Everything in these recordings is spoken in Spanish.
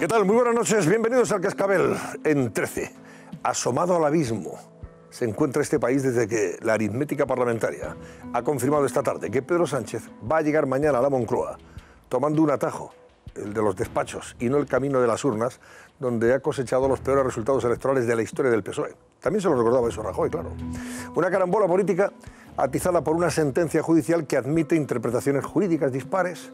¿Qué tal? Muy buenas noches, bienvenidos al Cascabel. En 13, asomado al abismo, se encuentra este país desde que la aritmética parlamentaria ha confirmado esta tarde que Pedro Sánchez va a llegar mañana a la Moncloa tomando un atajo, el de los despachos, y no el camino de las urnas, donde ha cosechado los peores resultados electorales de la historia del PSOE. También se lo recordaba eso Rajoy, claro. Una carambola política atizada por una sentencia judicial que admite interpretaciones jurídicas dispares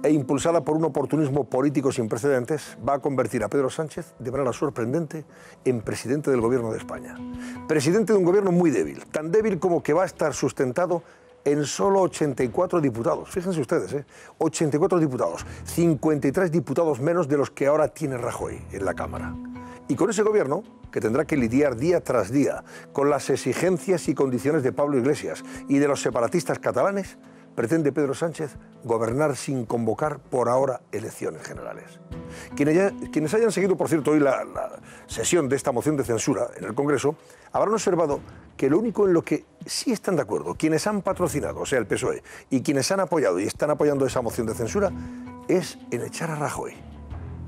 e impulsada por un oportunismo político sin precedentes, va a convertir a Pedro Sánchez de manera sorprendente en presidente del gobierno de España. Presidente de un gobierno muy débil, tan débil como que va a estar sustentado en solo 84 diputados. Fíjense ustedes, 84 diputados, 53 diputados menos de los que ahora tiene Rajoy en la Cámara. Y con ese gobierno, que tendrá que lidiar día tras día con las exigencias y condiciones de Pablo Iglesias y de los separatistas catalanes, pretende Pedro Sánchez gobernar sin convocar por ahora elecciones generales. Quienes hayan seguido, por cierto, hoy la sesión de esta moción de censura en el Congreso, habrán observado que lo único en lo que sí están de acuerdo, quienes han patrocinado, o sea, el PSOE, y quienes han apoyado y están apoyando esa moción de censura, es en echar a Rajoy,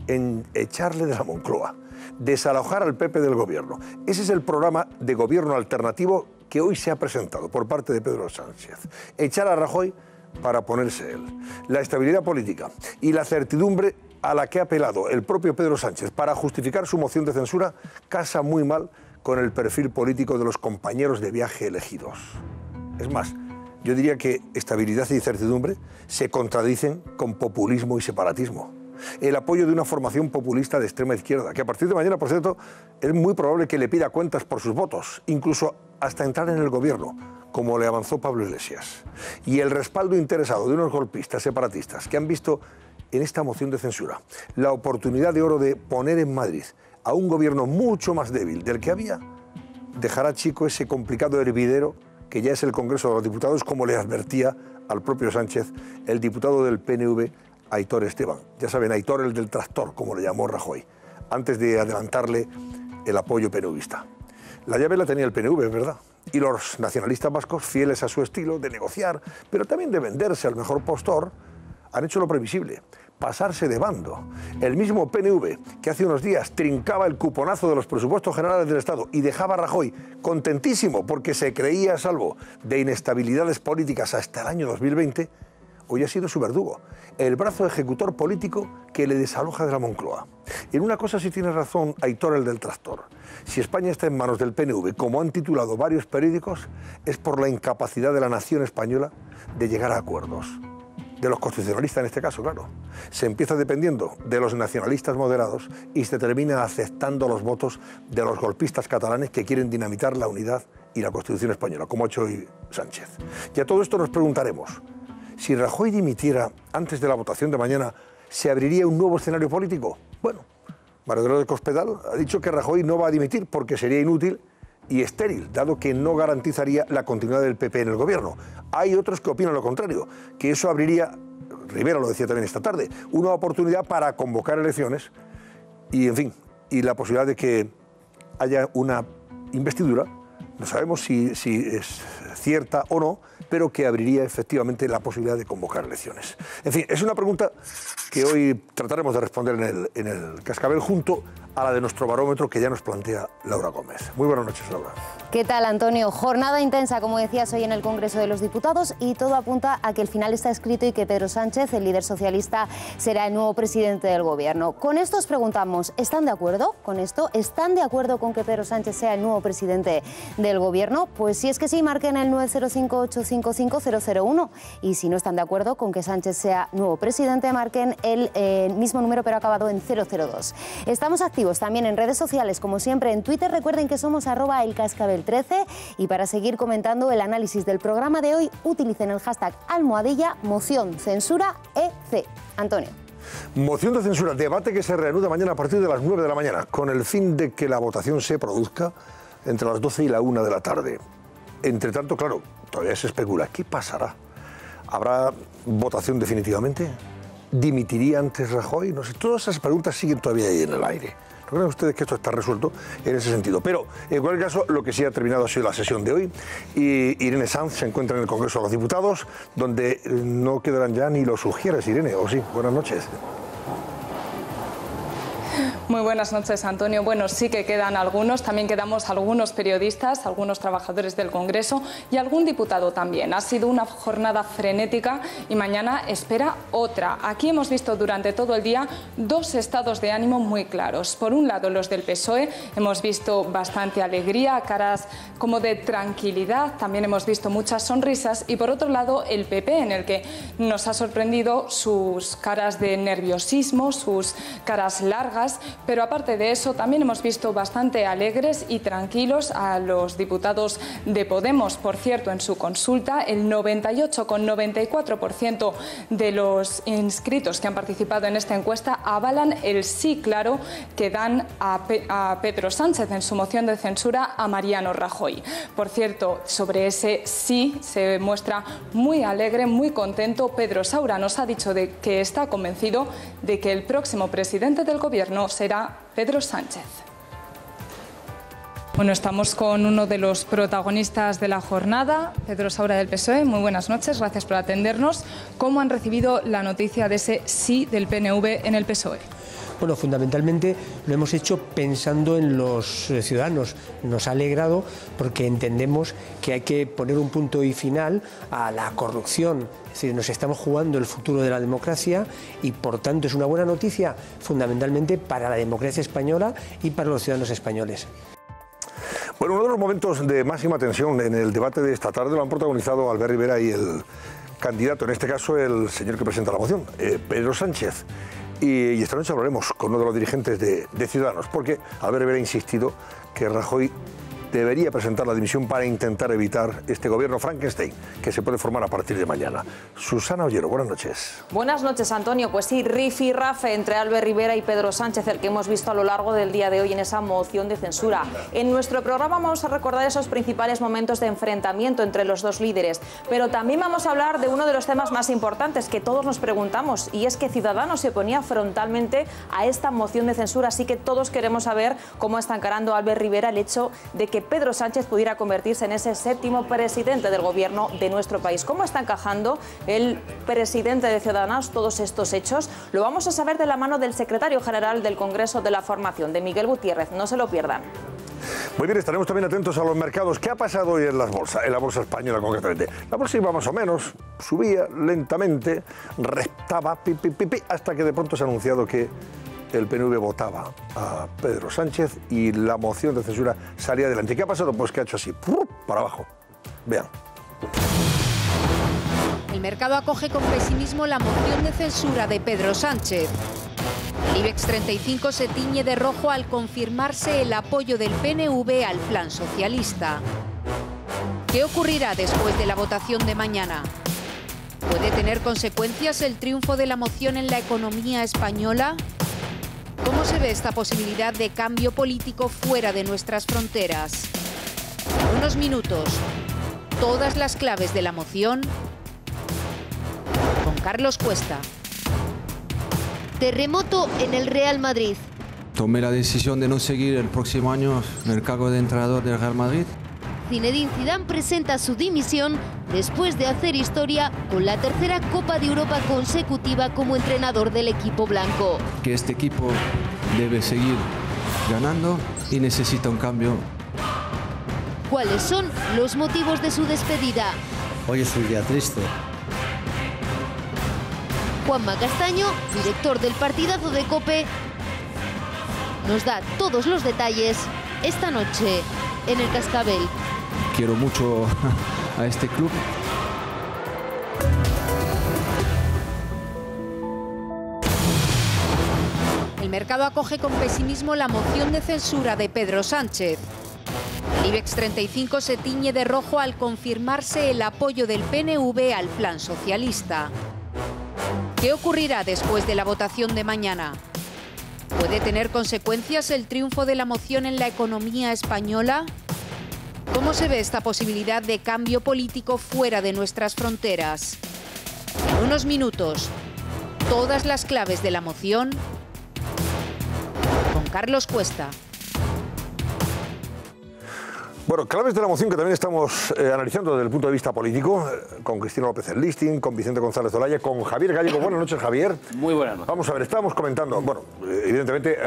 en echarle de la Moncloa, desalojar al PP del gobierno. Ese es el programa de gobierno alternativo que hoy se ha presentado por parte de Pedro Sánchez. Echar a Rajoy para ponerse él. La estabilidad política y la certidumbre a la que ha apelado el propio Pedro Sánchez para justificar su moción de censura casa muy mal con el perfil político de los compañeros de viaje elegidos. Es más, yo diría que estabilidad y certidumbre se contradicen con populismo y separatismo. El apoyo de una formación populista de extrema izquierda, que a partir de mañana, por cierto, es muy probable que le pida cuentas por sus votos, incluso hasta entrar en el gobierno, como le avanzó Pablo Iglesias. Y el respaldo interesado de unos golpistas separatistas que han visto en esta moción de censura la oportunidad de oro de poner en Madrid a un gobierno mucho más débil del que había, dejará chico ese complicado hervidero que ya es el Congreso de los Diputados, como le advertía al propio Sánchez el diputado del PNV, Aitor Esteban. Ya saben, Aitor el del tractor, como le llamó Rajoy, antes de adelantarle el apoyo PNVista. La llave la tenía el PNV, es verdad, y los nacionalistas vascos, fieles a su estilo de negociar, pero también de venderse al mejor postor, han hecho lo previsible, pasarse de bando. El mismo PNV que hace unos días trincaba el cuponazo de los presupuestos generales del Estado y dejaba a Rajoy contentísimo porque se creía a salvo de inestabilidades políticas hasta el año 2020, hoy ha sido su verdugo, el brazo ejecutor político que le desaloja de la Moncloa. En una cosa sí tiene razón Aitor el del tractor. Si España está en manos del PNV, como han titulado varios periódicos, es por la incapacidad de la nación española de llegar a acuerdos. De los constitucionalistas en este caso, claro. Se empieza dependiendo de los nacionalistas moderados y se termina aceptando los votos de los golpistas catalanes que quieren dinamitar la unidad y la Constitución española, como ha hecho hoy Sánchez. Y a todo esto nos preguntaremos, si Rajoy dimitiera antes de la votación de mañana, ¿se abriría un nuevo escenario político? Bueno, María de Cospedal ha dicho que Rajoy no va a dimitir porque sería inútil y estéril, dado que no garantizaría la continuidad del PP en el gobierno. Hay otros que opinan lo contrario, que eso abriría, Rivera lo decía también esta tarde, una oportunidad para convocar elecciones y, en fin, y la posibilidad de que haya una investidura, no sabemos si es cierta o no, pero que abriría efectivamente la posibilidad de convocar elecciones. En fin, es una pregunta que hoy trataremos de responder en el Cascabel junto a la de nuestro barómetro que ya nos plantea Laura Gómez. Muy buenas noches, Laura. ¿Qué tal, Antonio? Jornada intensa, como decías, hoy en el Congreso de los Diputados y todo apunta a que el final está escrito y que Pedro Sánchez, el líder socialista, será el nuevo presidente del Gobierno. Con esto os preguntamos, ¿están de acuerdo con esto? ¿Están de acuerdo con que Pedro Sánchez sea el nuevo presidente del Gobierno? Pues si es que sí, marquen el 905-855-001. Y si no están de acuerdo con que Sánchez sea nuevo presidente, marquen el mismo número pero acabado en 002. Estamos activos también en redes sociales, como siempre en Twitter. Recuerden que somos @elcascabel13 y para seguir comentando el análisis del programa de hoy, utilicen el hashtag #mocióncensuraEC. Antonio. Moción de censura, debate que se reanuda mañana a partir de las 9 de la mañana, con el fin de que la votación se produzca entre las 12 y la 1 de la tarde. Entre tanto, claro, todavía se especula, ¿qué pasará? ¿Habrá votación definitivamente? ¿Dimitiría antes Rajoy? No sé, todas esas preguntas siguen todavía ahí en el aire. ¿No creen ustedes que esto está resuelto en ese sentido? Pero, en cualquier caso, lo que sí ha terminado ha sido la sesión de hoy. Y Irene Sanz se encuentra en el Congreso de los Diputados, donde no quedarán ya ni los Ujieres, Irene. ¿O sí? Buenas noches. Muy buenas noches, Antonio. Bueno, sí que quedan algunos, también quedamos algunos periodistas, algunos trabajadores del Congreso y algún diputado también. Ha sido una jornada frenética y mañana espera otra. Aquí hemos visto durante todo el día dos estados de ánimo muy claros. Por un lado, los del PSOE, hemos visto bastante alegría, caras como de tranquilidad, también hemos visto muchas sonrisas, y por otro lado, el PP, en el que nos ha sorprendido sus caras de nerviosismo, sus caras largas. Pero aparte de eso, también hemos visto bastante alegres y tranquilos a los diputados de Podemos. Por cierto, en su consulta, el 98,94% de los inscritos que han participado en esta encuesta avalan el sí claro que dan a Pedro Sánchez en su moción de censura a Mariano Rajoy. Por cierto, sobre ese sí se muestra muy alegre, muy contento. Pedro Saura nos ha dicho que está convencido de que el próximo presidente del Gobierno será Pedro Sánchez. Bueno, estamos con uno de los protagonistas de la jornada, Pedro Saura del PSOE. Muy buenas noches, gracias por atendernos. ¿Cómo han recibido la noticia de ese sí del PNV en el PSOE? Bueno, fundamentalmente lo hemos hecho pensando en los ciudadanos. Nos ha alegrado porque entendemos que hay que poner un punto y final a la corrupción. Es decir, nos estamos jugando el futuro de la democracia y, por tanto, es una buena noticia fundamentalmente para la democracia española y para los ciudadanos españoles. Bueno, uno de los momentos de máxima tensión en el debate de esta tarde lo han protagonizado Albert Rivera y el candidato, en este caso el señor que presenta la moción, Pedro Sánchez. Y esta noche hablaremos con uno de los dirigentes de Ciudadanos, porque Albert Rivera ha insistido que Rajoy debería presentar la dimisión para intentar evitar este gobierno Frankenstein que se puede formar a partir de mañana. Susana Ollero, buenas noches. Buenas noches, Antonio. Pues sí, rifirrafe entre Albert Rivera y Pedro Sánchez, el que hemos visto a lo largo del día de hoy en esa moción de censura. En nuestro programa vamos a recordar esos principales momentos de enfrentamiento entre los dos líderes, pero también vamos a hablar de uno de los temas más importantes que todos nos preguntamos, y es que Ciudadanos se oponía frontalmente a esta moción de censura, así que todos queremos saber cómo está encarando Albert Rivera el hecho de que Pedro Sánchez pudiera convertirse en ese séptimo presidente del gobierno de nuestro país. ¿Cómo está encajando el presidente de Ciudadanos todos estos hechos? Lo vamos a saber de la mano del secretario general del Congreso de la Formación, de Miguel Gutiérrez. No se lo pierdan. Muy bien, estaremos también atentos a los mercados. ¿Qué ha pasado hoy en las bolsas? En la bolsa española concretamente. La bolsa iba más o menos, subía lentamente, restaba, hasta que de pronto se ha anunciado que el PNV votaba a Pedro Sánchez y la moción de censura salía adelante. ¿Qué ha pasado? Pues que ha hecho así, para abajo. Vean. El mercado acoge con pesimismo la moción de censura de Pedro Sánchez. El IBEX 35 se tiñe de rojo al confirmarse el apoyo del PNV al plan socialista. ¿Qué ocurrirá después de la votación de mañana? ¿Puede tener consecuencias el triunfo de la moción en la economía española? ¿Cómo se ve esta posibilidad de cambio político fuera de nuestras fronteras? En unos minutos, todas las claves de la moción con Carlos Cuesta. Terremoto en el Real Madrid. Tomé la decisión de no seguir el próximo año en el cargo de entrenador del Real Madrid. Zinedine Zidane presenta su dimisión después de hacer historia con la tercera Copa de Europa consecutiva como entrenador del equipo blanco. Que este equipo debe seguir ganando y necesita un cambio. ¿Cuáles son los motivos de su despedida? Hoy es un día triste. Juanma Castaño, director del partidazo de COPE, nos da todos los detalles esta noche en el Cascabel. Quiero mucho a este club. El mercado acoge con pesimismo la moción de censura de Pedro Sánchez. El IBEX 35 se tiñe de rojo al confirmarse el apoyo del PNV al plan socialista. ¿Qué ocurrirá después de la votación de mañana? ¿Puede tener consecuencias el triunfo de la moción en la economía española? ¿Cómo se ve esta posibilidad de cambio político fuera de nuestras fronteras? En unos minutos, todas las claves de la moción con Carlos Cuesta. Bueno, claves de la moción que también estamos analizando desde el punto de vista político, con Cristina López Erlisting, con Vicente González Olaya, con Javier Gallego. Buenas noches, Javier. Muy buenas noches. Vamos a ver, estábamos comentando, bueno, evidentemente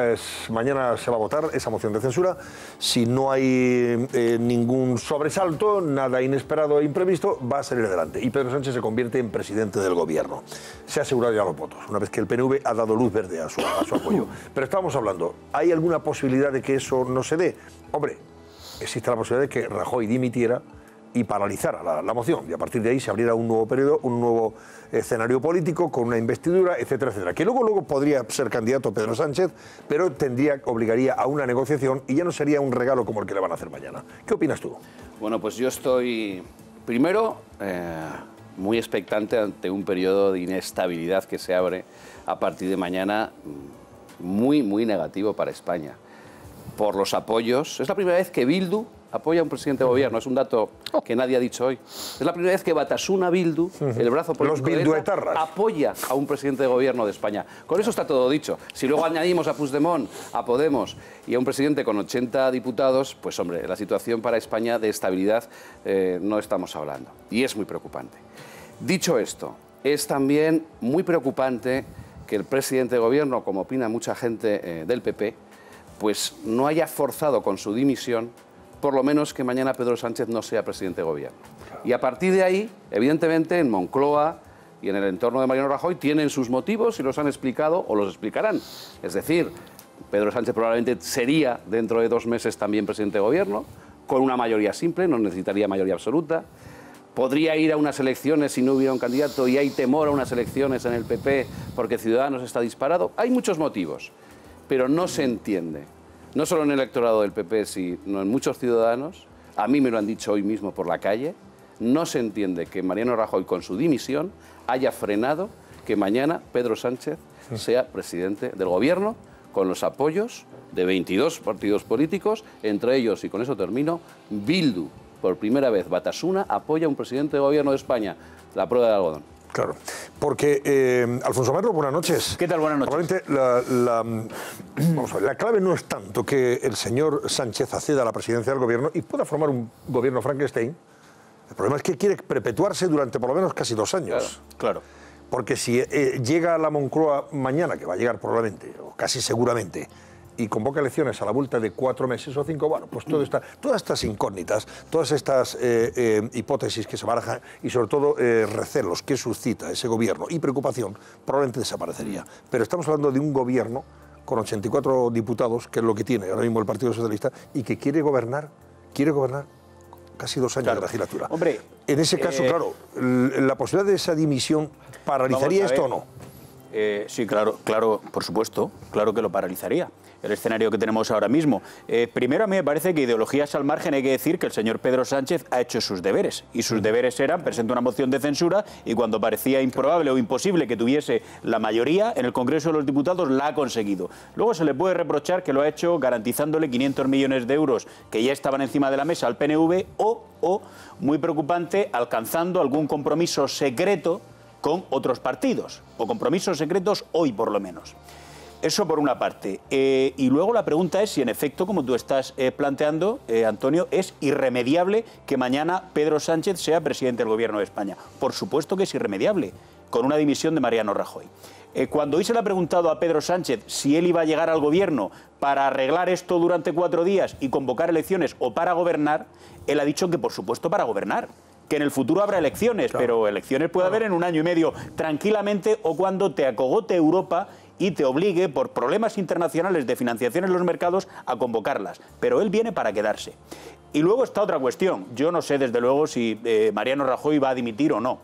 mañana se va a votar esa moción de censura. Si no hay ningún sobresalto, nada inesperado e imprevisto, va a salir adelante. Y Pedro Sánchez se convierte en presidente del gobierno. Se ha asegurado ya los votos, una vez que el PNV ha dado luz verde a su apoyo. Pero estábamos hablando, ¿hay alguna posibilidad de que eso no se dé? Hombre, existe la posibilidad de que Rajoy dimitiera y paralizara la moción, y a partir de ahí se abriera un nuevo periodo, un nuevo escenario político con una investidura, etcétera, etcétera. Que luego podría ser candidato Pedro Sánchez, pero obligaría a una negociación y ya no sería un regalo como el que le van a hacer mañana. ¿Qué opinas tú? Bueno, pues yo estoy, primero, muy expectante ante un periodo de inestabilidad que se abre a partir de mañana, muy, muy negativo para España. Por los apoyos. Es la primera vez que Bildu apoya a un presidente de gobierno. Es un dato que nadie ha dicho hoy. Es la primera vez que Batasuna Bildu, el brazo político de ETA, apoya a un presidente de gobierno de España. Con eso está todo dicho. Si luego añadimos a Puigdemont, a Podemos y a un presidente con 80 diputados, pues hombre, la situación para España de estabilidad no estamos hablando. Y es muy preocupante. Dicho esto, es también muy preocupante que el presidente de gobierno, como opina mucha gente del PP, pues no haya forzado con su dimisión, por lo menos que mañana Pedro Sánchez no sea presidente de gobierno. Y a partir de ahí, evidentemente, en Moncloa y en el entorno de Mariano Rajoy tienen sus motivos y los han explicado o los explicarán. Es decir, Pedro Sánchez probablemente sería dentro de 2 meses también presidente de gobierno, con una mayoría simple, no necesitaría mayoría absoluta. Podría ir a unas elecciones si no hubiera un candidato y hay temor a unas elecciones en el PP porque Ciudadanos está disparado. Hay muchos motivos. Pero no se entiende, no solo en el electorado del PP, sino en muchos ciudadanos, a mí me lo han dicho hoy mismo por la calle, no se entiende que Mariano Rajoy con su dimisión haya frenado que mañana Pedro Sánchez sea presidente del gobierno con los apoyos de 22 partidos políticos, entre ellos, y con eso termino, Bildu. Por primera vez Batasuna apoya a un presidente de gobierno de España, la prueba de algodón. Claro, porque Alfonso Merlo, buenas noches. ¿Qué tal? Buenas noches. Probablemente vamos a ver, la clave no es tanto que el señor Sánchez acceda a la presidencia del gobierno y pueda formar un gobierno Frankenstein. El problema es que quiere perpetuarse durante por lo menos casi 2 años. Claro. Porque si llega a la Moncloa mañana, que va a llegar probablemente, o casi seguramente, y convoca elecciones a la vuelta de 4 meses o 5, bueno, pues todas estas incógnitas, todas estas hipótesis que se barajan y sobre todo recelos que suscita ese gobierno y preocupación, probablemente desaparecería. Pero estamos hablando de un gobierno con 84 diputados, que es lo que tiene ahora mismo el Partido Socialista, y que quiere gobernar casi 2 años de legislatura. Hombre, en ese caso, claro, la posibilidad de esa dimisión, ¿paralizaría esto o no? Sí, claro, por supuesto, claro que lo paralizaría. El escenario que tenemos ahora mismo. Primero, a mí me parece que ideologías al margen hay que decir que el señor Pedro Sánchez ha hecho sus deberes. Y sus deberes eran presentar una moción de censura y cuando parecía improbable o imposible que tuviese la mayoría en el Congreso de los Diputados, la ha conseguido. Luego se le puede reprochar que lo ha hecho garantizándole 500 millones de euros que ya estaban encima de la mesa al PNV o muy preocupante, alcanzando algún compromiso secreto con otros partidos, o compromisos secretos hoy por lo menos. Eso por una parte. Y luego la pregunta es si en efecto, como tú estás planteando, Antonio, es irremediable que mañana Pedro Sánchez sea presidente del Gobierno de España. Por supuesto que es irremediable, con una dimisión de Mariano Rajoy. Cuando hoy se le ha preguntado a Pedro Sánchez si él iba a llegar al Gobierno para arreglar esto durante 4 días y convocar elecciones o para gobernar, él ha dicho que por supuesto para gobernar. Que en el futuro habrá elecciones, claro, pero elecciones puede haber en 1 año y medio tranquilamente o cuando te acogote Europa y te obligue por problemas internacionales de financiación en los mercados a convocarlas. Pero él viene para quedarse. Y luego está otra cuestión. Yo no sé desde luego si Mariano Rajoy va a dimitir o no.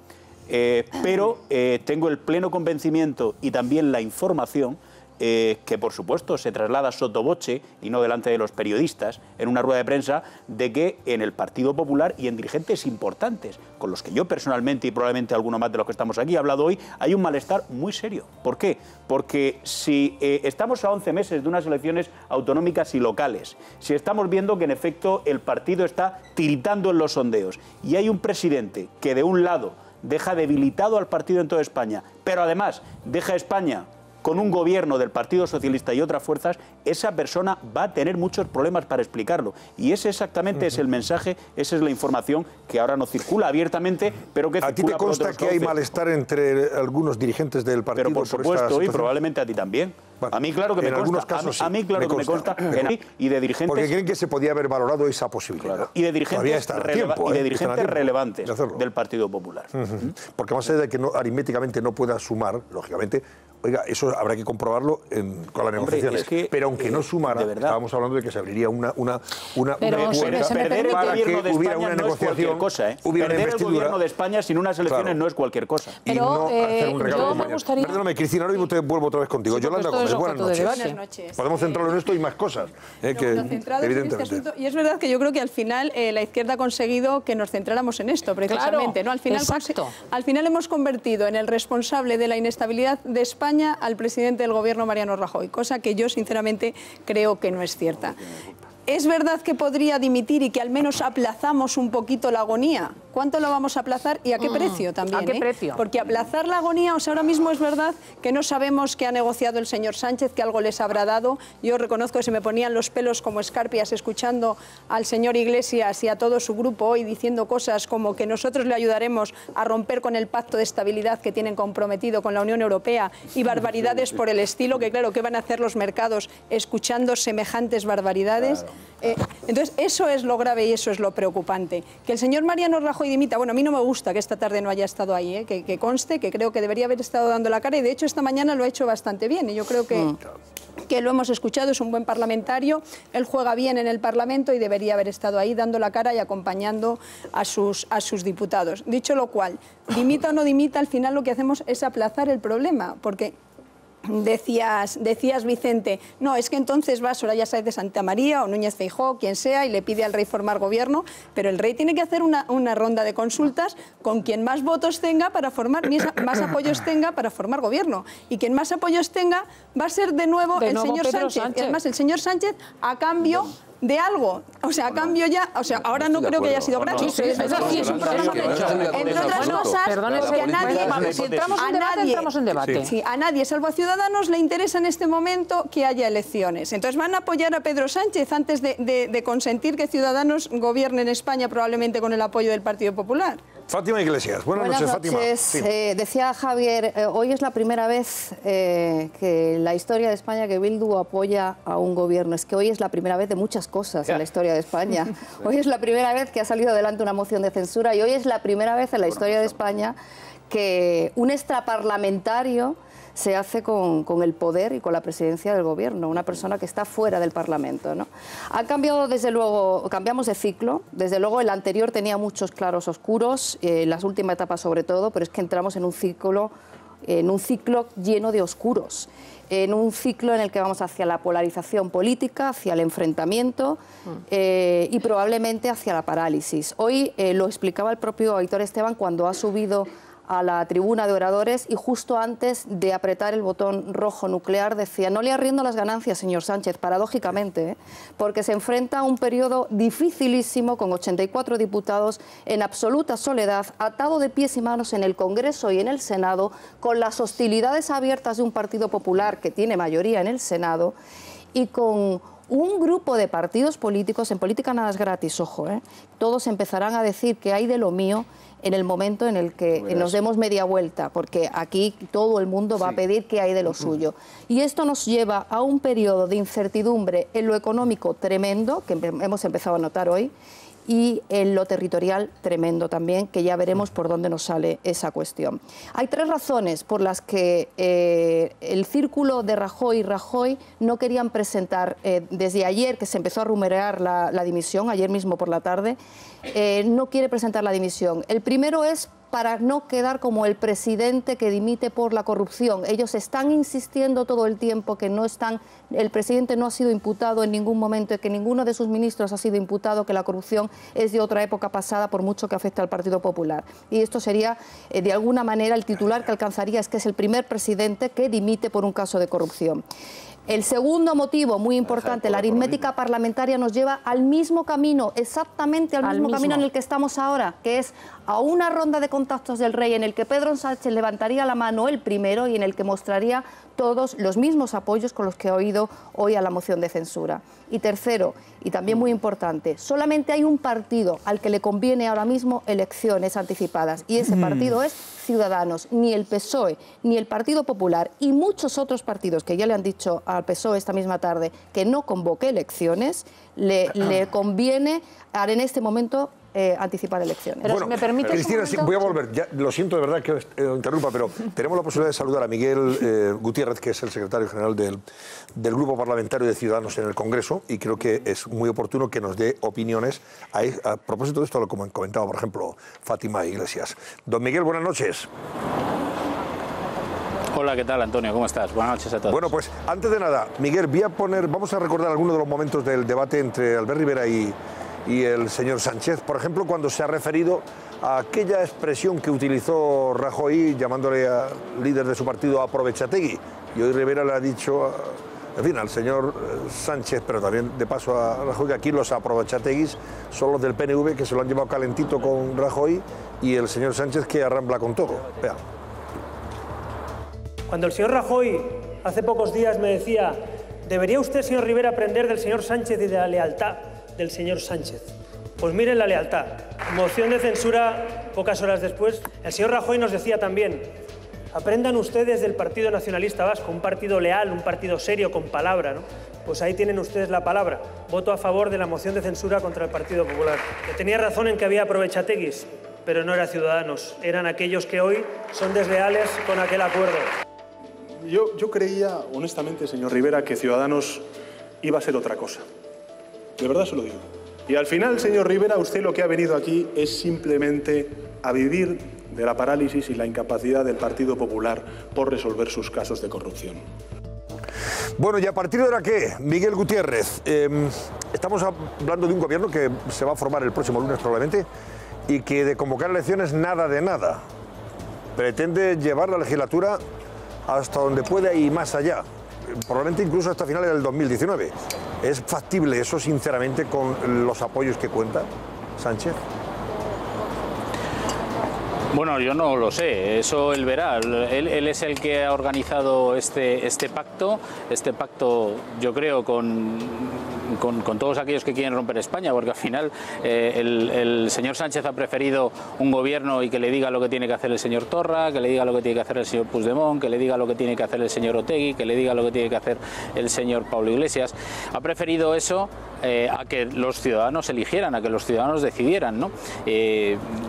Pero tengo el pleno convencimiento y también la información que por supuesto se traslada sotto voce y no delante de los periodistas en una rueda de prensa, de que en el Partido Popular y en dirigentes importantes, con los que yo personalmente y probablemente alguno más de los que estamos aquí he hablado hoy, hay un malestar muy serio. ¿Por qué? Porque si estamos a 11 meses de unas elecciones autonómicas y locales, si estamos viendo que en efecto el partido está tiritando en los sondeos y hay un presidente que de un lado deja debilitado al partido en toda España, pero además deja a España con un gobierno del Partido Socialista y otras fuerzas, esa persona va a tener muchos problemas para explicarlo. Y ese exactamente es el mensaje, esa es la información que ahora no circula abiertamente, pero que circula. ¿A ti te consta que hay malestar entre algunos dirigentes del partido? Pero por supuesto, y probablemente a ti también. Bueno, a mí claro que me consta. Casos, a mí claro que me consta. Y de dirigentes... Porque creen que se podía haber valorado esa posibilidad. Claro, y de dirigentes, relevantes del Partido Popular. Porque más allá de que aritméticamente no pueda sumar, lógicamente, oiga, eso habrá que comprobarlo con las negociaciones. Es que, pero aunque no sumara, estábamos hablando de que se abriría una puerta para que hubiera una negociación. Perder el gobierno de España sin unas elecciones no es cualquier cosa. Y no hacer un regalo. Perdóname, Cristina, ahora vuelvo otra vez contigo. Yolanda Gómez, buenas noches. Podemos centrarlo en esto y más cosas. Evidentemente. Y es verdad que yo creo que al final la izquierda ha conseguido que nos centráramos en esto, precisamente. Claro, ¿no? Al final hemos convertido en el responsable de la inestabilidad de España al presidente del gobierno, Mariano Rajoy, cosa que yo sinceramente creo que no es cierta. ¿Es verdad que podría dimitir y que al menos aplazamos un poquito la agonía? ¿Cuánto lo vamos a aplazar y a qué precio también? ¿A qué precio? Porque aplazar la agonía, o sea, ahora mismo es verdad que no sabemos qué ha negociado el señor Sánchez, que algo les habrá dado. Yo reconozco que se me ponían los pelos como escarpias escuchando al señor Iglesias y a todo su grupo hoy diciendo cosas como que nosotros le ayudaremos a romper con el pacto de estabilidad que tienen comprometido con la Unión Europea y barbaridades por el estilo, que claro, ¿qué van a hacer los mercados escuchando semejantes barbaridades? Claro. Entonces, eso es lo grave y eso es lo preocupante. Que el señor Mariano Rajoy dimita, bueno, a mí no me gusta que esta tarde no haya estado ahí, que conste, que creo que debería haber estado dando la cara y de hecho esta mañana lo ha hecho bastante bien y yo creo que lo hemos escuchado, es un buen parlamentario, él juega bien en el Parlamento y debería haber estado ahí dando la cara y acompañando a sus diputados. Dicho lo cual, dimita o no dimita, al final lo que hacemos es aplazar el problema, porque... Decías, Vicente, no, es que entonces va Soraya Sáenz de Santamaría o Núñez Feijóo, quien sea, y le pide al rey formar gobierno, pero el rey tiene que hacer una ronda de consultas con quien más votos tenga para formar, más apoyos tenga para formar gobierno. Y quien más apoyos tenga va a ser de nuevo el señor Sánchez. Y además el señor Sánchez a cambio de algo, o sea, a cambio ya, o sea, ahora no creo que haya sido gratis. Entre otras cosas, porque a nadie, salvo a Ciudadanos, le interesa en este momento que haya elecciones. Entonces van a apoyar a Pedro Sánchez antes de consentir que Ciudadanos gobierne en España, probablemente con el apoyo del Partido Popular. Fátima Iglesias, buenas noches, Fátima. Sí. Decía Javier, hoy es la primera vez que la historia de España que Bildu apoya a un gobierno. Es que hoy es la primera vez de muchas cosas en la historia de España. Hoy es la primera vez que ha salido adelante una moción de censura y hoy es la primera vez en la historia de España que un extraparlamentario se hace con el poder y con la presidencia del gobierno, una persona que está fuera del Parlamento, ¿no? Ha cambiado, desde luego, cambiamos de ciclo, desde luego el anterior tenía muchos claros oscuros, las últimas etapas sobre todo, pero es que entramos en un ciclo lleno de oscuros, en un ciclo en el que vamos hacia la polarización política, hacia el enfrentamiento y probablemente hacia la parálisis. Hoy lo explicaba el propio Aitor Esteban cuando ha subido a la tribuna de oradores y justo antes de apretar el botón rojo nuclear decía: no le arriendo las ganancias, señor Sánchez, paradójicamente, porque se enfrenta a un periodo dificilísimo con 84 diputados en absoluta soledad, atado de pies y manos en el Congreso y en el Senado, con las hostilidades abiertas de un Partido Popular que tiene mayoría en el Senado y con un grupo de partidos políticos, en política nada es gratis, ojo, todos empezarán a decir que hay de lo mío en el momento en el que nos demos media vuelta, porque aquí todo el mundo va a pedir que hay de lo suyo. Y esto nos lleva a un periodo de incertidumbre en lo económico tremendo, que hemos empezado a notar hoy, y en lo territorial tremendo también, que ya veremos por dónde nos sale esa cuestión. Hay tres razones por las que el círculo de Rajoy y Rajoy no querían presentar, desde ayer que se empezó a rumorear la dimisión, ayer mismo por la tarde, no quiere presentar la dimisión. El primero es para no quedar como el presidente que dimite por la corrupción. Ellos están insistiendo todo el tiempo que el presidente no ha sido imputado en ningún momento, que ninguno de sus ministros ha sido imputado, que la corrupción es de otra época pasada, por mucho que afecte al Partido Popular. Y esto sería, de alguna manera, el titular que alcanzaría es que es el primer presidente que dimite por un caso de corrupción. El segundo motivo, muy importante, la aritmética parlamentaria nos lleva al mismo camino, exactamente al mismo camino en el que estamos ahora, que es a una ronda de contactos del rey en el que Pedro Sánchez levantaría la mano el primero y en el que mostraría todos los mismos apoyos con los que he oído hoy a la moción de censura. Y tercero, y también muy importante, solamente hay un partido al que le conviene ahora mismo elecciones anticipadas, y ese partido es Ciudadanos. Ni el PSOE, ni el Partido Popular y muchos otros partidos que ya le han dicho al PSOE esta misma tarde que no convoque elecciones, le conviene en este momento anticipar elecciones. Pero bueno, si me permite, Cristina, sí, voy a volver. Ya, lo siento de verdad que interrumpa, pero tenemos la posibilidad de saludar a Miguel Gutiérrez, que es el secretario general del Grupo Parlamentario de Ciudadanos en el Congreso, y creo que es muy oportuno que nos dé opiniones a propósito de esto, lo como comentaba, por ejemplo, Fátima Iglesias. Don Miguel, buenas noches. Hola, ¿qué tal, Antonio? ¿Cómo estás? Buenas noches a todos. Bueno, pues antes de nada, Miguel, vamos a recordar algunos de los momentos del debate entre Albert Rivera y el señor Sánchez. Por ejemplo, cuando se ha referido a aquella expresión que utilizó Rajoy llamándole al líder de su partido aprovechategui. Y hoy Rivera le ha dicho, al señor Sánchez, pero también de paso a Rajoy, que aquí los aprovechateguis son los del PNV, que se lo han llevado calentito con Rajoy, y el señor Sánchez que arrambla con todo. Vean. Cuando el señor Rajoy hace pocos días me decía, debería usted, señor Rivera, aprender del señor Sánchez y de la lealtad del señor Sánchez. Pues miren la lealtad. Moción de censura, pocas horas después, el señor Rajoy nos decía también, aprendan ustedes del Partido Nacionalista Vasco, un partido leal, un partido serio, con palabra, ¿no? Pues ahí tienen ustedes la palabra. Voto a favor de la moción de censura contra el Partido Popular. Que tenía razón en que había aprovechateguis, pero no era Ciudadanos, eran aquellos que hoy son desleales con aquel acuerdo. Yo creía, honestamente, señor Rivera, que Ciudadanos iba a ser otra cosa. De verdad se lo digo. Y al final, señor Rivera, usted lo que ha venido aquí es simplemente a vivir de la parálisis y la incapacidad del Partido Popular por resolver sus casos de corrupción. Bueno, ¿y a partir de ahora qué? Miguel Gutiérrez, estamos hablando de un gobierno que se va a formar el próximo lunes probablemente y que de convocar elecciones nada de nada. Pretende llevar la legislatura hasta donde pueda y más allá, probablemente incluso hasta finales del 2019. ¿Es factible eso, sinceramente, con los apoyos que cuenta Sánchez? Bueno, yo no lo sé, eso él verá. Él es el que ha organizado este pacto yo creo con todos aquellos que quieren romper España, porque al final el señor Sánchez ha preferido un gobierno y que le diga lo que tiene que hacer el señor Torra, que le diga lo que tiene que hacer el señor Puigdemont, que le diga lo que tiene que hacer el señor Otegi, que le diga lo que tiene que hacer el señor Pablo Iglesias. Ha preferido eso a que los ciudadanos eligieran, a que los ciudadanos decidieran, ¿no?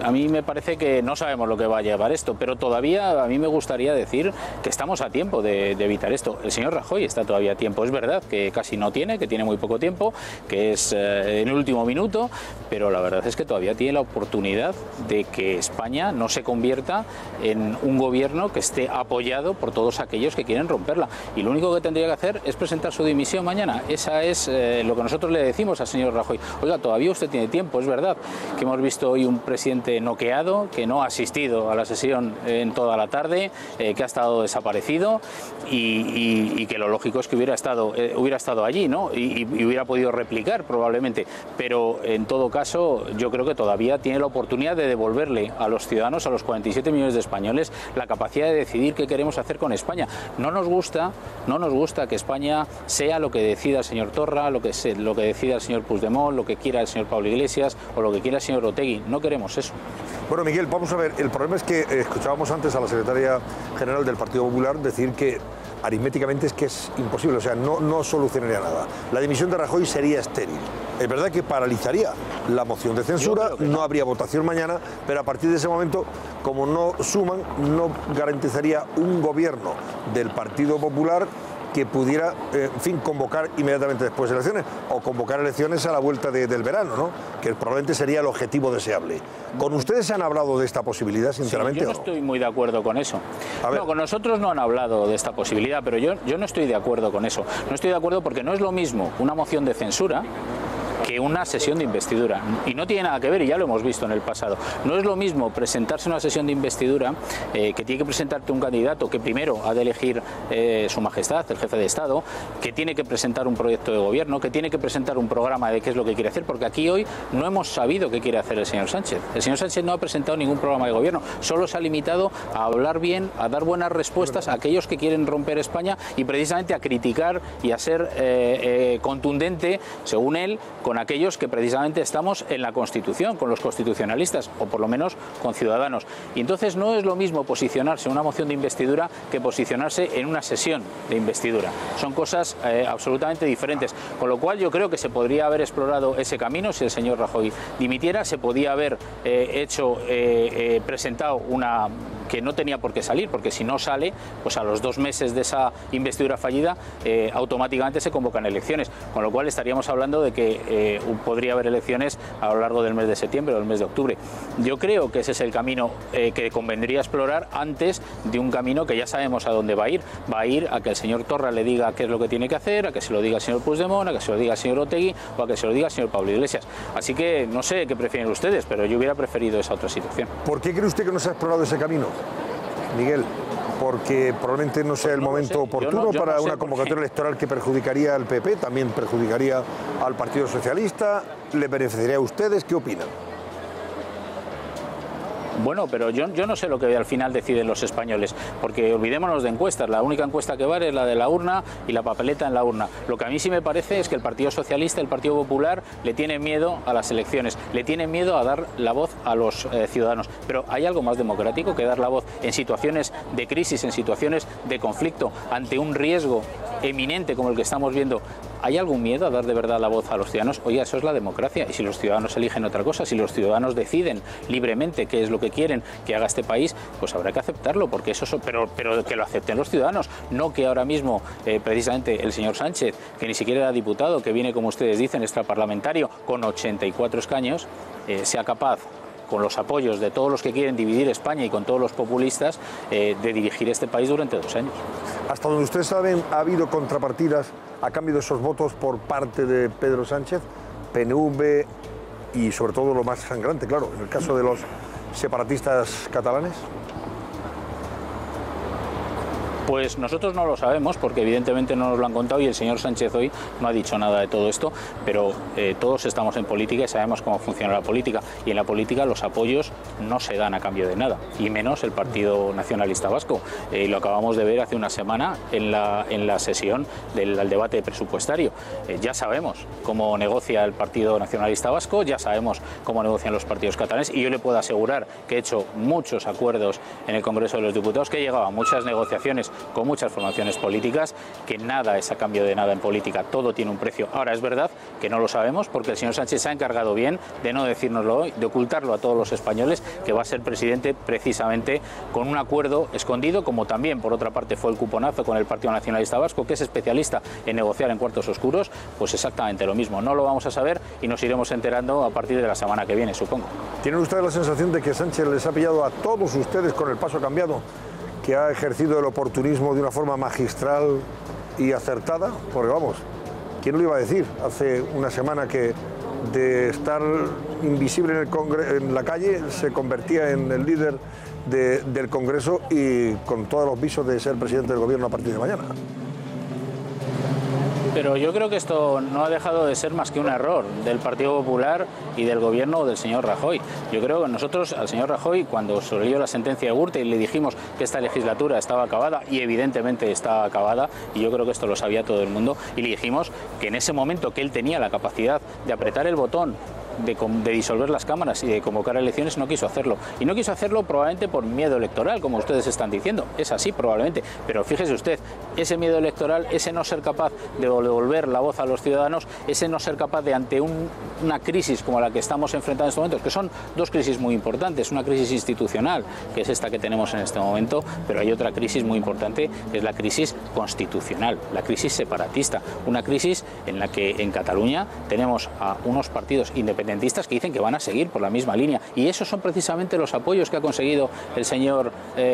A mí me parece que no sabemos lo que va a llevar esto, pero todavía a mí me gustaría decir que estamos a tiempo de evitar esto. El señor Rajoy está todavía a tiempo, es verdad que casi no tiene, que tiene muy poco tiempo, que es en el último minuto, pero la verdad es que todavía tiene la oportunidad de que España no se convierta en un gobierno que esté apoyado por todos aquellos que quieren romperla. Y lo único que tendría que hacer es presentar su dimisión mañana. Esa es lo que nosotros le decimos al señor Rajoy. Oiga, todavía usted tiene tiempo, es verdad que hemos visto hoy un presidente noqueado, que no ha asistido a la sesión en toda la tarde, que ha estado desaparecido y que lo lógico es que hubiera estado allí, ¿no? Y hubiera podido replicar probablemente, pero en todo caso yo creo que todavía tiene la oportunidad de devolverle a los ciudadanos, a los 47 millones de españoles, la capacidad de decidir qué queremos hacer con España. No nos gusta que España sea lo que decida el señor Torra, lo que decida el señor Puigdemont, lo que quiera el señor Pablo Iglesias o lo que quiera el señor Otegi. No queremos eso. Bueno, Miguel, vamos a ver, el problema es que escuchábamos antes a la secretaria general del Partido Popular decir que aritméticamente es que es imposible, o sea, no solucionaría nada. La dimisión de Rajoy sería estéril. Es verdad que paralizaría la moción de censura, no habría votación mañana, pero a partir de ese momento, como no suman, no garantizaría un gobierno del Partido Popular que pudiera, en fin, convocar inmediatamente después de elecciones o convocar elecciones a la vuelta del verano, ¿no? Que probablemente sería el objetivo deseable. ¿Con ustedes se han hablado de esta posibilidad, sinceramente? Sí, yo no estoy muy de acuerdo con eso. No, con nosotros no han hablado de esta posibilidad, pero yo no estoy de acuerdo con eso. No estoy de acuerdo porque no es lo mismo una moción de censura que que una sesión de investidura. Y no tiene nada que ver, y ya lo hemos visto en el pasado. No es lo mismo presentarse una sesión de investidura, que tiene que presentarte un candidato que primero ha de elegir Su Majestad, el jefe de Estado, que tiene que presentar un proyecto de gobierno, que tiene que presentar un programa de qué es lo que quiere hacer, porque aquí hoy no hemos sabido qué quiere hacer el señor Sánchez. El señor Sánchez no ha presentado ningún programa de gobierno, solo se ha limitado a hablar bien, a dar buenas respuestas a aquellos que quieren romper España y precisamente a criticar y a ser contundente, según él, con aquellos que precisamente estamos en la Constitución, con los constitucionalistas, o por lo menos con Ciudadanos. Y entonces no es lo mismo posicionarse en una moción de investidura que posicionarse en una sesión de investidura. Son cosas absolutamente diferentes, con lo cual yo creo que se podría haber explorado ese camino si el señor Rajoy dimitiera, se podía haber presentado una que no tenía por qué salir, porque si no sale, pues a los 2 meses de esa investidura fallida automáticamente se convocan elecciones, con lo cual estaríamos hablando de que podría haber elecciones a lo largo del mes de septiembre o del mes de octubre. Yo creo que ese es el camino que convendría explorar antes de un camino que ya sabemos a dónde va a ir. Va a ir a que el señor Torra le diga qué es lo que tiene que hacer, a que se lo diga el señor Puigdemont, a que se lo diga el señor Otegi o a que se lo diga el señor Pablo Iglesias. Así que no sé qué prefieren ustedes, pero yo hubiera preferido esa otra situación. ¿Por qué cree usted que no se ha explorado ese camino, Miguel? Porque probablemente no sea el momento oportuno para una convocatoria electoral que perjudicaría al PP, también perjudicaría al Partido Socialista, le beneficiaría a ustedes. ¿Qué opinan? Bueno, pero yo no sé lo que al final deciden los españoles, porque olvidémonos de encuestas. La única encuesta que vale es la de la urna y la papeleta en la urna. Lo que a mí sí me parece es que el Partido Socialista, el Partido Popular, le tiene miedo a las elecciones, le tiene miedo a dar la voz a los ciudadanos. Pero ¿hay algo más democrático que dar la voz en situaciones de crisis, en situaciones de conflicto, ante un riesgo eminente como el que estamos viendo? ¿Hay algún miedo a dar de verdad la voz a los ciudadanos? Oye, eso es la democracia. Y si los ciudadanos eligen otra cosa, si los ciudadanos deciden libremente qué es lo que quieren que haga este país, pues habrá que aceptarlo, porque eso pero que lo acepten los ciudadanos, no que ahora mismo precisamente el señor Sánchez, que ni siquiera era diputado, que viene, como ustedes dicen, extraparlamentario, con 84 escaños, sea capaz, con los apoyos de todos los que quieren dividir España y con todos los populistas, de dirigir este país durante 2 años. Hasta donde ustedes saben, ¿ha habido contrapartidas a cambio de esos votos por parte de Pedro Sánchez, PNV y sobre todo lo más sangrante, claro, en el caso de los separatistas catalanes? Pues nosotros no lo sabemos, porque evidentemente no nos lo han contado y el señor Sánchez hoy no ha dicho nada de todo esto, pero todos estamos en política y sabemos cómo funciona la política, y en la política los apoyos no se dan a cambio de nada, y menos el Partido Nacionalista Vasco. Y lo acabamos de ver hace una semana en la sesión del debate presupuestario. Ya sabemos cómo negocia el Partido Nacionalista Vasco, ya sabemos cómo negocian los partidos catalanes, y yo le puedo asegurar que he hecho muchos acuerdos en el Congreso de los Diputados, que he llegado a muchas negociaciones con muchas formaciones políticas, que nada es a cambio de nada en política, todo tiene un precio. Ahora es verdad que no lo sabemos, porque el señor Sánchez se ha encargado bien de no decírnoslo hoy, de ocultarlo a todos los españoles, que va a ser presidente precisamente con un acuerdo escondido, como también por otra parte fue el cuponazo con el Partido Nacionalista Vasco, que es especialista en negociar en cuartos oscuros. Pues exactamente lo mismo, no lo vamos a saber y nos iremos enterando a partir de la semana que viene, supongo. ¿Tienen ustedes la sensación de que Sánchez les ha pillado a todos ustedes con el paso cambiado, que ha ejercido el oportunismo de una forma magistral y acertada? Porque vamos, ¿quién lo iba a decir hace una semana que de estar invisible en la calle se convertía en el líder del Congreso y con todos los visos de ser presidente del gobierno a partir de mañana? Pero yo creo que esto no ha dejado de ser más que un error del Partido Popular y del gobierno del señor Rajoy. Yo creo que nosotros, al señor Rajoy, cuando sobrevivió la sentencia de Gürtel, le dijimos que esta legislatura estaba acabada, y evidentemente está acabada, y yo creo que esto lo sabía todo el mundo, y le dijimos que en ese momento que él tenía la capacidad de apretar el botón, de disolver las cámaras y de convocar elecciones, no quiso hacerlo. Y no quiso hacerlo probablemente por miedo electoral, como ustedes están diciendo. Es así probablemente. Pero fíjese usted, ese miedo electoral, ese no ser capaz de devolver la voz a los ciudadanos, ese no ser capaz de, ante una crisis como la que estamos enfrentando en estos momentos, que son 2 crisis muy importantes, una crisis institucional, que es esta que tenemos en este momento, pero hay otra crisis muy importante, que es la crisis constitucional, la crisis separatista, una crisis en la que en Cataluña tenemos a unos partidos independentistas que dicen que van a seguir por la misma línea, y esos son precisamente los apoyos que ha conseguido el señor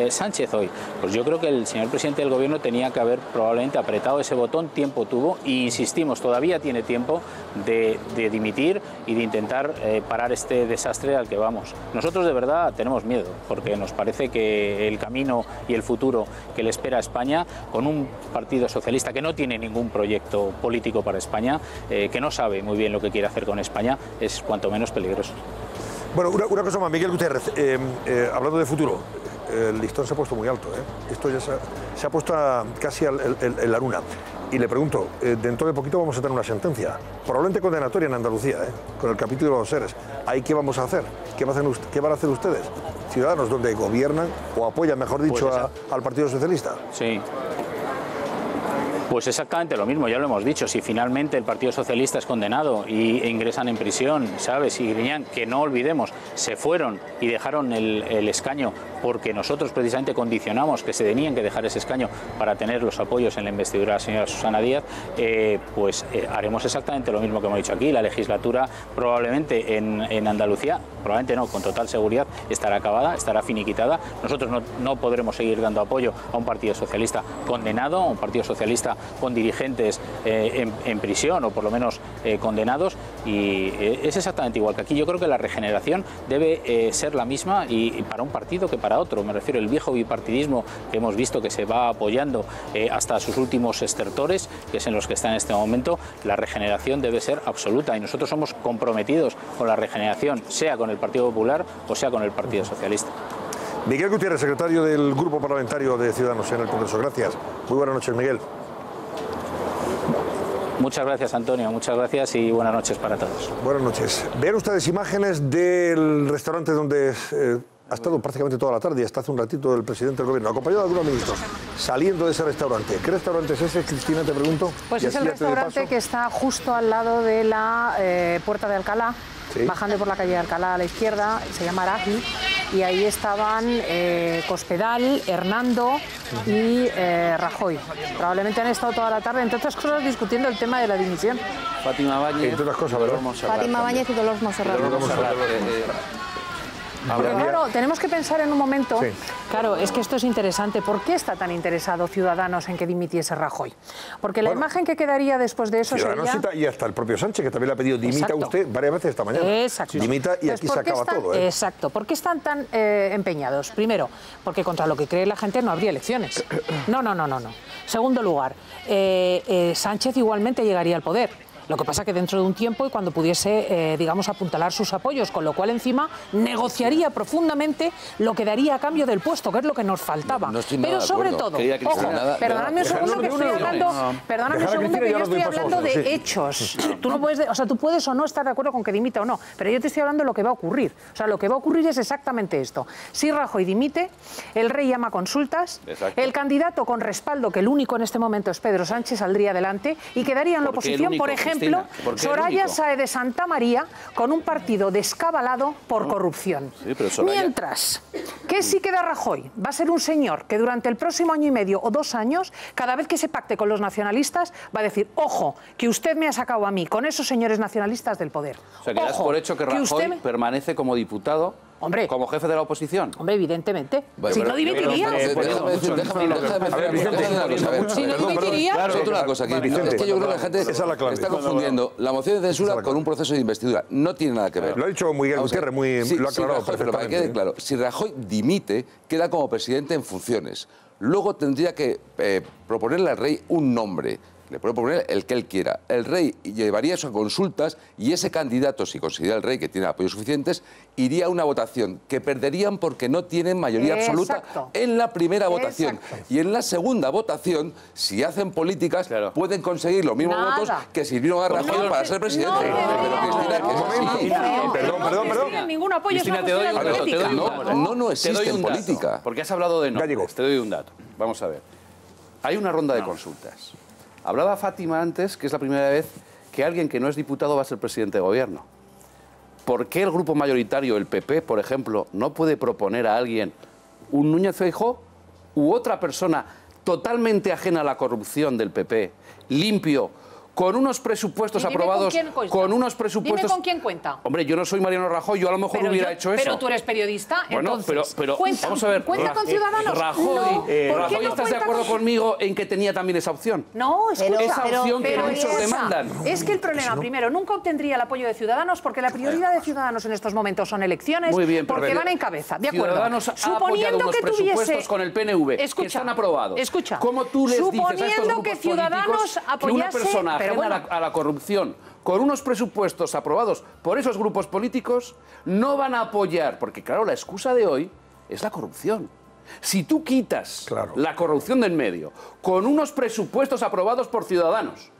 Sánchez hoy. Pues yo creo que el señor presidente del gobierno tenía que haber haber probablemente apretado ese botón, tiempo tuvo, e insistimos, todavía tiene tiempo de dimitir y de intentar parar este desastre al que vamos. Nosotros de verdad tenemos miedo, porque nos parece que el camino y el futuro que le espera a España, con un partido socialista que no tiene ningún proyecto político para España, que no sabe muy bien lo que quiere hacer con España, es cuanto menos peligroso. Bueno, una cosa más, Miguel Gutiérrez, hablando de futuro, el listón se ha puesto muy alto, esto ya se ha puesto casi en la luna. Y le pregunto, dentro de poquito vamos a tener una sentencia, probablemente condenatoria en Andalucía, con el capítulo de los seres. ¿Ahí qué vamos a hacer? ¿Qué van a hacer ustedes? Ciudadanos, donde gobiernan o apoyan, mejor dicho, al Partido Socialista. Sí. Pues exactamente lo mismo, ya lo hemos dicho. Si finalmente el Partido Socialista es condenado e ingresan en prisión, ¿sabes? Y Griñán, que no olvidemos, se fueron y dejaron el escaño porque nosotros precisamente condicionamos que se tenían que dejar ese escaño para tener los apoyos en la investidura de la señora Susana Díaz, haremos exactamente lo mismo que hemos dicho aquí. La legislatura probablemente en Andalucía, probablemente no, con total seguridad, estará acabada, estará finiquitada. Nosotros no podremos seguir dando apoyo a un Partido Socialista condenado, a un Partido Socialista con dirigentes en prisión o por lo menos condenados, y es exactamente igual que aquí. Yo creo que la regeneración debe ser la misma y para un partido que para otro. Me refiero al viejo bipartidismo que hemos visto que se va apoyando hasta sus últimos estertores, que es en los que está en este momento. La regeneración debe ser absoluta y nosotros somos comprometidos con la regeneración, sea con el Partido Popular o sea con el Partido Socialista. Miguel Gutiérrez, secretario del Grupo Parlamentario de Ciudadanos en el Congreso. Gracias. Muy buenas noches, Miguel. Muchas gracias, Antonio, muchas gracias y buenas noches para todos. Buenas noches. Vean ustedes imágenes del restaurante donde ha estado prácticamente toda la tarde y hasta hace un ratito el presidente del gobierno, acompañado de algunos ministros, saliendo de ese restaurante. ¿Qué restaurante es ese, Cristina, te pregunto? Pues es el restaurante que está justo al lado de la Puerta de Alcalá, sí, bajando por la calle de Alcalá a la izquierda, se llama Aragi, y ahí estaban Cospedal, Hernando y Rajoy. Probablemente han estado toda la tarde, entre otras cosas, discutiendo el tema de la dimisión. Fátima Báñez. Entre otras cosas, ¿verdad? Fátima Báñez y Dolors Montserrat. Pero claro, tenemos que pensar en un momento, sí, claro, es que esto es interesante. ¿Por qué está tan interesado Ciudadanos en que dimitiese Rajoy? Porque la imagen que quedaría después de eso Ciudadanos sería... Y hasta el propio Sánchez, que también le ha pedido dimita usted varias veces esta mañana. Exacto. Dimita y aquí se acaba todo. Exacto. ¿Por qué están tan empeñados? Primero, porque contra lo que cree la gente no habría elecciones. No. Segundo lugar, Sánchez igualmente llegaría al poder. Lo que pasa que dentro de un tiempo y cuando pudiese, digamos, apuntalar sus apoyos, con lo cual encima negociaría profundamente lo que daría a cambio del puesto, que es lo que nos faltaba. Pero sobre todo, ojo, perdóname un segundo que estoy hablando, perdóname un segundo que yo estoy hablando de hechos. Tú no puedes, o sea, tú puedes o no estar de acuerdo con que dimita o no, pero yo te estoy hablando de lo que va a ocurrir. O sea, lo que va a ocurrir es exactamente esto. Si Rajoy dimite, el rey llama a consultas, el candidato con respaldo, que el único en este momento es Pedro Sánchez, saldría adelante y quedaría en la oposición, por ejemplo, Soraya Sáez de Santamaría, con un partido descabalado por corrupción. Sí, mientras que si queda Rajoy, va a ser un señor que durante el próximo año y medio o 2 años, cada vez que se pacte con los nacionalistas, va a decir, ojo, que usted me ha sacado a mí con esos señores nacionalistas del poder. O sea, que das por hecho que Rajoy permanece como diputado. Hombre, como jefe de la oposición. Hombre, evidentemente. Bueno, si no dimitiría. Si no dimitiría. Claro, una cosa, que es que yo creo que la gente está confundiendo la moción de censura con un proceso de investidura. No tiene nada que ver. Lo ha dicho Miguel Gutiérrez, lo ha aclarado perfectamente. Pero para que quede claro, si Rajoy dimite, queda como presidente en funciones. Luego tendría que proponerle al rey un nombre. Le puede proponer el que él quiera. El rey llevaría eso a consultas y ese candidato, si considera el rey que tiene apoyos suficientes, iría a una votación que perderían porque no tienen mayoría absoluta en la primera votación. Y en la segunda votación, si hacen políticas, pueden conseguir los mismos votos que sirvieron a Rajoy para ser presidente. Pero Cristina, que es así. Perdón. Ningún apoyo. Cristina, te doy un dato. No existe en política. Porque has hablado de nombres. Te doy un dato. Vamos a ver. Hay una ronda de consultas. Hablaba Fátima antes, que es la primera vez que alguien que no es diputado va a ser presidente de gobierno. ¿Por qué el grupo mayoritario, el PP, por ejemplo, no puede proponer a alguien, un Núñez Feijóo u otra persona totalmente ajena a la corrupción del PP, limpio, con unos presupuestos Dime aprobados, con unos presupuestos... Dime con quién cuenta. Hombre, yo no soy Mariano Rajoy, yo a lo mejor hubiera hecho eso. Pero tú eres periodista, bueno, entonces... pero cuenta, vamos a ver. ¿Cuenta con Ciudadanos? Rajoy, no. ¿Por qué Rajoy, no ¿estás de acuerdo conmigo en que tenía también esa opción? No, escucha. Esa opción que muchos demandan. Es que el problema, primero, nunca obtendría el apoyo de Ciudadanos porque la prioridad de Ciudadanos en estos momentos son elecciones. Muy bien, porque van en cabeza, ¿de acuerdo? Ciudadanos ha apoyado unos presupuestos con el PNV que están aprobados. Escucha. ¿Cómo tú les dices a estos grupos que Ciudadanos políticos apoyase, que una persona ajena a la corrupción, con unos presupuestos aprobados por esos grupos políticos, no van a apoyar? Porque, claro, la excusa de hoy es la corrupción. Si tú quitas la corrupción del medio con unos presupuestos aprobados por Ciudadanos,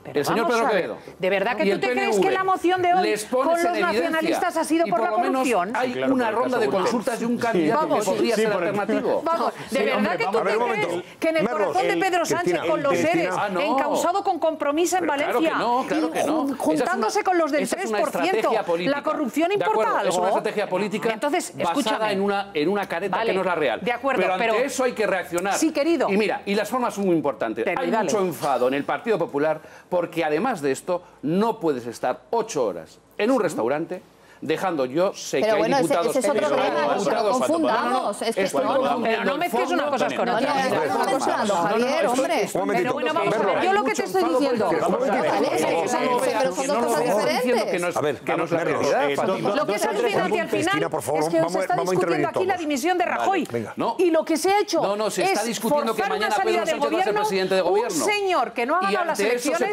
pero el señor Pedro Quevedo, ¿de verdad que y tú el te crees PNV que la moción de hoy les con pones los en evidencia, nacionalistas ha sido y por la lo menos corrupción? hay una ronda de consultas de un candidato que podría ser alternativo? Vamos, ¿de verdad que tú te crees que en el corazón de Pedro Sánchez con los seres, encausado con Compromiso en Valencia, claro que no. juntándose con los del 3%, la corrupción importa algo? Es una estrategia política basada en una careta que no es la real. De acuerdo, pero ante eso hay que reaccionar. Sí, querido. Y mira, y las formas son muy importantes. Hay mucho enfado en el Partido Popular porque además de esto no puedes estar 8 horas en un restaurante dejando, yo sé pero que bueno, hay diputados... ese es otro tema, no confundamos. Es que pero no mezcles unas cosas con otras. Estamos mezclando, Javier, hombre. Pero bueno, vamos a ver, yo lo que te estoy diciendo... Pero son dos cosas diferentes. A ver, que no es la realidad. Lo que se alucina al final es que se está discutiendo aquí la dimisión de Rajoy. Y lo que se ha hecho es forzar una salida del gobierno, un señor que no ha ganado las elecciones...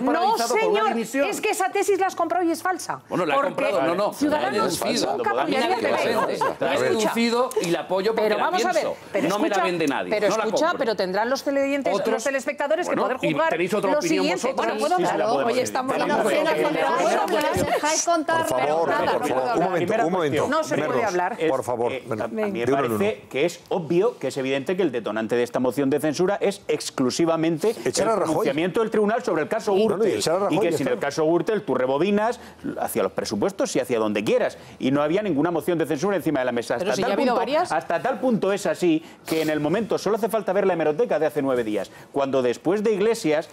No, señor, es que esa tesis la has comprado y es falsa. Bueno, la he comprado, no. Ciudadanos nunca apoyaría a Quevedo. La he deducido y la apoyo porque la pienso. No me la vende nadie. Pero escucha, pero tendrán los televidentes, los telespectadores que poder juzgar lo siguiente. Bueno, puedo hablar. Hoy estamos en la cena dejáis contar, pero nada. Un momento. No se puede hablar. Por favor. A mí me parece que es obvio, que es evidente que el detonante de esta moción de censura es exclusivamente el pronunciamiento del tribunal sobre el caso Gürtel. Y que sin el caso Gürtel tú rebobinas hacia los presupuestos y hacia donde quieras. Y no había ninguna moción de censura encima de la mesa. Pero si ya ha habido varias. Hasta tal punto es así que en el momento solo hace falta ver la hemeroteca de hace 9 días, cuando después de Iglesias,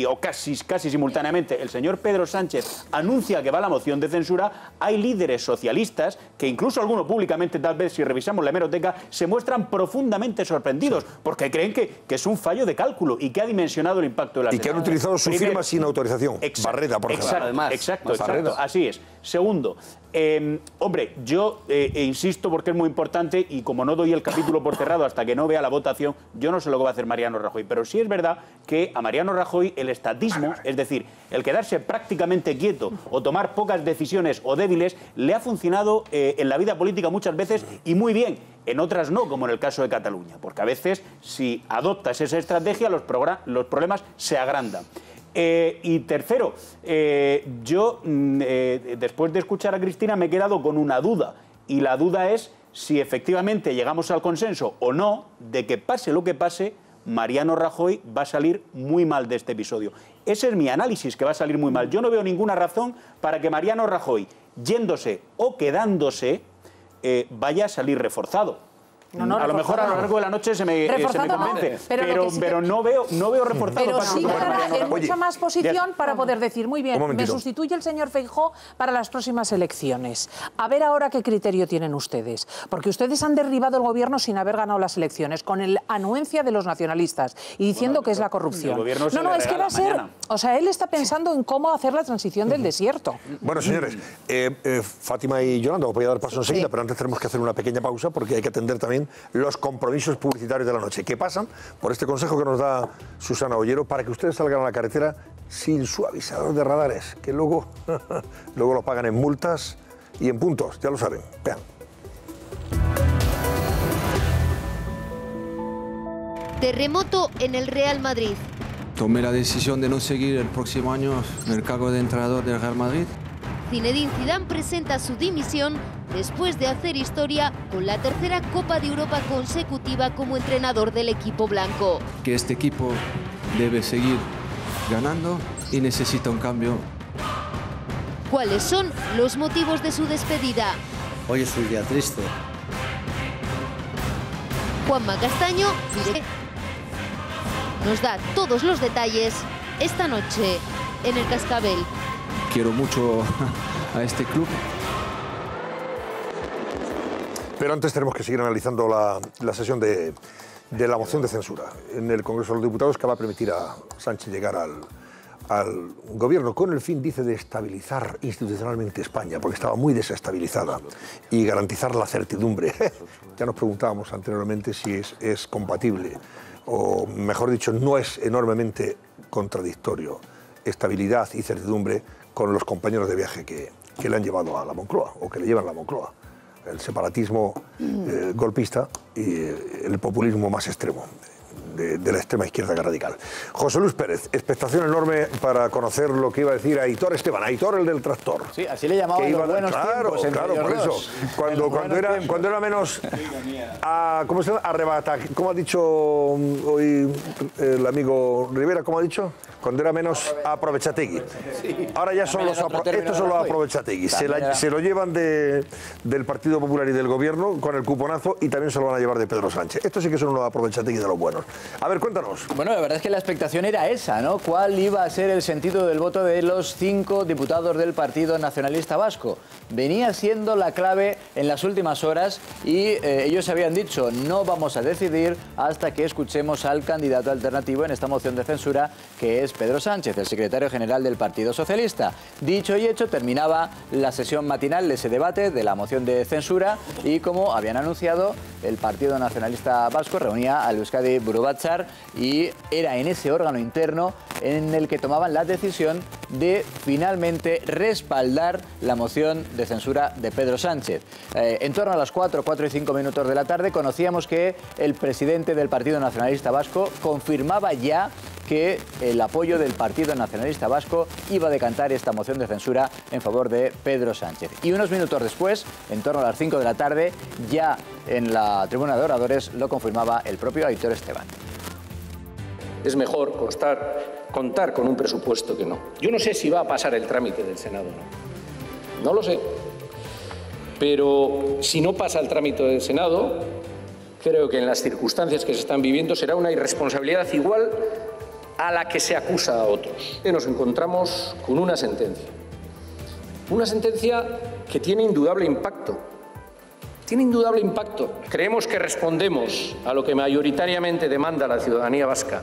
o casi simultáneamente, el señor Pedro Sánchez anuncia que va la moción de censura, hay líderes socialistas que incluso algunos públicamente, tal vez si revisamos la hemeroteca, se muestran profundamente sorprendidos porque creen que es un fallo de cálculo y que ha dimensionado el impacto de la censura. Y que han utilizado su firma sin autorización. Barreda, por ejemplo. Además. Exacto. Así es. Segundo, hombre, yo insisto porque es muy importante y como no doy el capítulo por cerrado hasta que no vea la votación, yo no sé lo que va a hacer Mariano Rajoy, pero sí es verdad que a Mariano Rajoy el estatismo, es decir, el quedarse prácticamente quieto o tomar pocas decisiones o débiles, le ha funcionado en la vida política muchas veces y muy bien. En otras no, como en el caso de Cataluña, porque a veces si adoptas esa estrategia los problemas se agrandan. Y tercero, yo después de escuchar a Cristina me he quedado con una duda, y la duda es si efectivamente llegamos al consenso o no de que pase lo que pase, Mariano Rajoy va a salir muy mal de este episodio. Ese es mi análisis, que va a salir muy mal. Yo no veo ninguna razón para que Mariano Rajoy, yéndose o quedándose, vaya a salir reforzado. A lo mejor a lo largo de la noche se me convence, pero no veo reforzado. Pero sí en mucha más posición para poder decir, muy bien, me sustituye el señor Feijóo para las próximas elecciones. A ver ahora qué criterio tienen ustedes. Porque ustedes han derribado el gobierno sin haber ganado las elecciones, con la anuencia de los nacionalistas y diciendo que es la corrupción. No, es que va a ser... O sea, él está pensando en cómo hacer la transición del desierto. Bueno, señores, Fátima y Yolanda, os voy a dar paso enseguida, pero antes tenemos que hacer una pequeña pausa porque hay que atender también los compromisos publicitarios de la noche, que pasan por este consejo que nos da Susana Ollero para que ustedes salgan a la carretera sin su avisador de radares, que luego lo pagan en multas y en puntos, ya lo saben. Vean. Terremoto en el Real Madrid. Tomé la decisión de no seguir el próximo año en el cargo de entrenador del Real Madrid. Zinedine Zidane presenta su dimisión después de hacer historia con la tercera Copa de Europa consecutiva como entrenador del equipo blanco. Que este equipo debe seguir ganando y necesita un cambio. ¿Cuáles son los motivos de su despedida? Hoy es un día triste. Juanma Castaño nos da todos los detalles esta noche en el Cascabel. Quiero mucho a este club. Pero antes tenemos que seguir analizando la sesión de la moción de censura en el Congreso de los Diputados, que va a permitir a Sánchez llegar al gobierno con el fin, dice, de estabilizar institucionalmente España, porque estaba muy desestabilizada, y garantizar la certidumbre. Ya nos preguntábamos anteriormente si es compatible, o mejor dicho, no es enormemente contradictorio, estabilidad y certidumbre con los compañeros de viaje que le han llevado a la Moncloa, o que le llevan a la Moncloa. El separatismo golpista y el populismo más extremo, de la extrema izquierda radical. José Luis Pérez, expectación enorme para conocer lo que iba a decir Aitor Esteban, Aitor el del tractor. Sí, así le llamaban en los buenos tiempos. Claro, por eso. Cuando era menos... ¿Cómo se llama? ¿Cómo ha dicho hoy el amigo Rivera? ¿Cómo ha dicho? Cuando era menos aprovechategui. Ahora ya son estos son los aprovechategui. Se lo llevan del Partido Popular y del Gobierno con el cuponazo, y también se lo van a llevar de Pedro Sánchez. Estos sí que son unos aprovechategui de los buenos. A ver, cuéntanos. Bueno, la verdad es que la expectación era esa, ¿no? ¿Cuál iba a ser el sentido del voto de los 5 diputados del Partido Nacionalista Vasco? Venía siendo la clave en las últimas horas, y ellos habían dicho: no vamos a decidir hasta que escuchemos al candidato alternativo en esta moción de censura, que es Pedro Sánchez, el secretario general del Partido Socialista. Dicho y hecho, terminaba la sesión matinal de ese debate de la moción de censura, y como habían anunciado, el Partido Nacionalista Vasco reunía al Euskadi Buru Batzar, y era en ese órgano interno en el que tomaban la decisión de finalmente respaldar la moción de censura de Pedro Sánchez. En torno a las 4 y 5 minutos de la tarde conocíamos que el presidente del Partido Nacionalista Vasco confirmaba ya que el apoyo del Partido Nacionalista Vasco iba a decantar esta moción de censura en favor de Pedro Sánchez. Y unos minutos después, en torno a las 5 de la tarde, ya en la tribuna de oradores lo confirmaba el propio Aitor Esteban. Es mejor contar con un presupuesto que no. Yo no sé si va a pasar el trámite del Senado o no. No lo sé. Pero si no pasa el trámite del Senado, creo que en las circunstancias que se están viviendo será una irresponsabilidad igual a la que se acusa a otros. Nos encontramos con una sentencia que tiene indudable impacto. Creemos que respondemos a lo que mayoritariamente demanda la ciudadanía vasca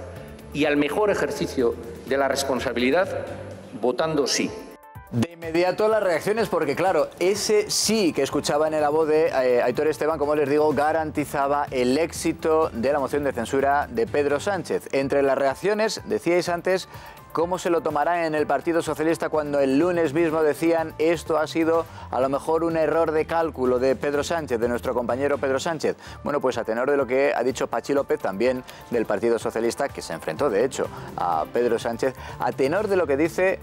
y al mejor ejercicio de la responsabilidad votando sí. De inmediato las reacciones, porque claro, ese sí que escuchaban en la voz de Aitor Esteban, como les digo, garantizaba el éxito de la moción de censura de Pedro Sánchez. Entre las reacciones, decíais antes, ¿cómo se lo tomarán en el Partido Socialista cuando el lunes mismo decían: esto ha sido a lo mejor un error de cálculo de Pedro Sánchez, de nuestro compañero Pedro Sánchez? Bueno, pues a tenor de lo que ha dicho Pachi López, también del Partido Socialista, que se enfrentó de hecho a Pedro Sánchez, a tenor de lo que dice,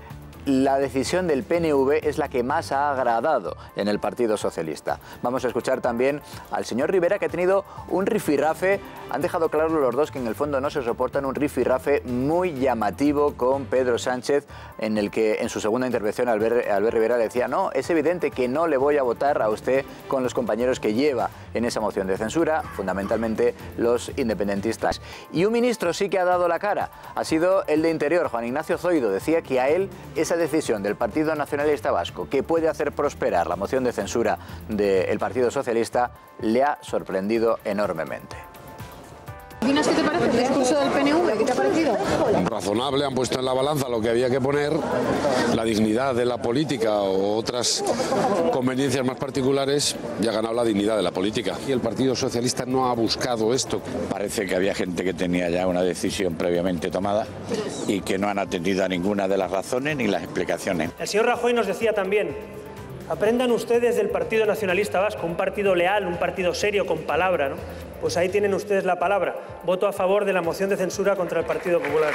la decisión del PNV es la que más ha agradado en el Partido Socialista. Vamos a escuchar también al señor Rivera, que ha tenido un rifirrafe. Han dejado claro los dos que en el fondo no se soportan, un rifirrafe muy llamativo con Pedro Sánchez, en el que en su segunda intervención Albert Rivera le decía: no, es evidente que no le voy a votar a usted con los compañeros que lleva en esa moción de censura, fundamentalmente los independentistas. Y un ministro sí que ha dado la cara, ha sido el de Interior, Juan Ignacio Zoido. Decía que a él esa decisión del Partido Nacionalista Vasco, que puede hacer prosperar la moción de censura del Partido Socialista, le ha sorprendido enormemente. ¿Qué te parece el discurso del PNV? ¿Qué te ha parecido? Razonable, han puesto en la balanza lo que había que poner, la dignidad de la política o otras conveniencias más particulares, y ha ganado la dignidad de la política. Y el Partido Socialista no ha buscado esto. Parece que había gente que tenía ya una decisión previamente tomada y que no han atendido a ninguna de las razones ni las explicaciones. El señor Rajoy nos decía también: aprendan ustedes del Partido Nacionalista Vasco, un partido leal, un partido serio, con palabra, ¿no? Pues ahí tienen ustedes la palabra. Voto a favor de la moción de censura contra el Partido Popular.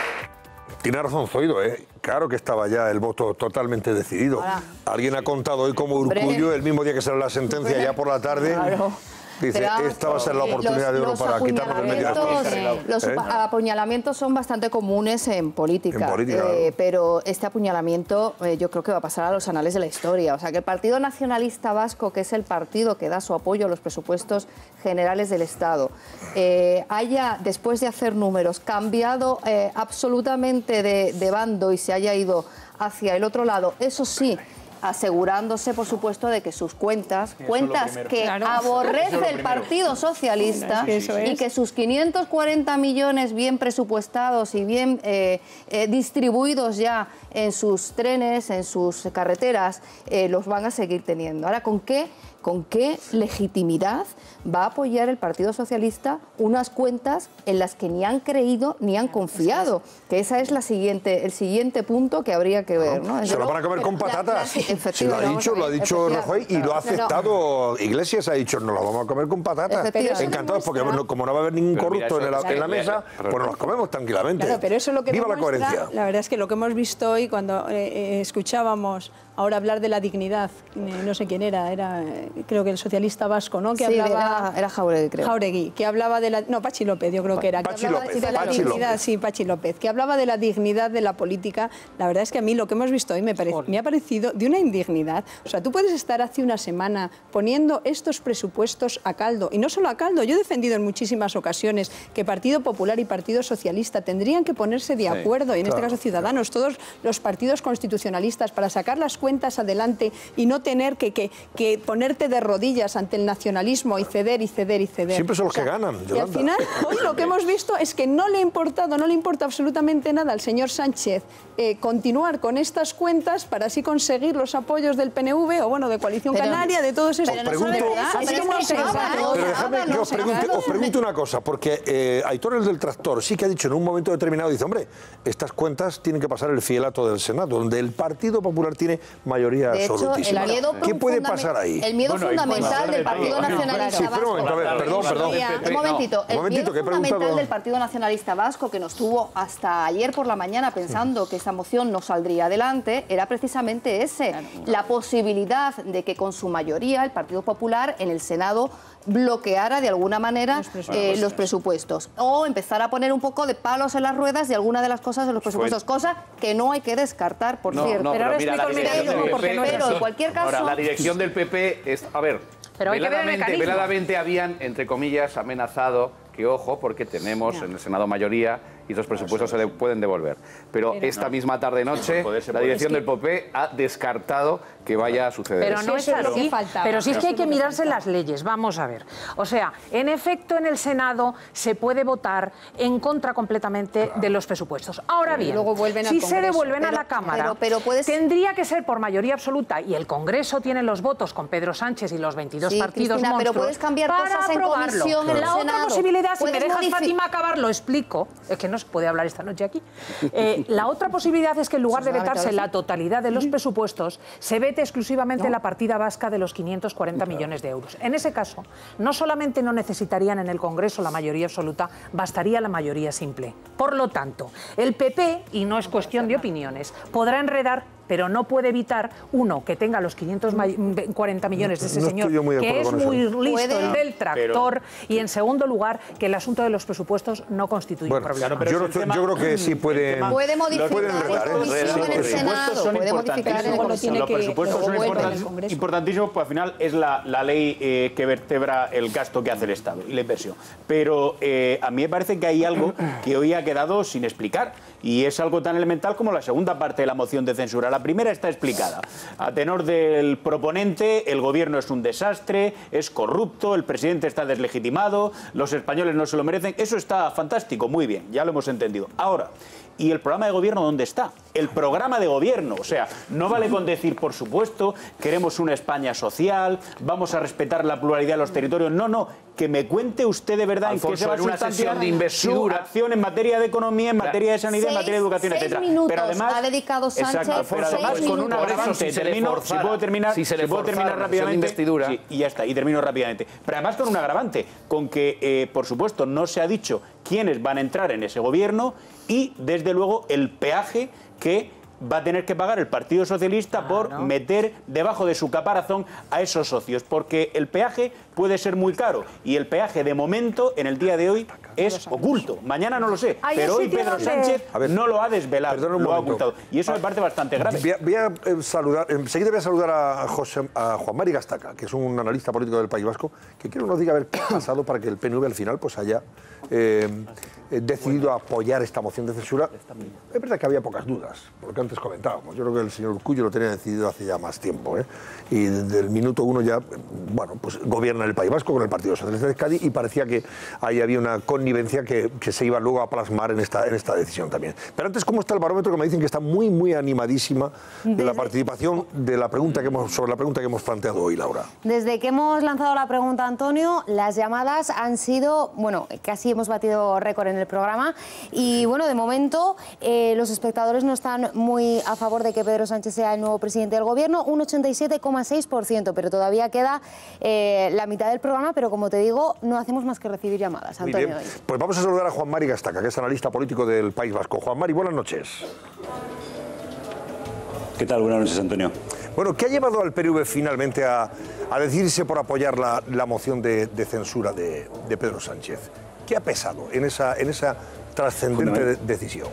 Tiene razón Zoido, ¿eh? Claro que estaba ya el voto totalmente decidido. Alguien ha contado hoy como Urkullu, el mismo día que salió la sentencia, ya por la tarde. Claro. Dice, esta va a ser la oportunidad de oro para quitarnos del medio de Los apuñalamientos son bastante comunes en política, pero este apuñalamiento yo creo que va a pasar a los anales de la historia. O sea, que el Partido Nacionalista Vasco, que es el partido que da su apoyo a los presupuestos generales del Estado, haya, después de hacer números, cambiado absolutamente de bando y se haya ido hacia el otro lado, eso sí, asegurándose, por supuesto, de que sus cuentas que aborrece el Partido Socialista y que sus 540 millones bien presupuestados y bien distribuidos ya en sus trenes, en sus carreteras, los van a seguir teniendo. Ahora, ¿con qué legitimidad va a apoyar el Partido Socialista unas cuentas en las que ni han creído ni han confiado? Que esa es el siguiente punto que habría que ver, ¿no? Se lo van a comer con patatas. Lo ha dicho Rajoy y lo ha aceptado Iglesias, ha dicho, no lo vamos a comer con patatas. Encantados, porque como no va a haber ningún corrupto en la mesa, pues nos las comemos tranquilamente. Claro, pero eso es lo que ¡viva la coherencia! La verdad es que lo que hemos visto hoy, cuando escuchábamos ahora hablar de la dignidad, no sé quién era creo que el socialista vasco, ¿no? Que hablaba, era Jáuregui, creo. Jáuregui, que hablaba de la... No, Pachi López, yo creo que era. Pachi que hablaba López, de la Pachi dignidad, López. sí, Pachi López, que hablaba de la dignidad de la política. La verdad es que a mí lo que hemos visto hoy me ha parecido de una indignidad. O sea, tú puedes estar hace una semana poniendo estos presupuestos a caldo, y no solo a caldo. Yo he defendido en muchísimas ocasiones que Partido Popular y Partido Socialista tendrían que ponerse de acuerdo, y en este caso Ciudadanos, todos los partidos constitucionalistas, para sacar las cuentas adelante y no tener que ponerte de rodillas ante el nacionalismo y ceder y ceder y ceder. Siempre son los que ganan, Y al final, hoy lo que hemos visto es que no le ha importado, no le importa absolutamente nada al señor Sánchez continuar con estas cuentas para así conseguir los apoyos del PNV o, bueno, de Coalición Canaria, de todos estos. Pero dejadme que os pregunte una cosa, porque Aitor, el del tractor, sí que ha dicho en un momento determinado, dice, hombre, estas cuentas tienen que pasar el fielato del Senado, donde el Partido Popular tiene mayoría absolutísima. ¿Qué puede pasar ahí? El miedo fundamental del Partido Nacionalista Vasco. Un momentito. El miedo fundamental del Partido Nacionalista Vasco, que nos tuvo hasta ayer por la mañana pensando que esta moción no saldría adelante, era precisamente ese. La posibilidad de que con su mayoría el Partido Popular en el Senado bloqueara de alguna manera los presupuestos o empezar a poner un poco de palos en las ruedas de alguna de las cosas de los presupuestos, cosa que no hay que descartar, por cierto. Pero en cualquier caso... Ahora, la dirección del PP es... A ver, veladamente habían, entre comillas, amenazado que, ojo, porque tenemos en el Senado mayoría y los presupuestos se pueden devolver. Pero esta misma tarde-noche, la dirección del PP ha descartado que vaya a suceder. Pero no es así. Pero sí es que hay que mirarse las leyes. Vamos a ver. O sea, en efecto, en el Senado se puede votar en contra completamente de los presupuestos. Ahora bien, si se devuelven a la Cámara, tendría que ser por mayoría absoluta, y el Congreso tiene los votos con Pedro Sánchez y los 22 partidos monstruos, pero puedes cambiar cosas en comisión en el Senado. La otra posibilidad, si me dejas, Fátima, acabar, lo explico, es que no se puede hablar esta noche aquí. La otra posibilidad es que en lugar de vetarse la totalidad de los presupuestos, se vete exclusivamente la partida vasca de los 540 millones de euros. En ese caso, no solamente no necesitarían en el Congreso la mayoría absoluta, bastaría la mayoría simple. Por lo tanto, el PP, y no es cuestión de opiniones, podrá enredar, pero no puede evitar, uno, que tenga los 540 millones de ese señor, que es muy listo, el del tractor, y en segundo lugar, que el asunto de los presupuestos no constituye un problema. Yo creo que sí puede modificar Los presupuestos son importantísimos, pues al final es la ley que vertebra el gasto que hace el Estado y la inversión. Pero a mí me parece que hay algo que hoy ha quedado sin explicar, y es algo tan elemental como la segunda parte de la moción de censura. La primera está explicada. A tenor del proponente, el gobierno es un desastre, es corrupto, el presidente está deslegitimado, los españoles no se lo merecen. Eso está fantástico, muy bien, ya lo hemos entendido. Ahora, ¿y el programa de gobierno dónde está? El programa de gobierno, o sea, no vale con decir, por supuesto, queremos una España social, vamos a respetar la pluralidad de los territorios. No, que me cuente usted de verdad en qué se va a sustanciar su acción en materia de economía, en materia de sanidad, en materia de educación, etc. Pero además ha dedicado Sánchez, pero además con un agravante, si puedo terminar rápidamente, sí, y ya está, y termino rápidamente. Pero además con un agravante, con que, por supuesto, no se ha dicho quiénes van a entrar en ese gobierno y, desde luego, el peaje que va a tener que pagar el Partido Socialista por meter debajo de su caparazón a esos socios, porque el peaje puede ser muy caro y el peaje de momento, en el día de hoy, es oculto. Mañana no lo sé, pero hoy Pedro Sánchez no lo ha desvelado, lo ha ocultado. Y eso me parece bastante grave. Voy a saludar, enseguida voy a saludar a Juan Mari Gastaca, que es un analista político del País Vasco, que quiero que nos diga a ver qué ha pasado para que el PNV al final pues haya decidido apoyar esta moción de censura. Es verdad que había pocas dudas, por lo que antes comentábamos. Yo creo que el señor Urkullu lo tenía decidido hace ya más tiempo, y desde el minuto uno ya, bueno, pues gobierna el País Vasco con el Partido Socialista de Cádiz y parecía que ahí había una connivencia que se iba luego a plasmar en esta decisión también. Pero antes, ¿cómo está el barómetro? Que me dicen que está muy, muy animadísima de la participación de la pregunta sobre la pregunta que hemos planteado hoy, Laura. Desde que hemos lanzado la pregunta, Antonio, las llamadas han sido, bueno, casi hemos batido récord en el programa y, bueno, de momento los espectadores no están muy a favor de que Pedro Sánchez sea el nuevo presidente del gobierno, un 87,6%, pero todavía queda la mitad del programa, pero como te digo, no hacemos más que recibir llamadas, Antonio. Muy bien. Pues vamos a saludar a Juan Mari Gastaca, que es analista político del País Vasco. Juan Mari, buenas noches. ¿Qué tal? Buenas noches, Antonio. Bueno, ¿qué ha llevado al PNV finalmente a decidirse por apoyar la moción de censura de Pedro Sánchez? ¿Qué ha pesado en esa trascendente decisión?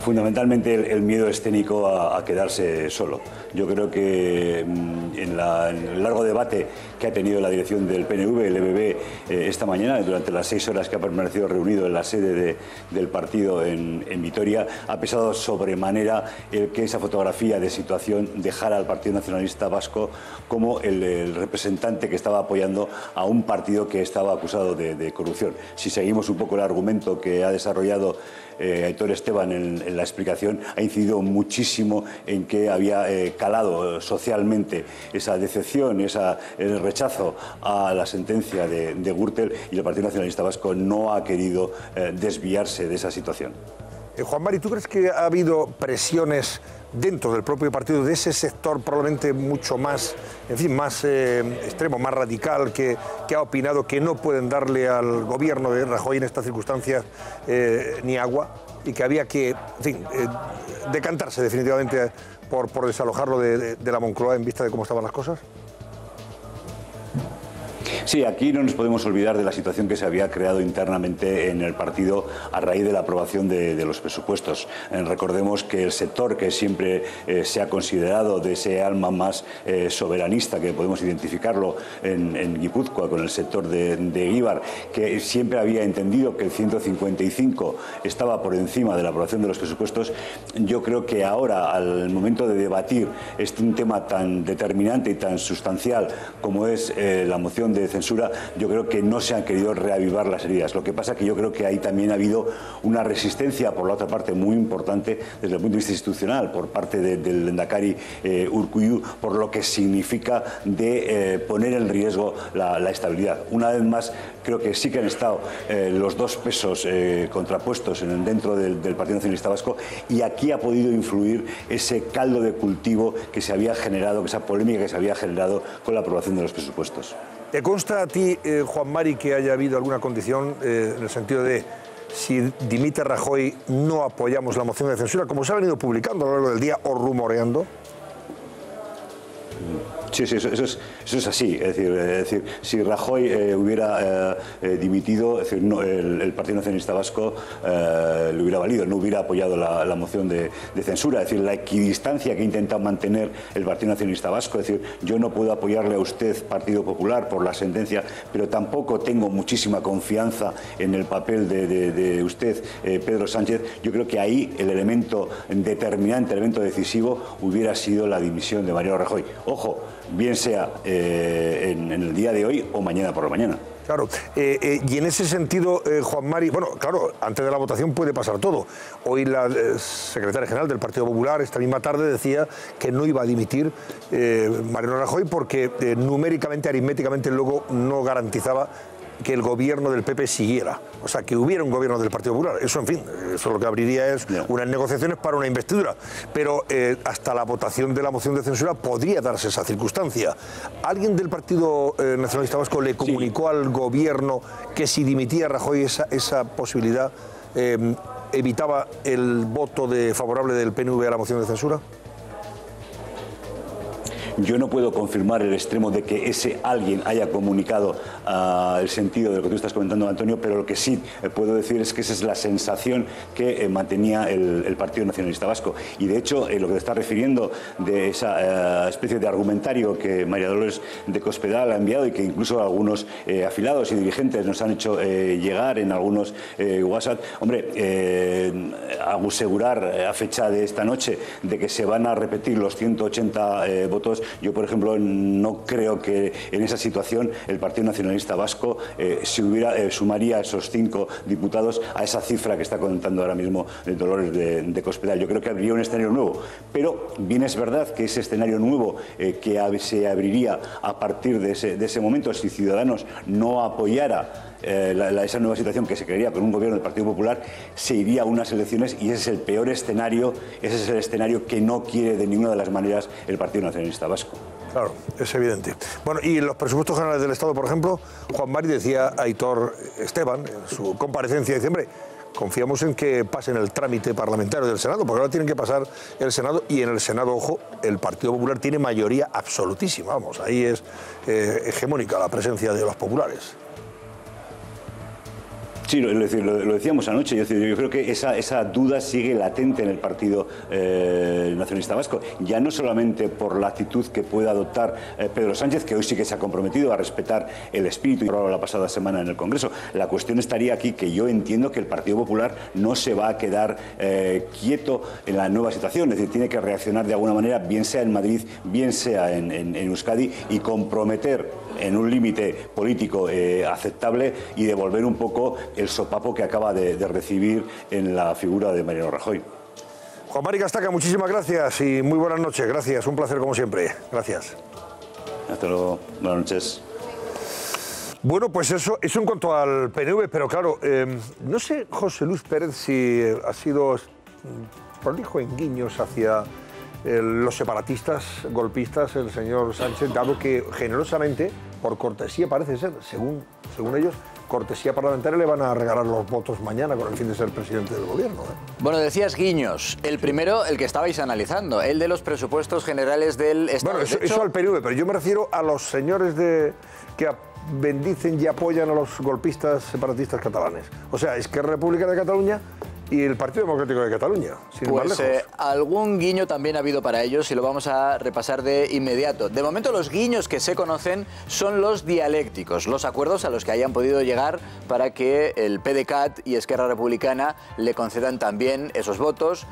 Fundamentalmente el miedo escénico a quedarse solo. Yo creo que en el largo debate que ha tenido la dirección del PNV, el EBB, esta mañana, durante las 6 horas que ha permanecido reunido en la sede del partido en Vitoria, ha pesado sobremanera que esa fotografía de situación dejara al Partido Nacionalista Vasco como el representante que estaba apoyando a un partido que estaba acusado de corrupción. Si seguimos un poco el argumento que ha desarrollado Aitor Esteban en la explicación, ha incidido muchísimo en que había calado socialmente esa decepción, el rechazo a la sentencia de Gürtel, y el Partido Nacionalista Vasco no ha querido desviarse de esa situación. Juan Mari, ¿tú crees que ha habido presiones dentro del propio partido de ese sector probablemente mucho más, en fin, más extremo, más radical, que ha opinado que no pueden darle al gobierno de Rajoy en estas circunstancias ni agua, y que había que, en fin, decantarse definitivamente por desalojarlo de la Moncloa en vista de cómo estaban las cosas? Sí, aquí no nos podemos olvidar de la situación que se había creado internamente en el partido a raíz de la aprobación de los presupuestos. Recordemos que el sector que siempre se ha considerado de ese alma más soberanista, que podemos identificarlo en Guipúzcoa con el sector de Eguíbar, que siempre había entendido que el 155 estaba por encima de la aprobación de los presupuestos, yo creo que ahora, al momento de debatir un tema tan determinante y tan sustancial como es la moción de censura, yo creo que no se han querido reavivar las heridas. Lo que pasa es que yo creo que ahí también ha habido una resistencia, por la otra parte, muy importante desde el punto de vista institucional, por parte del lehendakari Urkullu, por lo que significa de poner en riesgo la estabilidad. Una vez más, creo que sí que han estado los dos pesos contrapuestos dentro del Partido Nacionalista Vasco, y aquí ha podido influir ese caldo de cultivo que se había generado, esa polémica que se había generado con la aprobación de los presupuestos. ¿Te consta a ti, Juan Mari, que haya habido alguna condición en el sentido de si dimite Rajoy no apoyamos la moción de censura, como se ha venido publicando a lo largo del día o rumoreando? Sí, eso es así. Es decir, si Rajoy hubiera dimitido, es decir, no, el Partido Nacionalista Vasco le hubiera valido, no hubiera apoyado la moción de censura. Es decir, la equidistancia que ha intentado mantener el Partido Nacionalista Vasco. Es decir, yo no puedo apoyarle a usted, Partido Popular, por la sentencia, pero tampoco tengo muchísima confianza en el papel de usted, Pedro Sánchez. Yo creo que ahí el elemento determinante, el elemento decisivo, hubiera sido la dimisión de Mariano Rajoy. Ojo, bien sea en el día de hoy o mañana por la mañana. Claro, y en ese sentido, Juan Mari, bueno, claro, antes de la votación puede pasar todo. Hoy la secretaria general del Partido Popular, esta misma tarde, decía que no iba a dimitir Mariano Rajoy porque numéricamente, aritméticamente, luego no garantizaba que el gobierno del PP siguiera, o sea, que hubiera un gobierno del Partido Popular. Eso, en fin, eso lo que abriría es unas negociaciones para una investidura, pero hasta la votación de la moción de censura podría darse esa circunstancia. ¿Alguien del Partido Nacionalista Vasco le comunicó al gobierno que si dimitía Rajoy esa posibilidad evitaba el voto favorable del PNV a la moción de censura? Yo no puedo confirmar el extremo de que ese alguien haya comunicado el sentido de lo que tú estás comentando, Antonio, pero lo que sí puedo decir es que esa es la sensación que mantenía el Partido Nacionalista Vasco. Y de hecho, lo que te estás refiriendo de esa especie de argumentario que María Dolores de Cospedal ha enviado y que incluso algunos afilados y dirigentes nos han hecho llegar en algunos WhatsApp, hombre, asegurar a fecha de esta noche de que se van a repetir los 180 votos, yo, por ejemplo, no creo que en esa situación el Partido Nacionalista Vasco sumaría esos 5 diputados a esa cifra que está contando ahora mismo Dolores de Cospedal. Yo creo que habría un escenario nuevo, pero bien es verdad que ese escenario nuevo que se abriría a partir de ese momento, si Ciudadanos no apoyara esa nueva situación que se crearía con un gobierno del Partido Popular, se iría a unas elecciones y ese es el peor escenario, ese es el escenario que no quiere de ninguna de las maneras el Partido Nacionalista Vasco. Claro, es evidente. Bueno, y en los presupuestos generales del Estado, por ejemplo, Juan Mari decía a Aitor Esteban en su comparecencia, dice, hombre, confiamos en que pasen el trámite parlamentario del Senado, porque ahora tienen que pasar el Senado, y en el Senado, ojo, el Partido Popular tiene mayoría absolutísima, vamos, ahí es hegemónica la presencia de los populares. Sí, lo decíamos anoche. Yo creo que esa duda sigue latente en el Partido Nacionalista Vasco. Ya no solamente por la actitud que pueda adoptar Pedro Sánchez, que hoy sí que se ha comprometido a respetar el espíritu y la pasada semana en el Congreso. La cuestión estaría aquí que yo entiendo que el Partido Popular no se va a quedar quieto en la nueva situación. Es decir, tiene que reaccionar de alguna manera, bien sea en Madrid, bien sea en Euskadi, y comprometer en un límite político aceptable y devolver un poco el sopapo que acaba de recibir en la figura de Mariano Rajoy. Juan Mari Castaca, muchísimas gracias y muy buenas noches. Gracias, un placer como siempre. Gracias. Hasta luego, buenas noches. Bueno, pues eso en cuanto al PNV, pero claro, no sé, José Luis Pérez, si ha sido prolijo en guiños hacia los separatistas, golpistas, el señor Sánchez, dado que generosamente, por cortesía parece ser, según ellos, cortesía parlamentaria, le van a regalar los votos mañana con el fin de ser presidente del gobierno. Bueno, decías guiños. El primero, el que estabais analizando, el de los presupuestos generales del Estado. Bueno, eso al PNV, pero yo me refiero a los señores que bendicen y apoyan a los golpistas separatistas catalanes. O sea, Esquerra Republicana de Cataluña y el Partido Democrático de Cataluña. Pues algún guiño también ha habido para ellos y lo vamos a repasar de inmediato. De momento los guiños que se conocen son los dialécticos, los acuerdos a los que hayan podido llegar para que el PDeCAT y Esquerra Republicana le concedan también esos votos,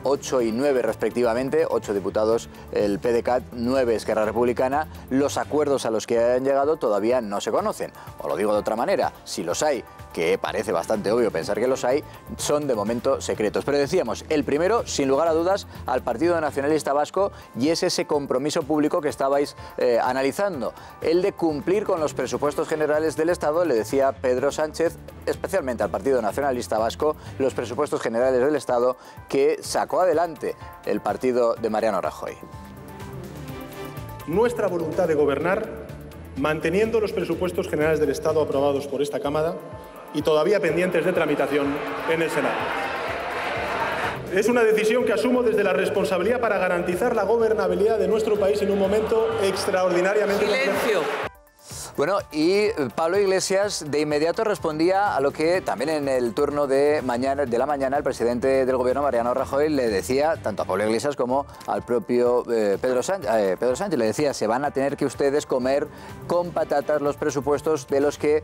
8 y 9 respectivamente, 8 diputados el PDeCAT, 9 Esquerra Republicana. Los acuerdos a los que hayan llegado todavía no se conocen. O lo digo de otra manera, si los hay, que parece bastante obvio pensar que los hay, son de momento secretos. Pero decíamos, el primero, sin lugar a dudas, al Partido Nacionalista Vasco, y es ese compromiso público que estabais analizando, el de cumplir con los presupuestos generales del Estado. Le decía Pedro Sánchez, especialmente al Partido Nacionalista Vasco, los presupuestos generales del Estado que sacó adelante el partido de Mariano Rajoy. Nuestra voluntad de gobernar, manteniendo los presupuestos generales del Estado aprobados por esta Cámara y todavía pendientes de tramitación en el Senado. Es una decisión que asumo desde la responsabilidad para garantizar la gobernabilidad de nuestro país en un momento extraordinariamente complejo. Bueno, y Pablo Iglesias de inmediato respondía a lo que también en el turno de la mañana el presidente del gobierno, Mariano Rajoy, le decía tanto a Pablo Iglesias como al propio Pedro Sánchez. Le decía, se van a tener que ustedes comer con patatas los presupuestos de los que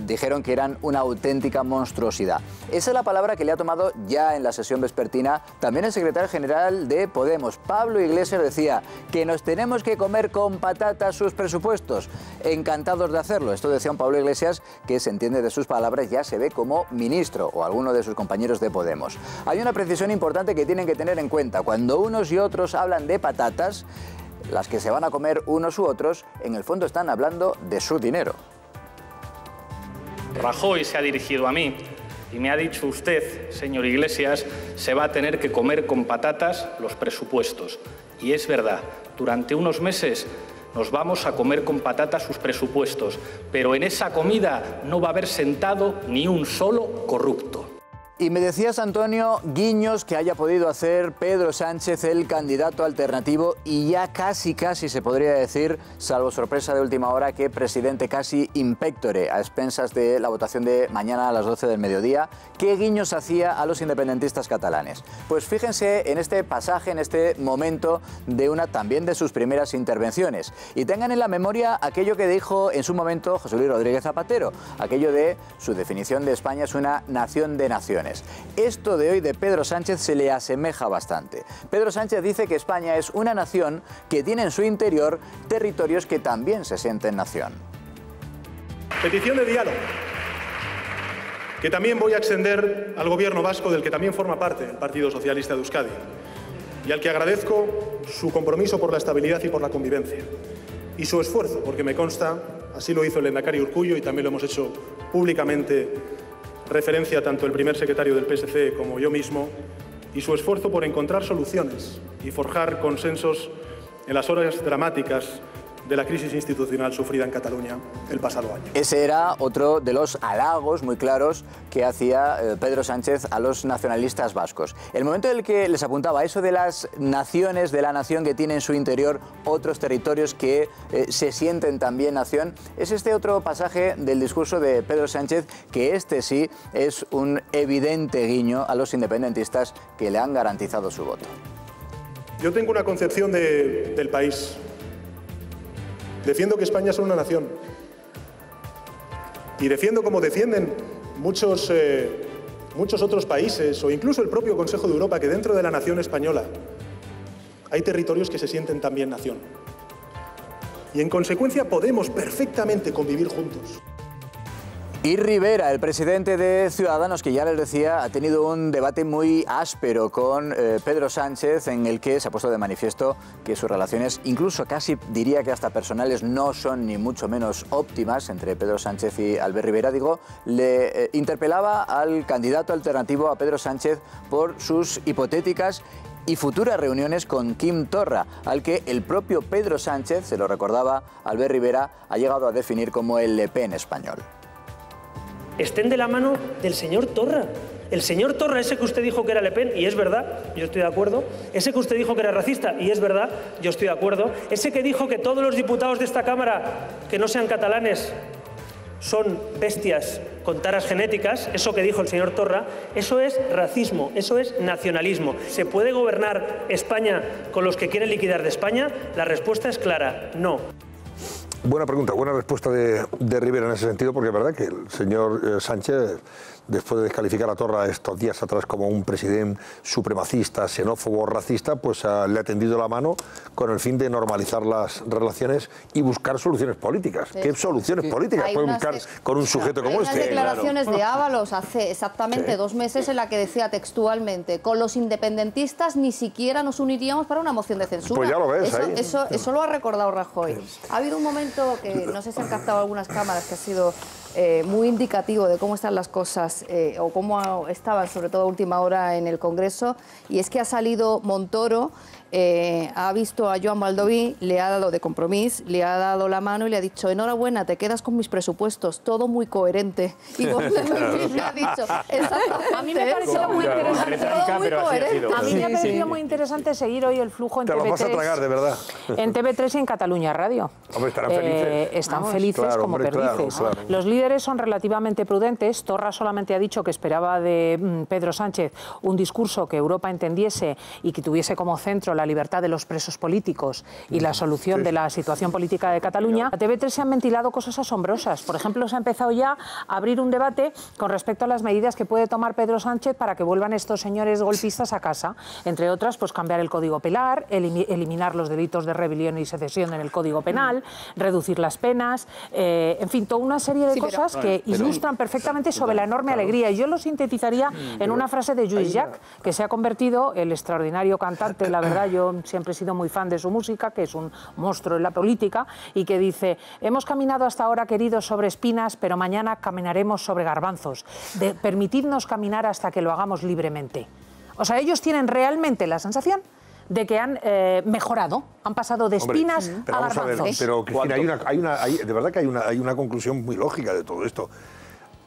dijeron que eran una auténtica monstruosidad. Esa es la palabra que le ha tomado ya en la sesión vespertina también el secretario general de Podemos. Pablo Iglesias decía que nos tenemos que comer con patatas sus presupuestos. Encantados de hacerlo. Esto decía un Pablo Iglesias que, se entiende de sus palabras, ya se ve como ministro o alguno de sus compañeros de Podemos. Hay una precisión importante que tienen que tener en cuenta. Cuando unos y otros hablan de patatas, las que se van a comer unos u otros, en el fondo están hablando de su dinero. Rajoy se ha dirigido a mí y me ha dicho: usted, señor Iglesias, se va a tener que comer con patatas los presupuestos. Y es verdad, durante unos meses nos vamos a comer con patatas sus presupuestos, pero en esa comida no va a haber sentado ni un solo corrupto. Y me decías, Antonio, guiños que haya podido hacer Pedro Sánchez, el candidato alternativo, y ya casi se podría decir, salvo sorpresa de última hora, que presidente casi in pectore, a expensas de la votación de mañana a las 12 del mediodía. ¿Qué guiños hacía a los independentistas catalanes? Pues fíjense en este pasaje, en este momento de una también de sus primeras intervenciones. Y tengan en la memoria aquello que dijo en su momento José Luis Rodríguez Zapatero, aquello de su definición de España es una nación de naciones. Esto de hoy de Pedro Sánchez se le asemeja bastante. Pedro Sánchez dice que España es una nación que tiene en su interior territorios que también se sienten nación. Petición de diálogo, que también voy a extender al Gobierno vasco, del que también forma parte el Partido Socialista de Euskadi, y al que agradezco su compromiso por la estabilidad y por la convivencia, y su esfuerzo, porque me consta, así lo hizo el lehendakari Urkullu y también lo hemos hecho públicamente referencia tanto el primer secretario del PSC como yo mismo, y su esfuerzo por encontrar soluciones y forjar consensos en las horas dramáticas de la crisis institucional sufrida en Cataluña el pasado año. Ese era otro de los halagos muy claros que hacía Pedro Sánchez a los nacionalistas vascos. El momento en el que les apuntaba eso de las naciones, de la nación que tiene en su interior otros territorios que se sienten también nación, es este otro pasaje del discurso de Pedro Sánchez, que este sí es un evidente guiño a los independentistas que le han garantizado su voto. Yo tengo una concepción del país. Defiendo que España es una nación y defiendo, como defienden muchos otros países o incluso el propio Consejo de Europa, que dentro de la nación española hay territorios que se sienten también nación. Y en consecuencia podemos perfectamente convivir juntos. Y Rivera, el presidente de Ciudadanos, que ya les decía, ha tenido un debate muy áspero con Pedro Sánchez, en el que se ha puesto de manifiesto que sus relaciones, incluso casi diría que hasta personales, no son ni mucho menos óptimas entre Pedro Sánchez y Albert Rivera. Digo, le interpelaba al candidato alternativo a Pedro Sánchez por sus hipotéticas y futuras reuniones con Quim Torra, al que el propio Pedro Sánchez, se lo recordaba Albert Rivera, ha llegado a definir como el Le Pen español. Estén de la mano del señor Torra. El señor Torra, ese que usted dijo que era Le Pen, y es verdad, yo estoy de acuerdo. Ese que usted dijo que era racista, y es verdad, yo estoy de acuerdo. Ese que dijo que todos los diputados de esta Cámara que no sean catalanes son bestias con taras genéticas, eso que dijo el señor Torra, eso es racismo, eso es nacionalismo. ¿Se puede gobernar España con los que quieren liquidar de España? La respuesta es clara, no. Buena pregunta, buena respuesta de Rivera en ese sentido, porque es verdad que el señor Sánchez, después de descalificar a Torra estos días atrás como un presidente supremacista, xenófobo, racista, pues le ha tendido la mano con el fin de normalizar las relaciones y buscar soluciones políticas. Sí. ¿Qué soluciones políticas puede buscar con un sujeto como este? Hay unas declaraciones de Ábalos hace exactamente 2 meses en la que decía textualmente: con los independentistas ni siquiera nos uniríamos para una moción de censura. Pues ya lo ves, eso lo ha recordado Rajoy. Ha habido un momento que no sé si han captado algunas cámaras, que ha sido muy indicativo de cómo están las cosas o cómo estaban, sobre todo a última hora, en el Congreso, y es que ha salido Montoro, ha visto a Joan Baldoví, le ha dado de Compromís, le ha dado la mano y le ha dicho: enhorabuena, te quedas con mis presupuestos, todo muy coherente. Y le ha dicho, a mí me pareció muy interesante. A mí me ha parecido muy interesante seguir hoy el flujo en TV3. Te lo vas a tragar, de verdad. En TV3 y en Cataluña Radio. Hombre, estarán felices. Están felices, claro, como perdices. Claro. Los líderes son relativamente prudentes. Torra solamente ha dicho que esperaba de Pedro Sánchez un discurso que Europa entendiese y que tuviese como centro la libertad de los presos políticos y la solución de la situación política de Cataluña. A TV3 se han ventilado cosas asombrosas. Por ejemplo, se ha empezado ya a abrir un debate con respecto a las medidas que puede tomar Pedro Sánchez para que vuelvan estos señores golpistas a casa. Entre otras, pues cambiar el Código Penal, eliminar los delitos de rebelión y secesión en el Código Penal, reducir las penas, en fin, toda una serie de cosas que ilustran perfectamente sobre la enorme alegría. Y yo lo sintetizaría en una frase de Lluís Llach, que se ha convertido, el extraordinario cantante, la verdad, yo siempre he sido muy fan de su música, que es un monstruo en la política, y que dice: hemos caminado hasta ahora, queridos, sobre espinas, pero mañana caminaremos sobre garbanzos. Permitidnos caminar hasta que lo hagamos libremente. O sea, ellos tienen realmente la sensación de que han mejorado, han pasado de espinas a garbanzos. Pero Cristina, de verdad que hay una conclusión muy lógica de todo esto.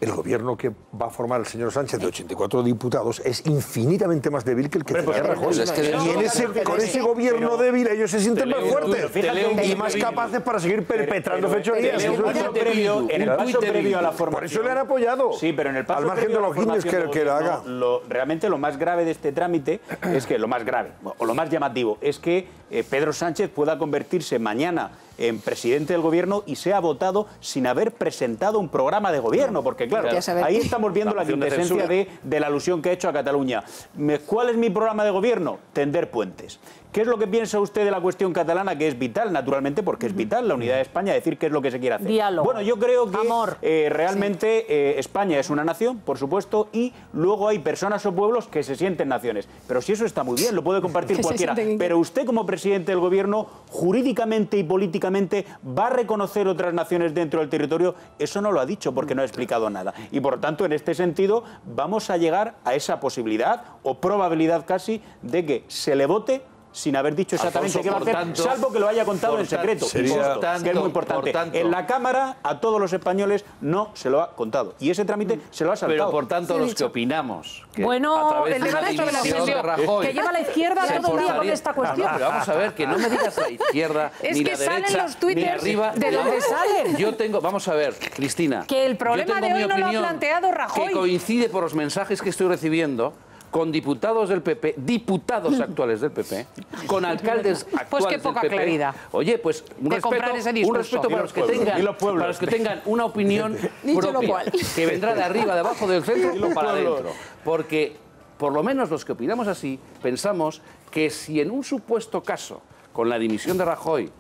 el gobierno que va a formar el señor Sánchez de 84 diputados es infinitamente más débil que el que tenía Rajoy. Y con ese gobierno débil ellos se sienten más fuertes y más capaces para seguir perpetrando fechorías. En el paso previo a la formación. Por eso le han apoyado. Sí, pero en el paso al margen de los guiños que la haga. Realmente lo más grave de este trámite es que lo más grave, o lo más llamativo, es que Pedro Sánchez pueda convertirse mañana en presidente del gobierno y sea votado sin haber presentado un programa de gobierno, porque claro, ahí estamos viendo la quintesencia de la alusión que ha hecho a Cataluña. ¿Cuál es mi programa de gobierno? Tender puentes. ¿Qué es lo que piensa usted de la cuestión catalana, que es vital, naturalmente, porque es vital la unidad de España, decir qué es lo que se quiere hacer? Diálogo. Bueno, yo creo que realmente España es una nación, por supuesto, y luego hay personas o pueblos que se sienten naciones. Pero si eso está muy bien, lo puede compartir cualquiera. Pero usted, como presidente del gobierno, jurídicamente y políticamente, ¿va a reconocer otras naciones dentro del territorio? Eso no lo ha dicho, porque no ha explicado nada. Y por tanto, en este sentido, vamos a llegar a esa posibilidad, o probabilidad casi, de que se le vote sin haber dicho exactamente qué va a hacer, salvo que lo haya contado en secreto, que es muy importante. En la Cámara, a todos los españoles no se lo ha contado. Y ese trámite se lo ha saltado. Pero, por tanto, los que opinamos... Que bueno, el debate sobre la obsesión que lleva la izquierda todo el día con esta cuestión. Pero vamos a ver, que no me digas la izquierda, ni la derecha, ni arriba... ¿De dónde salen? Yo tengo... Vamos a ver, Cristina... Que el problema de hoy no lo ha planteado Rajoy. Que coincide por los mensajes que estoy recibiendo con diputados del PP, diputados actuales del PP, con alcaldes actuales pues qué poca del PP. Claridad. Oye, pues un respeto para los que tengan una opinión propia, que vendrá de arriba, de abajo, del centro o para adentro. Porque, por lo menos los que opinamos así, pensamos que si en un supuesto caso, con la dimisión de Rajoy,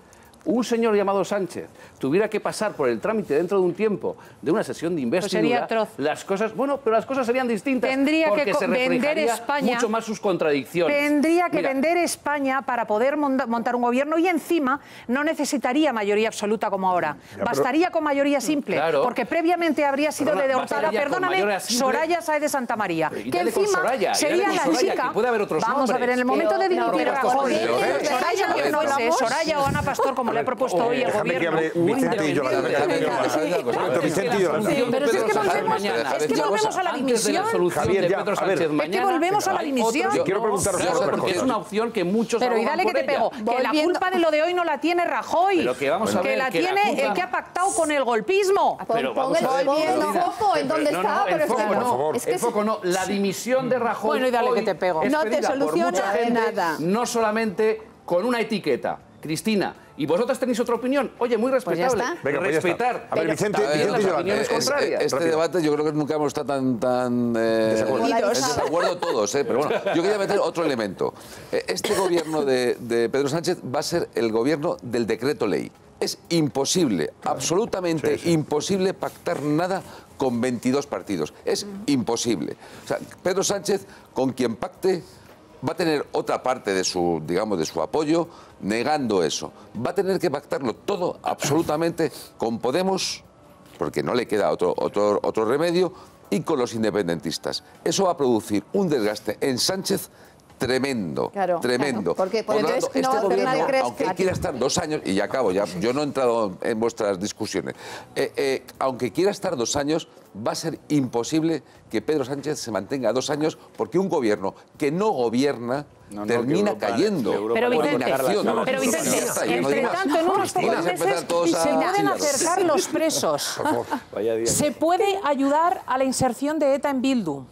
un señor llamado Sánchez tuviera que pasar por el trámite dentro de un tiempo de una sesión de investidura, las cosas, pero las cosas serían distintas. Tendría porque que se vender España, mucho más sus contradicciones. Tendría que vender España para poder montar un gobierno y encima no necesitaría mayoría absoluta como ahora. Bastaría con mayoría simple, porque previamente habría sido derrotada, perdóname, Soraya Sáez de Santa María, que encima sería la chica. Vamos a ver, en el momento de dimitir a Rajoy, Soraya o Ana Pastor, como le ha propuesto hoy el gobierno. Pero es que volvemos a la dimisión. Es que volvemos a la dimisión. Quiero preguntaros porque es una opción que muchos pero y dale que te pego, que la culpa de lo de hoy no la tiene Rajoy, que la tiene el que ha pactado con el golpismo. Volviendo foco en donde está, pero el foco no, la dimisión de Rajoy. Bueno, y dale que te pego. No te soluciona nada. No solamente con una etiqueta. Cristina, ¿y vosotras tenéis otra opinión? Oye, muy respetable. Venga, respetar. A ver, Vicente las opiniones contrarias. Este debate yo creo que nunca hemos estado tan desacuerdo todos, pero bueno, yo quería meter otro elemento. Este gobierno de Pedro Sánchez va a ser el gobierno del decreto ley. Es imposible, absolutamente imposible pactar nada con 22 partidos. Es imposible. O sea, Pedro Sánchez, con quien pacte, va a tener otra parte de su, digamos, de su apoyo negando eso. Va a tener que pactarlo todo absolutamente con Podemos, porque no le queda otro remedio, y con los independentistas. Eso va a producir un desgaste en Sánchez tremendo, tremendo. Porque por lo tanto, este gobierno, aunque quiera estar 2 años, y ya acabo, yo no he entrado en vuestras discusiones, aunque quiera estar 2 años, va a ser imposible que Pedro Sánchez se mantenga 2 años, porque un gobierno que no gobierna termina cayendo. Pero Vicente, entre tanto, en unos pocos meses se pueden acercar los presos. Se puede ayudar a la inserción de ETA en Bildu.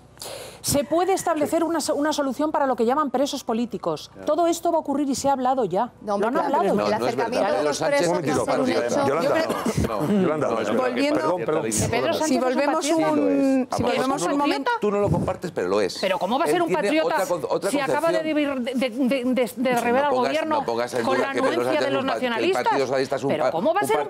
Se puede establecer una solución para lo que llaman presos políticos. Todo esto va a ocurrir y se ha hablado ya. No, lo han hablado. El acercamiento de los presos va a ser un hecho. Volviendo, si volvemos un momento... Tú no lo compartes, pero lo es. Pero ¿cómo va a ser un patriota si acaba de revelar al gobierno con la anuencia de los nacionalistas? Pero ¿cómo va a ser un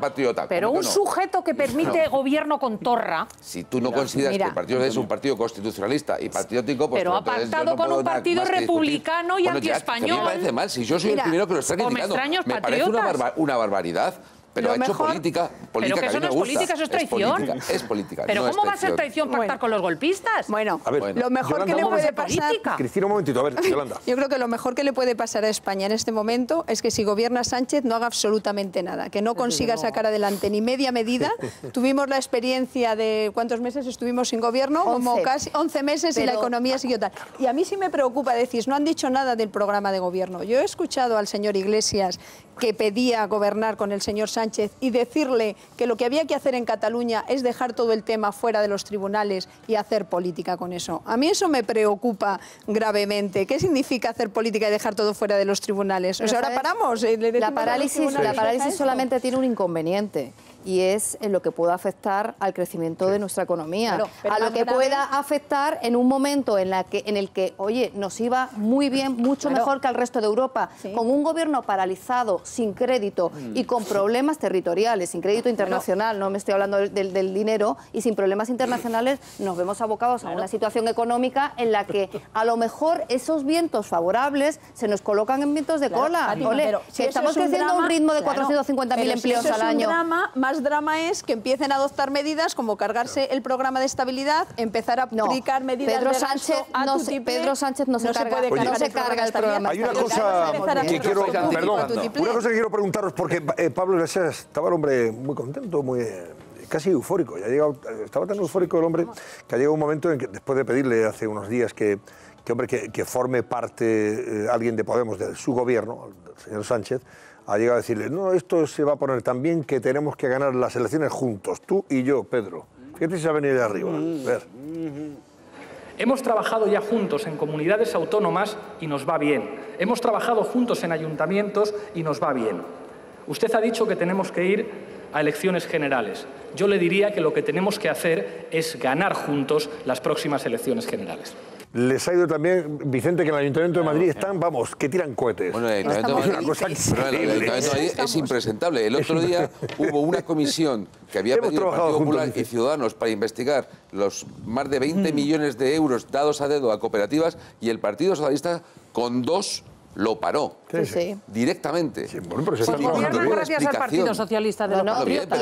patriota? Pero un sujeto que permite gobierno con torra... Si tú no consideras que el partido es un partido constitucionalista y patriótico, pues pero ha pactado con un partido republicano y antiespañol. Me parece mal, si yo soy el primero que lo está criticando. Me parece una barbaridad Pero ha hecho política Pero que a mí eso no me es gusta. política, eso es traición. Es política. Pero no ¿cómo es va a ser traición pactar con los golpistas? Bueno, A ver, lo mejor Yolanda, que le ¿cómo va a puede ser pasar... política? Cristina, un momentito, a ver, Yolanda. Yo creo que lo mejor que le puede pasar a España en este momento es que si gobierna Sánchez no haga absolutamente nada, que no consiga sacar adelante ni media medida. Tuvimos la experiencia de ¿cuántos meses estuvimos sin gobierno? 11. Como casi 11 meses y la economía siguió tal. Y a mí sí me preocupa, decís, no han dicho nada del programa de gobierno. Yo he escuchado al señor Iglesias que pedía gobernar con el señor Sánchez y decirle que lo que había que hacer en Cataluña es dejar todo el tema fuera de los tribunales y hacer política con eso. A mí eso me preocupa gravemente. ¿Qué significa hacer política y dejar todo fuera de los tribunales? O sea, ahora paramos. La parálisis solamente tiene un inconveniente. Y es en lo que pueda afectar al crecimiento de nuestra economía. Claro, pero a lo más que grave... pueda afectar en un momento en el que, oye, nos iba muy bien, mucho mejor que al resto de Europa, con un gobierno paralizado, sin crédito y con problemas territoriales, sin crédito internacional, no me estoy hablando del dinero, y sin problemas internacionales, nos vemos abocados a una situación económica en la que a lo mejor esos vientos favorables se nos colocan en vientos de cola. Fátima, Ole, pero si estamos creciendo a un ritmo de 450.000 empleos al año. Más drama es que empiecen a adoptar medidas como cargarse el programa de estabilidad, empezar a aplicar medidas Pedro de gasto Sánchez a no tu se, tiple. Pedro Sánchez no se carga, puede no se carga el programa. Hay una cosa que quiero, una cosa que quiero preguntaros, porque Pablo Iglesias estaba el hombre muy contento, muy casi eufórico. Ya ha llegado, estaba tan eufórico el hombre que ha llegado un momento en que, después de pedirle hace unos días que forme parte alguien de Podemos, de su gobierno, el señor Sánchez, ha llegado a decirle, no, esto se va a poner tan bien que tenemos que ganar las elecciones juntos, tú y yo, Pedro. Fíjate si se ha venido de arriba. A ver. Hemos trabajado ya juntos en comunidades autónomas y nos va bien. Hemos trabajado juntos en ayuntamientos y nos va bien. Usted ha dicho que tenemos que ir a elecciones generales. Yo le diría que lo que tenemos que hacer es ganar juntos las próximas elecciones generales. Les ha ido también, Vicente, que en el Ayuntamiento de Madrid están, vamos, que tiran cohetes. Bueno, el Ayuntamiento de Madrid es impresentable. El otro día hubo una comisión que había pedido el Partido Popular y Ciudadanos para investigar los más de 20 millones de euros dados a dedo a cooperativas, y el Partido Socialista con 2 lo paró. Directamente. Sí, bueno, pero pues gobiernan gracias al Partido Socialista de los Patriotas.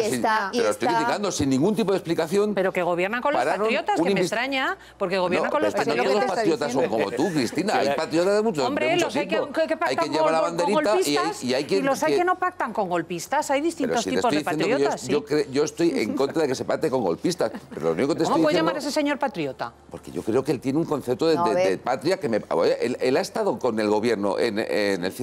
Pero estoy criticando sin ningún tipo de explicación. Pero que gobiernan con los patriotas, que me extraña, porque gobiernan con los patriotas. No todos los patriotas son como tú, Cristina. Hay patriotas de mucho Hombre, los hay que pactan con golpistas y los hay que no pactan con golpistas. Hay distintos tipos de patriotas. Yo estoy en contra de que se pacte con golpistas. Pero lo único que te ¿Cómo puede llamar ese señor patriota? Porque yo creo que él tiene un concepto de patria que me... Él ha estado con el gobierno en el 155.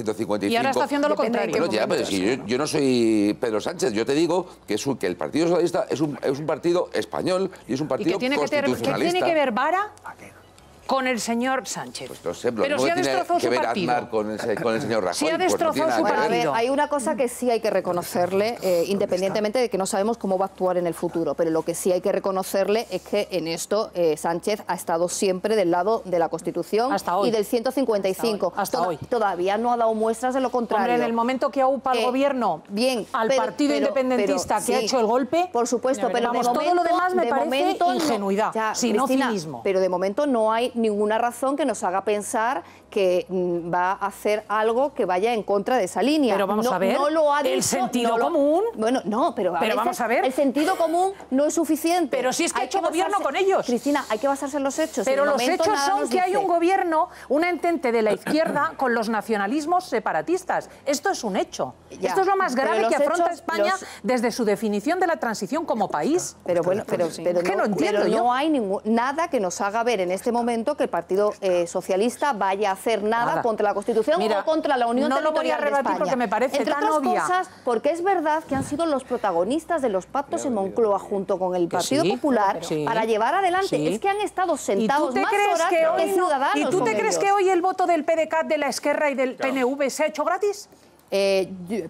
Y ahora está haciendo lo contrario. Bueno, ya, pero si yo no soy Pedro Sánchez, yo te digo que el Partido Socialista es un partido español y es un partido constitucionalista. ¿Qué tiene que ver Vara con el señor Sánchez? Pues no sé, pero si ha destrozado su partido. Aznar con el señor Rajoy. Si ha destrozado su partido. Hay una cosa que sí hay que reconocerle, independientemente de que no sabemos cómo va a actuar en el futuro, pero lo que sí hay que reconocerle es que en esto Sánchez ha estado siempre del lado de la Constitución y del 155. Hasta hoy. Todavía no ha dado muestras de lo contrario. Hombre, en el momento que aupa el gobierno al partido independentista que ha hecho el golpe, por supuesto, pero vamos, todo lo demás me parece ingenuidad, sino cinismo. Pero de momento no hay ninguna razón que nos haga pensar que va a hacer algo que vaya en contra de esa línea. Pero vamos a ver, no lo ha dicho, el sentido común... Bueno, no, pero vamos a ver. El sentido común no es suficiente. Pero si es que ha hecho gobierno con ellos. Cristina, hay que basarse en los hechos. Pero los hechos son que hay un gobierno, una entente de la izquierda con los nacionalismos separatistas. Esto es un hecho. Esto es lo más grave que afronta España desde su definición de la transición como país. Pero bueno, pero no hay nada que nos haga ver en este momento que el Partido Socialista vaya a hacer nada contra la Constitución o contra la Unión Territorial de España. No lo voy a rebatir porque me parece tan obvia. Cosas, porque es verdad que han sido los protagonistas de los pactos en Moncloa junto con el Partido Popular para llevar adelante. Es que han estado sentados más horas que Ciudadanos. ¿Y tú te crees que hoy el voto del PDeCAT, de la Esquerra y del PNV se ha hecho gratis?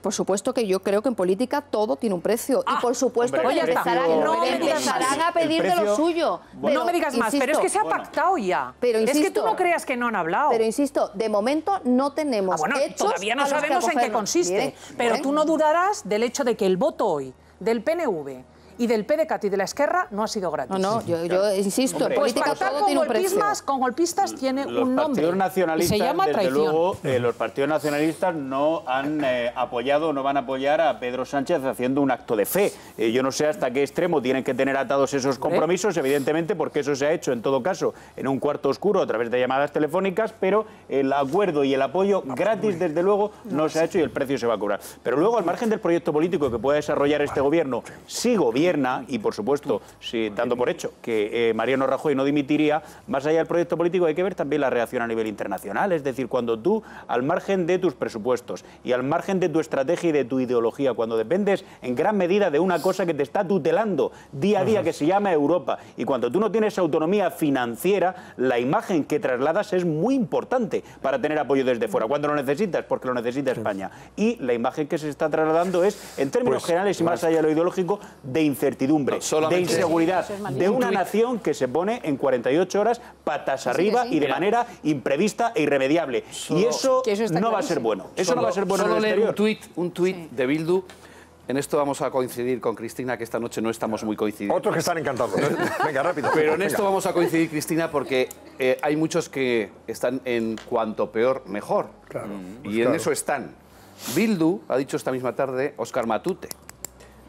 Por supuesto que yo creo que en política todo tiene un precio y por supuesto que empezarán a pedir de lo suyo. No me digas más, pero es que se ha pactado ya. Pero insisto, es que tú no creas que no han hablado. Pero insisto, de momento no tenemos hechos. Todavía no sabemos en qué consiste. Pero tú no dudarás del hecho de que el voto hoy del PNV y del PDeCAT y de la Esquerra no ha sido gratis. No, yo insisto, en política todo tiene un precio. Con golpistas tiene un nombre. Los partidos nacionalistas, y se llama desde traición. luego, los partidos nacionalistas no han apoyado, no van a apoyar a Pedro Sánchez haciendo un acto de fe. Yo no sé hasta qué extremo tienen que tener atados esos compromisos, evidentemente, porque eso se ha hecho en todo caso en un cuarto oscuro a través de llamadas telefónicas, pero el acuerdo y el apoyo gratis, desde luego, no se ha hecho y el precio se va a cobrar. Pero luego, al margen del proyecto político que pueda desarrollar este gobierno, si gobierna, y por supuesto, si, dando por hecho que Mariano Rajoy no dimitiría, más allá del proyecto político hay que ver también la reacción a nivel internacional. Es decir, cuando tú, al margen de tus presupuestos y al margen de tu estrategia y de tu ideología, cuando dependes en gran medida de una cosa que te está tutelando día a día, que se llama Europa, y cuando tú no tienes autonomía financiera, la imagen que trasladas es muy importante para tener apoyo desde fuera. ¿Cuándo lo necesitas? Porque lo necesita España. Y la imagen que se está trasladando es, en términos generales y más allá de lo ideológico, de incertidumbre, de inseguridad, de una nación que se pone en 48 horas patas arriba y de manera imprevista e irremediable. Y eso no va a ser bueno. Eso no va a ser bueno en el exterior. Un tuit de Bildu. En esto vamos a coincidir con Cristina, que esta noche no estamos muy coincididos. Otros que están encantados. Venga, rápido. Pero en esto vamos a coincidir, Cristina, porque hay muchos que están en cuanto peor, mejor. Claro, y en eso están. Bildu, ha dicho esta misma tarde Óscar Matute.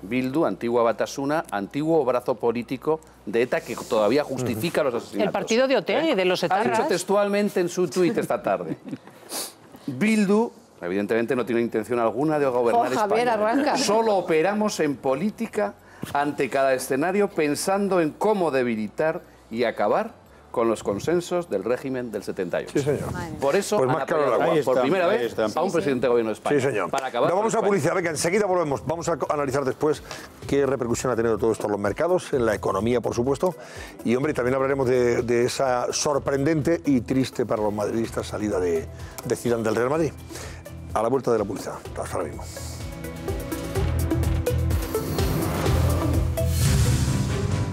Bildu, antigua Batasuna, antiguo brazo político de ETA que todavía justifica los asesinatos. El partido de Otegi, de los etarras. Ha dicho textualmente en su tuit esta tarde. Bildu, evidentemente, no tiene intención alguna de gobernar Javier, España. arranca. Solo operamos en política ante cada escenario pensando en cómo debilitar y acabar con los consensos del régimen del 78. Sí, señor. Por eso pues han más claro apoyado el agua. por primera vez a un presidente de gobierno de España. Sí, señor. Para acabar Nos vamos con a España. publicidad. Venga, enseguida volvemos. Vamos a analizar después qué repercusión ha tenido todo esto en los mercados, en la economía, por supuesto. Y, hombre, también hablaremos de esa sorprendente y triste para los madridistas salida de Zidane del Real Madrid. A la vuelta de la publicidad. Hasta ahora mismo.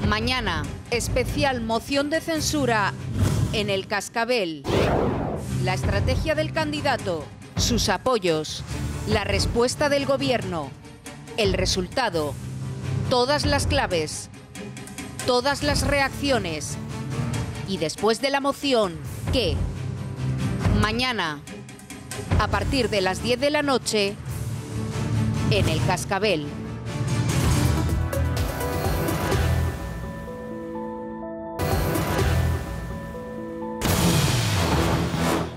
Mañana, especial moción de censura en el Cascabel. La estrategia del candidato, sus apoyos, la respuesta del gobierno, el resultado, todas las claves, todas las reacciones. Y después de la moción, ¿qué? Mañana, a partir de las 10 de la noche, en el Cascabel.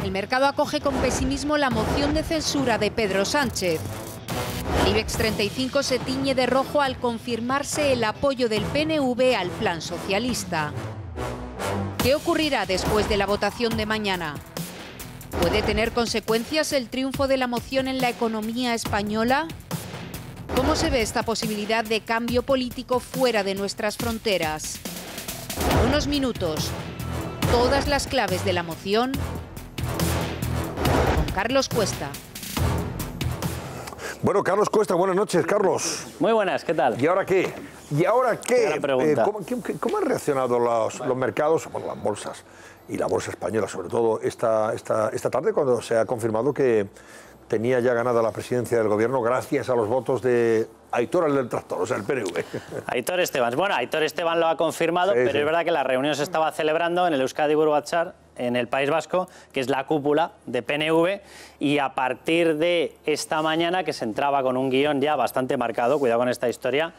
El mercado acoge con pesimismo la moción de censura de Pedro Sánchez. El IBEX 35 se tiñe de rojo al confirmarse el apoyo del PNV al plan socialista. ¿Qué ocurrirá después de la votación de mañana? ¿Puede tener consecuencias el triunfo de la moción en la economía española? ¿Cómo se ve esta posibilidad de cambio político fuera de nuestras fronteras? En unos minutos, todas las claves de la moción con Carlos Cuesta. Bueno, Carlos Cuesta, buenas noches, Carlos. Muy buenas, ¿qué tal? ¿Y ahora qué? ¿Y ahora qué? Gran pregunta. ¿Cómo han reaccionado los mercados, bueno, las bolsas y la bolsa española, sobre todo esta tarde, cuando se ha confirmado que tenía ya ganada la presidencia del gobierno gracias a los votos de Aitor el del Tractor, o sea, el PNV? Aitor Esteban. Bueno, Aitor Esteban lo ha confirmado, pero es verdad que la reunión se estaba celebrando en el Euskadi Buru Batzar, en el País Vasco, que es la cúpula de PNV, y a partir de esta mañana, que se entraba con un guión ya bastante marcado, cuidado con esta historia,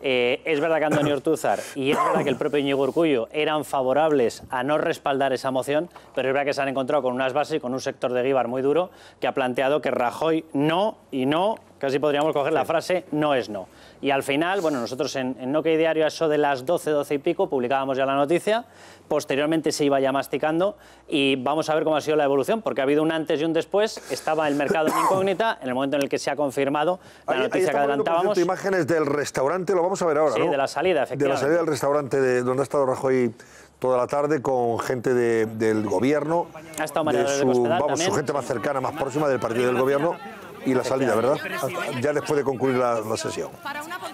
es verdad que Antonio Ortúzar y es verdad que el propio Íñigo Urkullu eran favorables a no respaldar esa moción, pero es verdad que se han encontrado con unas bases y con un sector de Guíbar muy duro que ha planteado que Rajoy no y no, casi podríamos coger la frase no es no. Y al final, bueno, nosotros en No Que Hay Diario, a eso de las 12 y pico, publicábamos ya la noticia, posteriormente se iba ya masticando y vamos a ver cómo ha sido la evolución, porque ha habido un antes y un después, estaba el mercado en incógnita, en el momento en el que se ha confirmado la noticia que adelantábamos. Imágenes del restaurante, lo vamos a ver ahora, sí, ¿no? de la salida, efectivamente. De la salida del restaurante donde ha estado Rajoy toda la tarde con gente del gobierno, ha estado María de Cospedal, vamos, también. su gente más cercana, más próxima del partido del gobierno. Y la salida, ¿verdad? Ya después de concluir la sesión.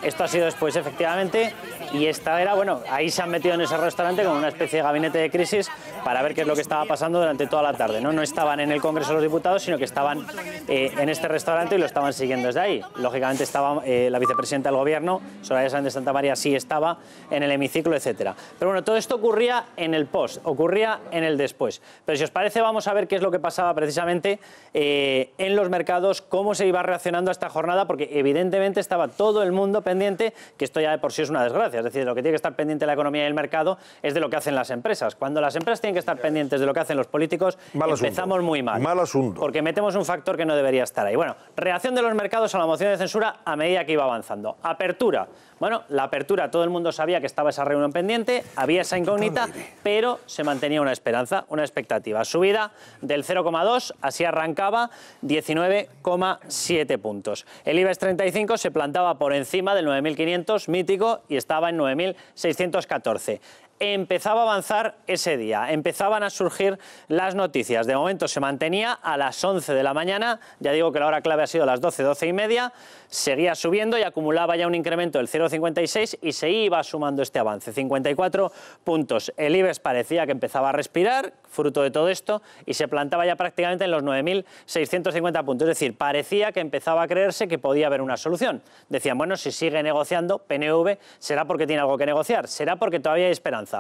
Esto ha sido después, efectivamente, y esta era, bueno, ahí se han metido en ese restaurante como una especie de gabinete de crisis para ver qué es lo que estaba pasando durante toda la tarde. No estaban en el Congreso de los Diputados, sino que estaban en este restaurante y lo estaban siguiendo desde ahí. Lógicamente estaba la vicepresidenta del Gobierno, Soraya Sáenz de Santa María, sí estaba en el hemiciclo, etcétera. Pero bueno, todo esto ocurría en el post, ocurría en el después. Pero si os parece, vamos a ver qué es lo que pasaba precisamente en los mercados, cómo se iba reaccionando a esta jornada, porque evidentemente estaba todo el mundo pendiente, que esto ya de por sí es una desgracia. Es decir, lo que tiene que estar pendiente la economía y el mercado es de lo que hacen las empresas. Cuando las empresas tienen que estar pendientes de lo que hacen los políticos, empezamos muy mal. Mal asunto. Porque metemos un factor que no debería estar ahí. Bueno, reacción de los mercados a la moción de censura a medida que iba avanzando. Apertura. Bueno, la apertura, todo el mundo sabía que estaba esa reunión pendiente, había esa incógnita, pero se mantenía una esperanza, una expectativa. Subida del 0,2, así arrancaba, 19,7 puntos. El IBEX 35 se plantaba por encima del 9.500 mítico y estaba en 9.614. Empezaba a avanzar ese día, empezaban a surgir las noticias. De momento se mantenía a las 11 de la mañana, ya digo que la hora clave ha sido las 12, 12 y media, seguía subiendo y acumulaba ya un incremento del 0,56 y se iba sumando este avance, 54 puntos. El IBEX parecía que empezaba a respirar, fruto de todo esto, y se plantaba ya prácticamente en los 9.650 puntos. Es decir, parecía que empezaba a creerse que podía haber una solución. Decían, bueno, si sigue negociando PNV, será porque tiene algo que negociar, será porque todavía hay esperanza.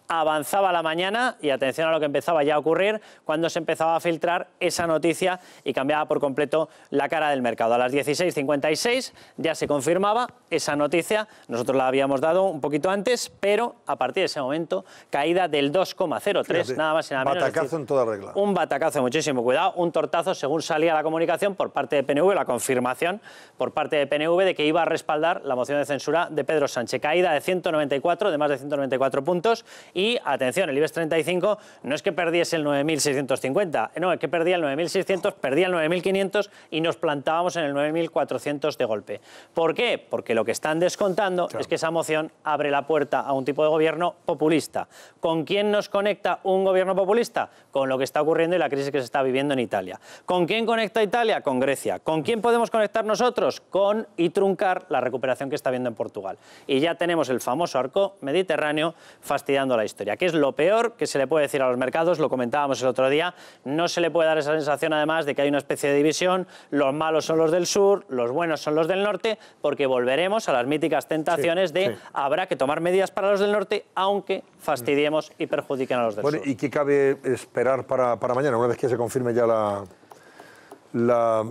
Avanzaba la mañana y atención a lo que empezaba ya a ocurrir cuando se empezaba a filtrar esa noticia y cambiaba por completo la cara del mercado. A las 16:56 ya se confirmaba esa noticia, nosotros la habíamos dado un poquito antes, pero a partir de ese momento caída del 2,03, nada más y nada menos. Batacazo en toda regla. Un batacazo, muchísimo cuidado, un tortazo según salía la comunicación por parte de PNV, la confirmación por parte de PNV de que iba a respaldar la moción de censura de Pedro Sánchez. Caída de 194, de más de 194 puntos. Y, atención, el IBEX 35 no es que perdiese el 9.650, no, es que perdía el 9.600, perdía el 9.500 y nos plantábamos en el 9.400 de golpe. ¿Por qué? Porque lo que están descontando es que esa moción abre la puerta a un tipo de gobierno populista. ¿Con quién nos conecta un gobierno populista? Con lo que está ocurriendo y la crisis que se está viviendo en Italia. ¿Con quién conecta Italia? Con Grecia. ¿Con quién podemos conectar nosotros? Con y truncar la recuperación que está viendo en Portugal. Y ya tenemos el famoso arco mediterráneo fastidiando la historia. ¿Qué es lo peor que se le puede decir a los mercados? Lo comentábamos el otro día. No se le puede dar esa sensación, además, de que hay una especie de división. Los malos son los del sur, los buenos son los del norte, porque volveremos a las míticas tentaciones habrá que tomar medidas para los del norte, aunque fastidiemos y perjudiquen a los del sur. ¿Y qué cabe esperar para mañana, una vez que se confirme ya la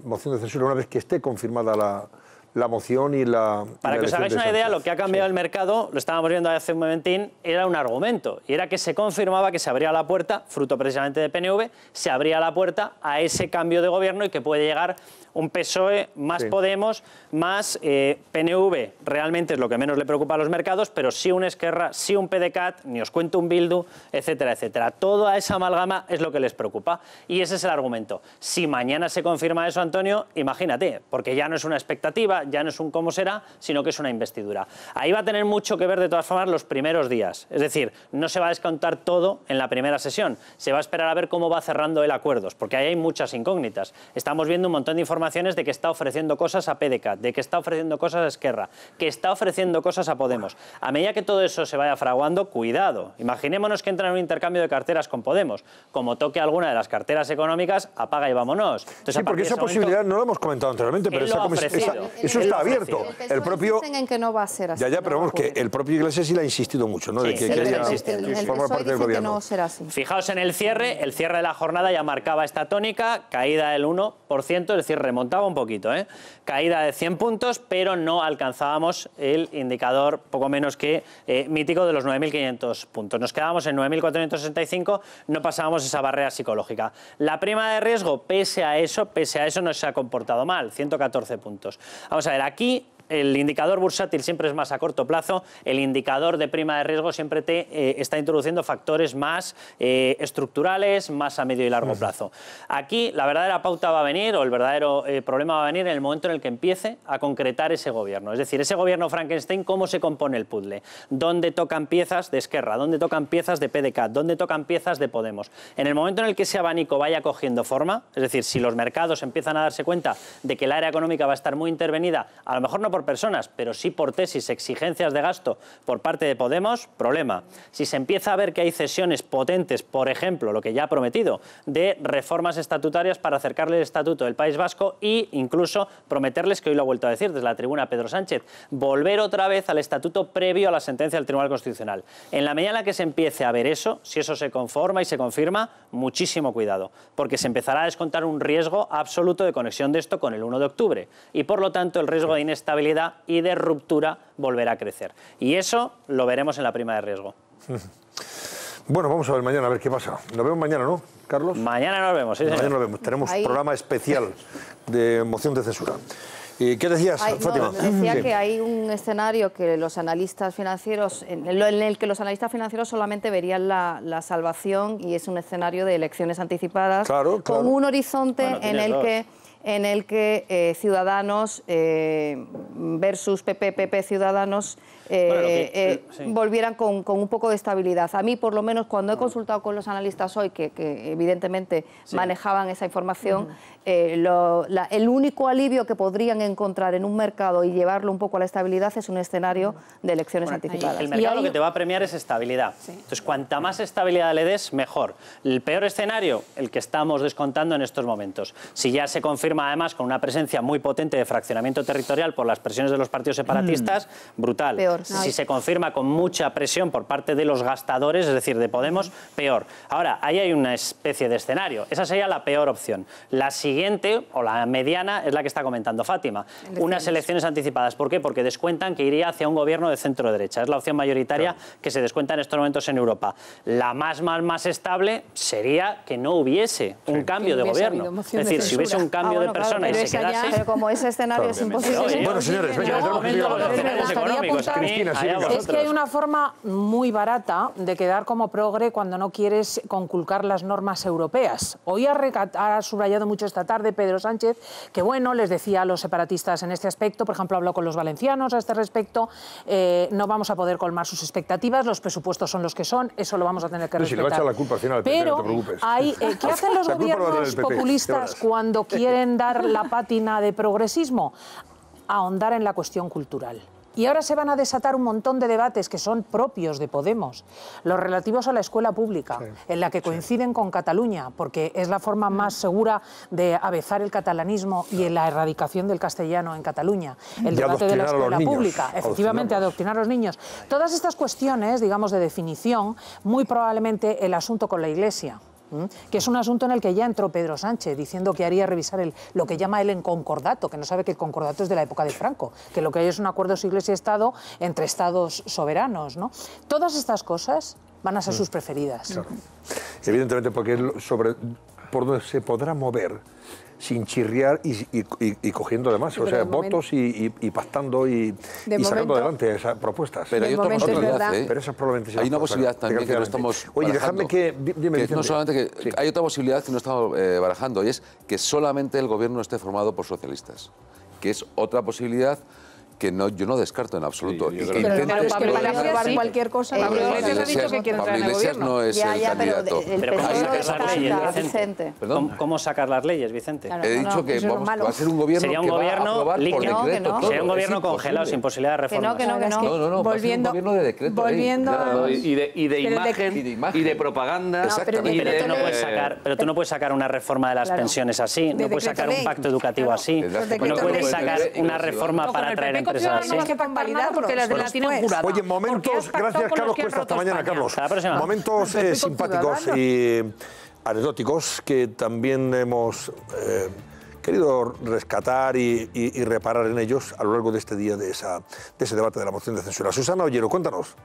moción de censura, una vez que esté confirmada la moción y la... Para que os hagáis una idea, lo que ha cambiado el mercado, lo estábamos viendo hace un momentín, era un argumento, y era que se confirmaba que se abría la puerta, fruto precisamente de PNV, se abría la puerta a ese cambio de gobierno y que puede llegar un PSOE más Podemos, más PNV, realmente es lo que menos le preocupa a los mercados, pero sí un Esquerra, sí un PDeCAT, ni os cuento un Bildu, etcétera, etcétera. Toda esa amalgama es lo que les preocupa, y ese es el argumento. Si mañana se confirma eso, Antonio, imagínate, porque ya no es una expectativa, ya no es un cómo será, sino que es una investidura. Ahí va a tener mucho que ver, de todas formas, los primeros días. Es decir, no se va a descontar todo en la primera sesión. Se va a esperar a ver cómo va cerrando el acuerdos, porque ahí hay muchas incógnitas. Estamos viendo un montón de informaciones de que está ofreciendo cosas a PDeCAT, de que está ofreciendo cosas a Esquerra, que está ofreciendo cosas a Podemos. A medida que todo eso se vaya fraguando, cuidado. Imaginémonos que entra en un intercambio de carteras con Podemos. Como toque alguna de las carteras económicas, apaga y vámonos. Entonces, sí, porque esa posibilidad no la hemos comentado anteriormente, pero eso está abierto. El propio dicen en que no va a ser así. Ya, pero vamos, que el propio Iglesias sí le ha insistido mucho, ¿no? De que quería formar parte del gobierno. Que no será así. Fijaos en el cierre de la jornada ya marcaba esta tónica, caída del 1%, es decir, remontaba un poquito, caída de 100 puntos, pero no alcanzábamos el indicador poco menos que mítico de los 9.500 puntos. Nos quedábamos en 9.465, no pasábamos esa barrera psicológica. La prima de riesgo, pese a eso no se ha comportado mal, 114 puntos. Vamos a ver, aquí el indicador bursátil siempre es más a corto plazo, el indicador de prima de riesgo siempre te está introduciendo factores más estructurales, más a medio y largo plazo. Aquí la verdadera pauta va a venir, o el verdadero problema va a venir en el momento en el que empiece a concretar ese gobierno. Es decir, ese gobierno Frankenstein, ¿cómo se compone el puzzle? ¿Dónde tocan piezas de Esquerra? ¿Dónde tocan piezas de PDeCAT? ¿Dónde tocan piezas de Podemos? En el momento en el que ese abanico vaya cogiendo forma, es decir, si los mercados empiezan a darse cuenta de que el área económica va a estar muy intervenida, a lo mejor no por por personas, pero sí por tesis, exigencias de gasto por parte de Podemos, problema. Si se empieza a ver que hay cesiones potentes, por ejemplo, lo que ya ha prometido, de reformas estatutarias para acercarle el estatuto del País Vasco e incluso prometerles, que hoy lo ha vuelto a decir desde la tribuna Pedro Sánchez, volver otra vez al estatuto previo a la sentencia del Tribunal Constitucional. En la medida en la que se empiece a ver eso, si eso se conforma y se confirma, muchísimo cuidado, porque se empezará a descontar un riesgo absoluto de conexión de esto con el 1 de octubre y por lo tanto el riesgo de inestabilidad y de ruptura volverá a crecer. Y eso lo veremos en la prima de riesgo. Bueno, vamos a ver mañana, a ver qué pasa. Nos vemos mañana, ¿no, Carlos? Mañana nos vemos, sí, señor. Mañana nos vemos. Tenemos programa especial de moción de censura. ¿Y qué decías, Fátima? Decía que hay un escenario que los analistas financieros, en el que los analistas financieros solamente verían la salvación, y es un escenario de elecciones anticipadas, con un horizonte en el que Ciudadanos versus PP Ciudadanos volvieran con un poco de estabilidad. A mí, por lo menos, cuando he consultado con los analistas hoy, que evidentemente manejaban esa información, el único alivio que podrían encontrar en un mercado y llevarlo un poco a la estabilidad es un escenario de elecciones anticipadas. El mercado lo que te va a premiar es estabilidad. Entonces, cuanta más estabilidad le des, mejor. El peor escenario, el que estamos descontando en estos momentos. Si ya se confirma, además, con una presencia muy potente de fraccionamiento territorial por las presiones de los partidos separatistas, brutal. Peor. Si se confirma con mucha presión por parte de los gastadores, es decir, de Podemos, peor. Ahora, ahí hay una especie de escenario. Esa sería la peor opción. La siguiente, o la mediana, es la que está comentando Fátima. Unas elecciones anticipadas. ¿Por qué? Porque descuentan que iría hacia un gobierno de centro-derecha. Es la opción mayoritaria que se descuenta en estos momentos en Europa. La más estable sería que no hubiese un cambio de gobierno. Es decir, si hubiese un cambio de persona y se quedase... Pero como ese escenario es imposible... Bueno, señores, es que hay una forma muy barata de quedar como progre cuando no quieres conculcar las normas europeas. Hoy ha subrayado mucho esta tarde Pedro Sánchez que, bueno, les decía a los separatistas en este aspecto, por ejemplo, habló con los valencianos a este respecto, no vamos a poder colmar sus expectativas, los presupuestos son los que son, eso lo vamos a tener que respetar. Si le va a echar la culpa al final, pero no te preocupes. ¿Qué hacen los gobiernos populistas cuando quieren dar la pátina de progresismo? Ahondar en la cuestión cultural. Y ahora se van a desatar un montón de debates que son propios de Podemos, los relativos a la escuela pública, en la que coinciden con Cataluña, porque es la forma más segura de avezar el catalanismo y en la erradicación del castellano en Cataluña. El debate de la escuela pública, efectivamente, adoctrinar a los niños. Todas estas cuestiones, digamos, de definición, muy probablemente el asunto con la Iglesia, que es un asunto en el que ya entró Pedro Sánchez diciendo que haría revisar lo que llama él en concordato, que no sabe que el concordato es de la época de Franco, que lo que hay es un acuerdo de Iglesia y Estado entre Estados soberanos, ¿no? Todas estas cosas van a ser sus preferidas. Claro. Evidentemente, porque por donde se podrá mover sin chirriar y cogiendo además, o sea, votos y pactando y sacando adelante esas propuestas. Pero hay otra posibilidad, pero esas probablemente hay una posibilidad también que no estamos Oye, déjame que... Dime, no solamente que hay otra posibilidad que no estamos barajando, y es que solamente el gobierno esté formado por socialistas, que es otra posibilidad que yo no descarto en absoluto. Pero es que para aprobar cualquier cosa... Pablo Iglesias no es el candidato. ¿Cómo sacar las leyes, Vicente? He dicho que va a ser un gobierno que va a aprobar por decreto. Sería un gobierno congelado, sin posibilidad de reformas. No, va a ser un gobierno de decreto. Y de imagen, y de propaganda. Exactamente. Pero tú no puedes sacar una reforma de las pensiones así, no puedes sacar un pacto educativo así, no puedes sacar una reforma para traer no que validar porque las de la tienen jurada. Oye, momentos, gracias Carlos Cuesta, hasta mañana, Carlos. Momentos simpáticos y anecdóticos que también hemos querido rescatar y reparar en ellos a lo largo de este día de ese debate de la moción de censura. Susana Ollero, cuéntanos.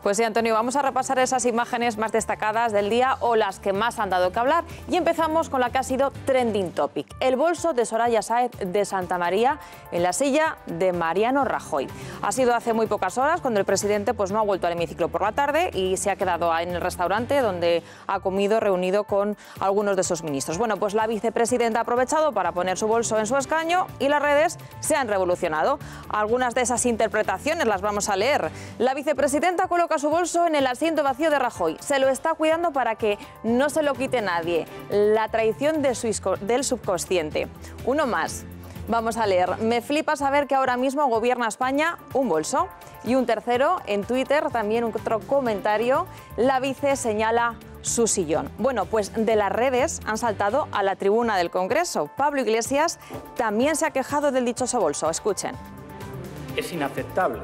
Pues sí, Antonio, vamos a repasar esas imágenes más destacadas del día o las que más han dado que hablar. Y empezamos con la que ha sido trending topic, el bolso de Soraya Sáez de Santamaría en la silla de Mariano Rajoy. Ha sido hace muy pocas horas cuando el presidente pues, no ha vuelto al hemiciclo por la tarde y se ha quedado en el restaurante donde ha comido reunido con algunos de sus ministros. Bueno, pues la vicepresidenta ha aprovechado para poner su bolso en su escaño y las redes se han revolucionado. Algunas de esas interpretaciones las vamos a leer. La vicepresidenta coloca su bolso en el asiento vacío de Rajoy. Se lo está cuidando para que no se lo quite nadie. La traición del subconsciente. Uno más. Vamos a leer. Me flipa saber que ahora mismo gobierna España un bolso. Y un tercero, en Twitter, también otro comentario. La vice señala su sillón. Bueno, pues de las redes han saltado a la tribuna del Congreso. Pablo Iglesias también se ha quejado del dichoso bolso. Escuchen. Es inaceptable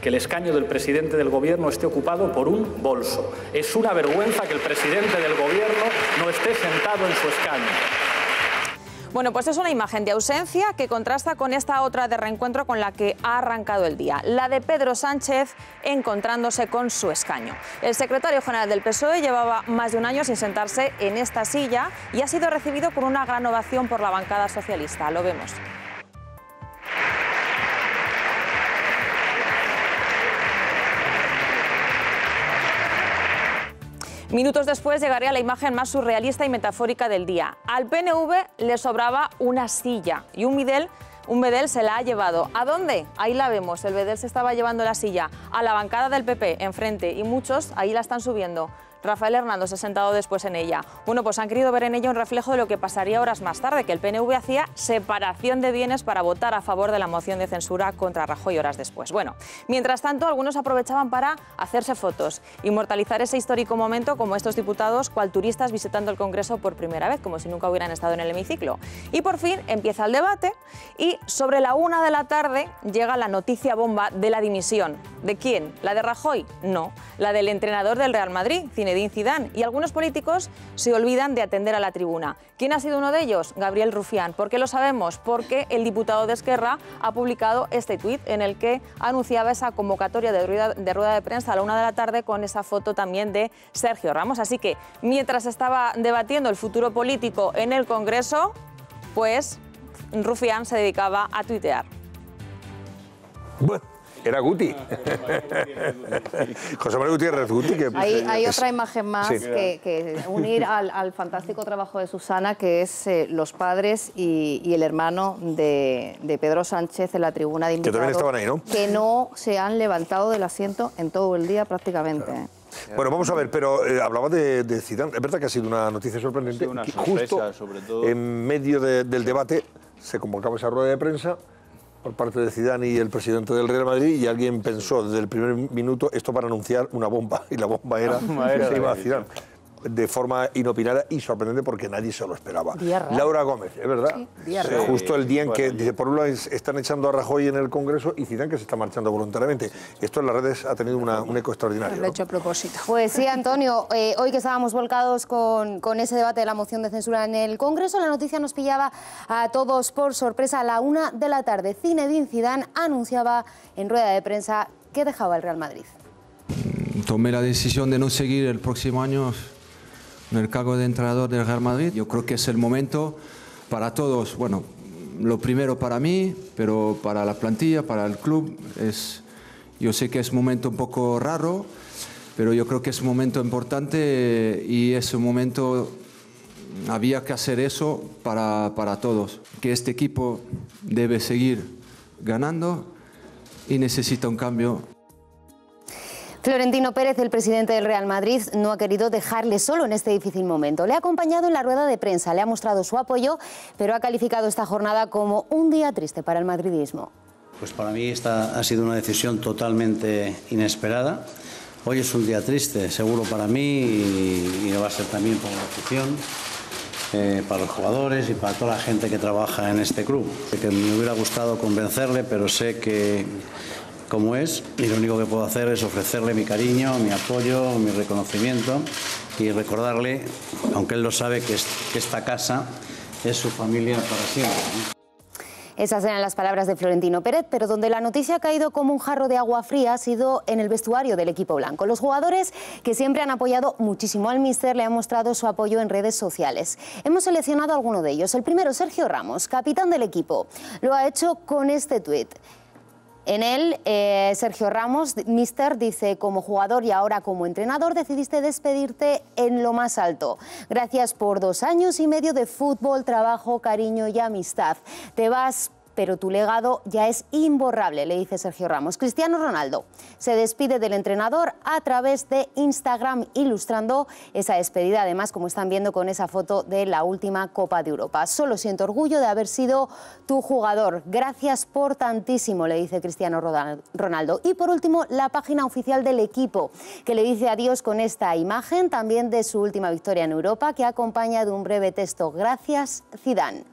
que el escaño del presidente del Gobierno esté ocupado por un bolso. Es una vergüenza que el presidente del Gobierno no esté sentado en su escaño. Bueno, pues es una imagen de ausencia que contrasta con esta otra de reencuentro con la que ha arrancado el día, la de Pedro Sánchez encontrándose con su escaño. El secretario general del PSOE llevaba más de un año sin sentarse en esta silla y ha sido recibido con una gran ovación por la bancada socialista. Lo vemos. Minutos después llegaría la imagen más surrealista y metafórica del día. Al PNV le sobraba una silla y un bedel se la ha llevado. ¿A dónde? Ahí la vemos, el bedel se estaba llevando la silla a la bancada del PP enfrente y muchos ahí la están subiendo. Rafael Hernández se ha sentado después en ella. Bueno, pues han querido ver en ella un reflejo de lo que pasaría horas más tarde, que el PNV hacía separación de bienes para votar a favor de la moción de censura contra Rajoy horas después. Bueno, mientras tanto, algunos aprovechaban para hacerse fotos, inmortalizar ese histórico momento como estos diputados cual turistas visitando el Congreso por primera vez, como si nunca hubieran estado en el hemiciclo. Y por fin empieza el debate y sobre la 1 de la tarde llega la noticia bomba de la dimisión. ¿De quién? ¿La de Rajoy? No, la del entrenador del Real Madrid, Zinedine Zidane, y algunos políticos se olvidan de atender a la tribuna. ¿Quién ha sido uno de ellos? Gabriel Rufián. ¿Por qué lo sabemos? Porque el diputado de Esquerra ha publicado este tuit en el que anunciaba esa convocatoria de rueda de prensa a la 1 de la tarde con esa foto también de Sergio Ramos. Así que mientras estaba debatiendo el futuro político en el Congreso, pues Rufián se dedicaba a tuitear. Bueno. Era Guti. José María Gutiérrez Guti. Que hay otra imagen más que unir al fantástico trabajo de Susana, que es los padres y el hermano de Pedro Sánchez en la tribuna de invitados. Que también estaban ahí, ¿no? Que no se han levantado del asiento en todo el día prácticamente. Claro. Bueno, vamos a ver, pero hablaba de Zidane. Es verdad que ha sido una noticia sorprendente. Sí, una sorpresa, justo sobre todo. En medio del debate se convocaba esa rueda de prensa por parte de Zidane y el presidente del Real Madrid, y alguien pensó desde el primer minuto esto para anunciar una bomba, y la bomba era que se iba a Zidane. De forma inopinada y sorprendente porque nadie se lo esperaba. Laura Gómez, es verdad. Sí, justo el día en que, dice, por un lado están echando a Rajoy en el Congreso y Zidane que se está marchando voluntariamente. Esto en las redes ha tenido un eco extraordinario. Lo he hecho a propósito. Pues sí, Antonio, hoy que estábamos volcados con ese debate de la moción de censura en el Congreso, la noticia nos pillaba a todos por sorpresa. A la 1 de la tarde, Zinedine Zidane anunciaba en rueda de prensa que dejaba el Real Madrid. Tomé la decisión de no seguir el próximo año en el cargo de entrenador del Real Madrid. Yo creo que es el momento para todos, bueno, lo primero para mí, pero para la plantilla, para el club, yo sé que es un momento un poco raro, pero yo creo que es un momento importante y es un momento, había que hacer eso para todos, que este equipo debe seguir ganando y necesita un cambio. Florentino Pérez, el presidente del Real Madrid, no ha querido dejarle solo en este difícil momento. Le ha acompañado en la rueda de prensa, le ha mostrado su apoyo, pero ha calificado esta jornada como un día triste para el madridismo. Pues para mí esta ha sido una decisión totalmente inesperada. Hoy es un día triste, seguro para mí, y va a ser también para la afición, para los jugadores y para toda la gente que trabaja en este club. Que me hubiera gustado convencerle, pero sé que como es, y lo único que puedo hacer es ofrecerle mi cariño, mi apoyo, mi reconocimiento y recordarle, aunque él lo sabe, que esta casa es su familia para siempre. Esas eran las palabras de Florentino Pérez, pero donde la noticia ha caído como un jarro de agua fría ha sido en el vestuario del equipo blanco. Los jugadores, que siempre han apoyado muchísimo al míster, le han mostrado su apoyo en redes sociales. Hemos seleccionado alguno de ellos. El primero, Sergio Ramos, capitán del equipo. Lo ha hecho con este tuit. En él, Sergio Ramos, míster, dice, como jugador y ahora como entrenador, decidiste despedirte en lo más alto. Gracias por 2 años y medio de fútbol, trabajo, cariño y amistad. Te vas pero tu legado ya es imborrable, le dice Sergio Ramos. Cristiano Ronaldo se despide del entrenador a través de Instagram, ilustrando esa despedida, además, como están viendo con esa foto de la última Copa de Europa. Solo siento orgullo de haber sido tu jugador. Gracias por tantísimo, le dice Cristiano Ronaldo. Y por último, la página oficial del equipo, que le dice adiós con esta imagen, también de su última victoria en Europa, que acompaña de un breve texto: gracias, Zidane.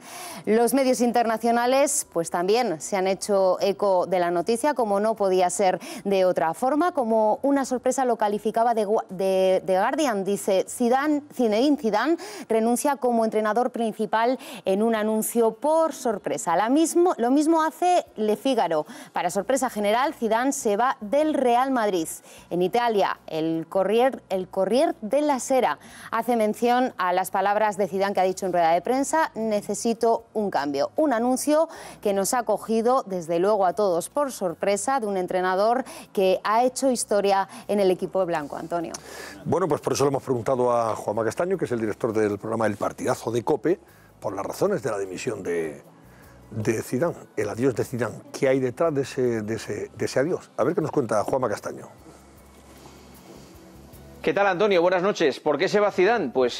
Los medios internacionales pues también se han hecho eco de la noticia, como no podía ser de otra forma. Como una sorpresa lo calificaba The Guardian. Dice: Zinedine Zidane renuncia como entrenador principal en un anuncio por sorpresa. Lo mismo hace Le Figaro. Para sorpresa general, Zidane se va del Real Madrid. En Italia, el Corriere della Sera hace mención a las palabras de Zidane, que ha dicho en rueda de prensa: necesito un cambio. Un anuncio que nos ha cogido, desde luego, a todos por sorpresa, de un entrenador que ha hecho historia en el equipo blanco. Antonio. Bueno, pues por eso le hemos preguntado a Juanma Castaño, que es el director del programa El Partidazo de COPE, por las razones de la dimisión de Zidane, el adiós de Zidane. ¿Qué hay detrás de ese adiós? A ver qué nos cuenta Juanma Castaño. ¿Qué tal, Antonio? Buenas noches. ¿Por qué se va Zidane? Pues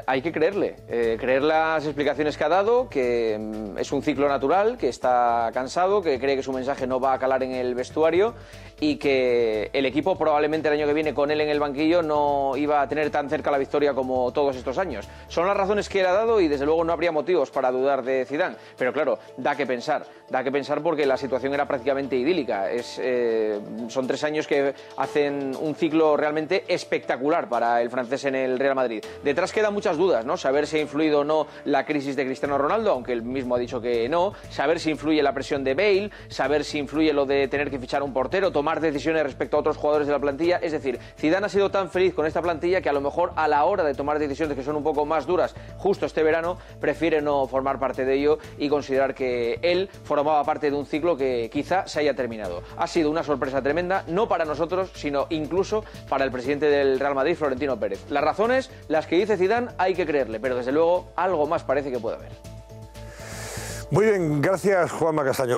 hay que creerle. Creer las explicaciones que ha dado, que es un ciclo natural, que está cansado, que cree que su mensaje no va a calar en el vestuario y que el equipo probablemente el año que viene con él en el banquillo no iba a tener tan cerca la victoria como todos estos años. Son las razones que él ha dado y desde luego no habría motivos para dudar de Zidane. Pero claro, da que pensar porque la situación era prácticamente idílica. Son 3 años que hacen un ciclo realmente espectacular para el francés en el Real Madrid. Detrás quedan muchas dudas, ¿no? Saber si ha influido o no la crisis de Cristiano Ronaldo, aunque él mismo ha dicho que no. Saber si influye la presión de Bale, saber si influye lo de tener que fichar un portero, tomar decisiones respecto a otros jugadores de la plantilla. Es decir, Zidane ha sido tan feliz con esta plantilla que a lo mejor a la hora de tomar decisiones que son un poco más duras justo este verano, prefiere no formar parte de ello y considerar que él formaba parte de un ciclo que quizá se haya terminado. Ha sido una sorpresa tremenda, no para nosotros, sino incluso para el presidente del Real Madrid, Florentino Pérez. Las razones, las que dice Zidane, hay que creerle, pero desde luego algo más parece que puede haber. Muy bien, gracias, Juanma Castaño.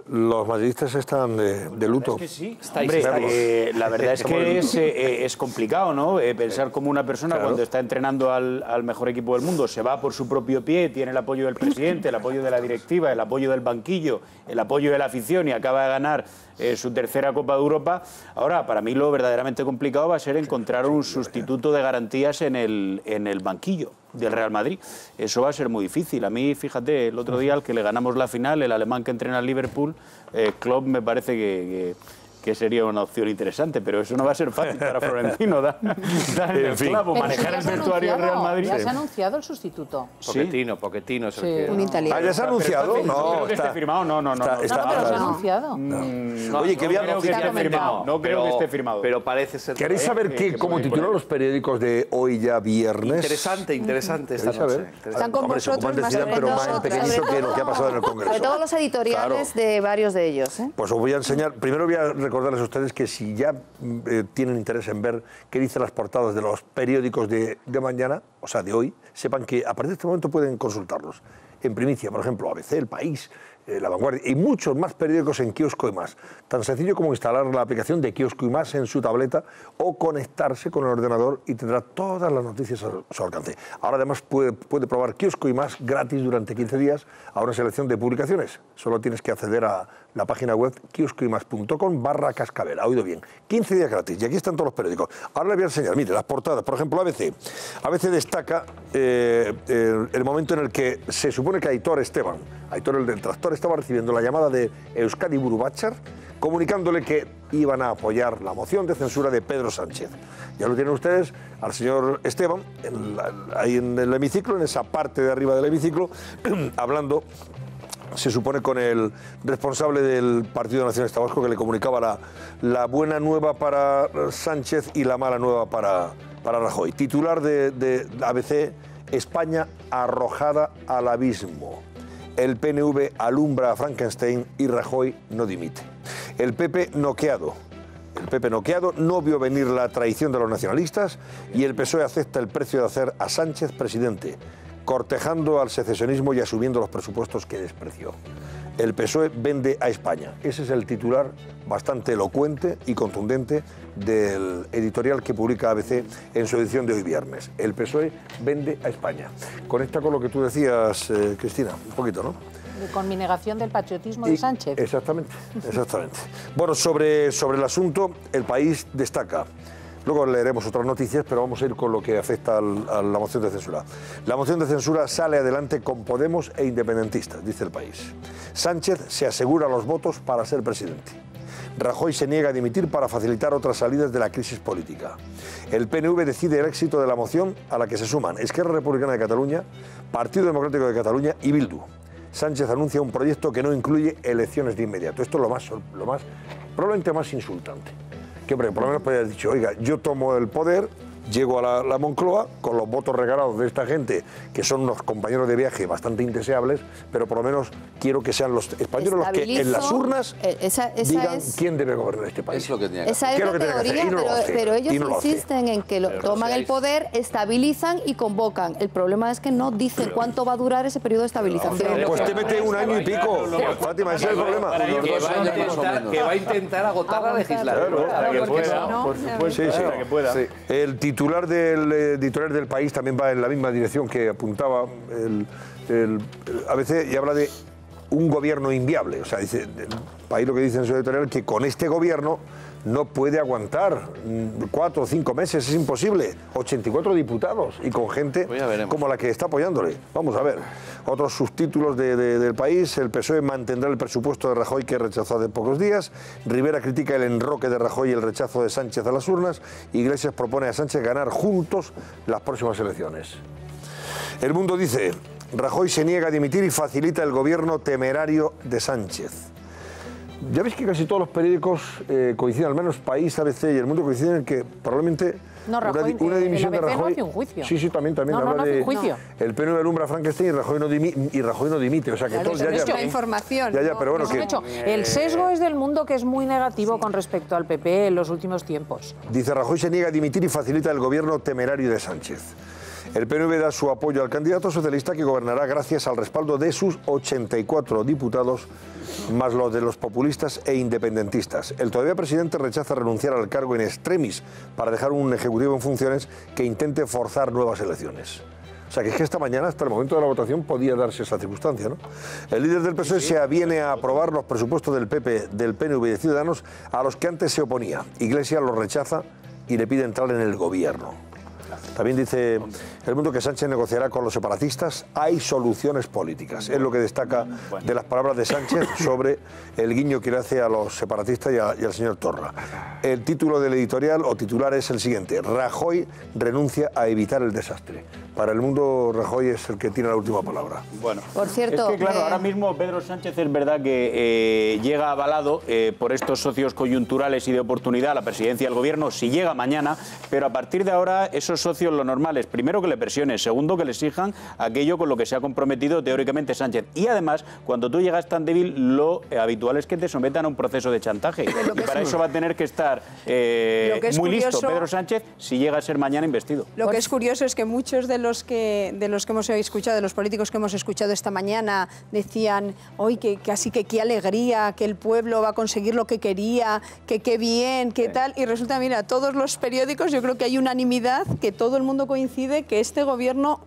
Los madridistas están de luto. Es que sí, hombre, la verdad es que es complicado, ¿no? Pensar como una persona cuando está entrenando al mejor equipo del mundo se va por su propio pie, tiene el apoyo del presidente, el apoyo de la directiva, el apoyo del banquillo, el apoyo de la afición y acaba de ganar su tercera Copa de Europa. Ahora, para mí lo verdaderamente complicado va a ser encontrar un sustituto de garantías en el banquillo del Real Madrid. Eso va a ser muy difícil. A mí, fíjate, el otro día al que le ganamos la final, el alemán que entrena al Liverpool, Klopp, me parece que sería una opción interesante, pero eso no va a ser fácil para Florentino, dar en el clavo, manejar el vestuario del Real Madrid. Ya se ha anunciado el sustituto. Pochettino es el que... Un italiano. ¿Ya se ha anunciado? No creo que esté firmado, no. Pero se ha anunciado. Oye, que había no creo que esté firmado. Pero parece ser... ¿Queréis saber cómo titulan los periódicos de hoy ya viernes? Interesante esta noche. Están con vosotros, más pero más pequeñito que lo que ha pasado en el Congreso. Sobre todo los editoriales de varios de ellos. Pues os voy a enseñar. Primero voy a recordarles a ustedes que si ya tienen interés en ver qué dicen las portadas de los periódicos de mañana, o sea, de hoy, sepan que a partir de este momento pueden consultarlos. En primicia, por ejemplo, ABC, El País, La Vanguardia y muchos más periódicos en Kiosco y Más. Tan sencillo como instalar la aplicación de Kiosco y Más en su tableta o conectarse con el ordenador y tendrá todas las noticias a su alcance. Ahora además puede probar Kiosco y Más gratis durante 15 días a una selección de publicaciones. Solo tienes que acceder a la página web kioscoymas.com/cascabel. Ha oído bien. 15 días gratis. Y aquí están todos los periódicos. Ahora les voy a enseñar. Mire, las portadas. Por ejemplo, ABC. ABC destaca el momento en el que se supone que Aitor Esteban, Aitor el del tractor, estaba recibiendo la llamada de Euskadi Buru Batzar, comunicándole que iban a apoyar la moción de censura de Pedro Sánchez. Ya lo tienen ustedes al señor Esteban, ahí en el hemiciclo, en esa parte de arriba del hemiciclo, hablando, se supone, con el responsable del Partido Nacionalista Vasco, que le comunicaba la buena nueva para Sánchez y la mala nueva para Rajoy. Titular de ABC: España arrojada al abismo. El PNV alumbra a Frankenstein y Rajoy no dimite. El PP noqueado. El PP noqueado, no vio venir la traición de los nacionalistas y el PSOE acepta el precio de hacer a Sánchez presidente, cortejando al secesionismo y asumiendo los presupuestos que despreció. el PSOE vende a España. Ese es el titular bastante elocuente y contundente del editorial que publica ABC en su edición de hoy viernes. El PSOE vende a España. Conecta con lo que tú decías, Cristina, un poquito, ¿no? Con mi negación del patriotismo de Sánchez. Exactamente, exactamente. Bueno, sobre el asunto, El País destaca. Luego leeremos otras noticias, pero vamos a ir con lo que afecta a la moción de censura. La moción de censura sale adelante con Podemos e independentistas, dice El País. Sánchez se asegura los votos para ser presidente. Rajoy se niega a dimitir para facilitar otras salidas de la crisis política. El PNV decide el éxito de la moción, a la que se suman Esquerra Republicana de Cataluña, Partido Democrático de Cataluña y Bildu. Sánchez anuncia un proyecto que no incluye elecciones de inmediato. Esto es probablemente más insultante. Que, hombre, por lo menos podría haber dicho, oiga, yo tomo el poder, llego a la Moncloa con los votos regalados de esta gente, que son unos compañeros de viaje bastante indeseables, pero por lo menos quiero que sean los españoles los que en las urnas digan quién debe gobernar este país. Esa es la teoría, pero ellos insisten en que toman el poder, estabilizan y convocan. El problema es que no dicen cuánto va a durar ese periodo de estabilización. Pues te mete un año y pico, Fátima, ese es el problema. Que va a intentar agotar la legislatura. Para que pueda, por supuesto, para que pueda. El titular del editorial del País también va en la misma dirección que apuntaba a veces, y habla de un gobierno inviable. O sea, dice el País, lo que dice en su editorial, que con este gobierno no puede aguantar 4 o 5 meses, es imposible. 84 diputados y con gente como la que está apoyándole. Vamos a ver. Otros subtítulos del País: el PSOE mantendrá el presupuesto de Rajoy que rechazó hace pocos días. Rivera critica el enroque de Rajoy y el rechazo de Sánchez a las urnas. Iglesias propone a Sánchez ganar juntos las próximas elecciones. El Mundo dice: Rajoy se niega a dimitir y facilita el gobierno temerario de Sánchez. Ya veis que casi todos los periódicos coinciden, al menos País, ABC y El Mundo coinciden en que probablemente una dimisión de Rajoy... No hace un juicio. Sí, también habla de... El PNV alumbra a Frankenstein y Rajoy no dimite. O sea que todos ya información. Pero bueno, el sesgo es del Mundo, que es muy negativo con respecto al PP en los últimos tiempos. Dice: Rajoy se niega a dimitir y facilita el gobierno temerario de Sánchez. El PNV da su apoyo al candidato socialista, que gobernará gracias al respaldo de sus 84 diputados, más los de los populistas e independentistas. El todavía presidente rechaza renunciar al cargo in extremis para dejar un ejecutivo en funciones que intente forzar nuevas elecciones. O sea, que es que esta mañana, hasta el momento de la votación, podía darse esa circunstancia, ¿no? El líder del PSOE se aviene a aprobar los presupuestos del PP, del PNV y de Ciudadanos, a los que antes se oponía. Iglesias los rechaza y le pide entrar en el gobierno. También dice El Mundo que Sánchez negociará con los separatistas. Hay soluciones políticas. Es lo que destaca de las palabras de Sánchez sobre el guiño que le hace a los separatistas y al señor Torra. El título del editorial o titular es el siguiente: Rajoy renuncia a evitar el desastre. Para El Mundo, Rajoy es el que tiene la última palabra. Bueno, por cierto, es que claro, ahora mismo Pedro Sánchez es verdad que llega avalado por estos socios coyunturales y de oportunidad a la presidencia del gobierno, si llega mañana, pero a partir de ahora esos socios, lo normal es, primero, que le presionen, segundo, que le exijan aquello con lo que se ha comprometido teóricamente Sánchez. Y además, cuando tú llegas tan débil, lo habitual es que te sometan a un proceso de chantaje. Y para eso va a tener que estar muy listo Pedro Sánchez si llega a ser mañana investido. Lo que es curioso es que muchos de los que hemos escuchado, de los políticos que hemos escuchado esta mañana, decían hoy que casi que qué alegría, que el pueblo va a conseguir lo que quería, que qué bien, qué tal. Y resulta, mira, todos los periódicos, yo creo que hay unanimidad, que todo el mundo coincide que este gobierno,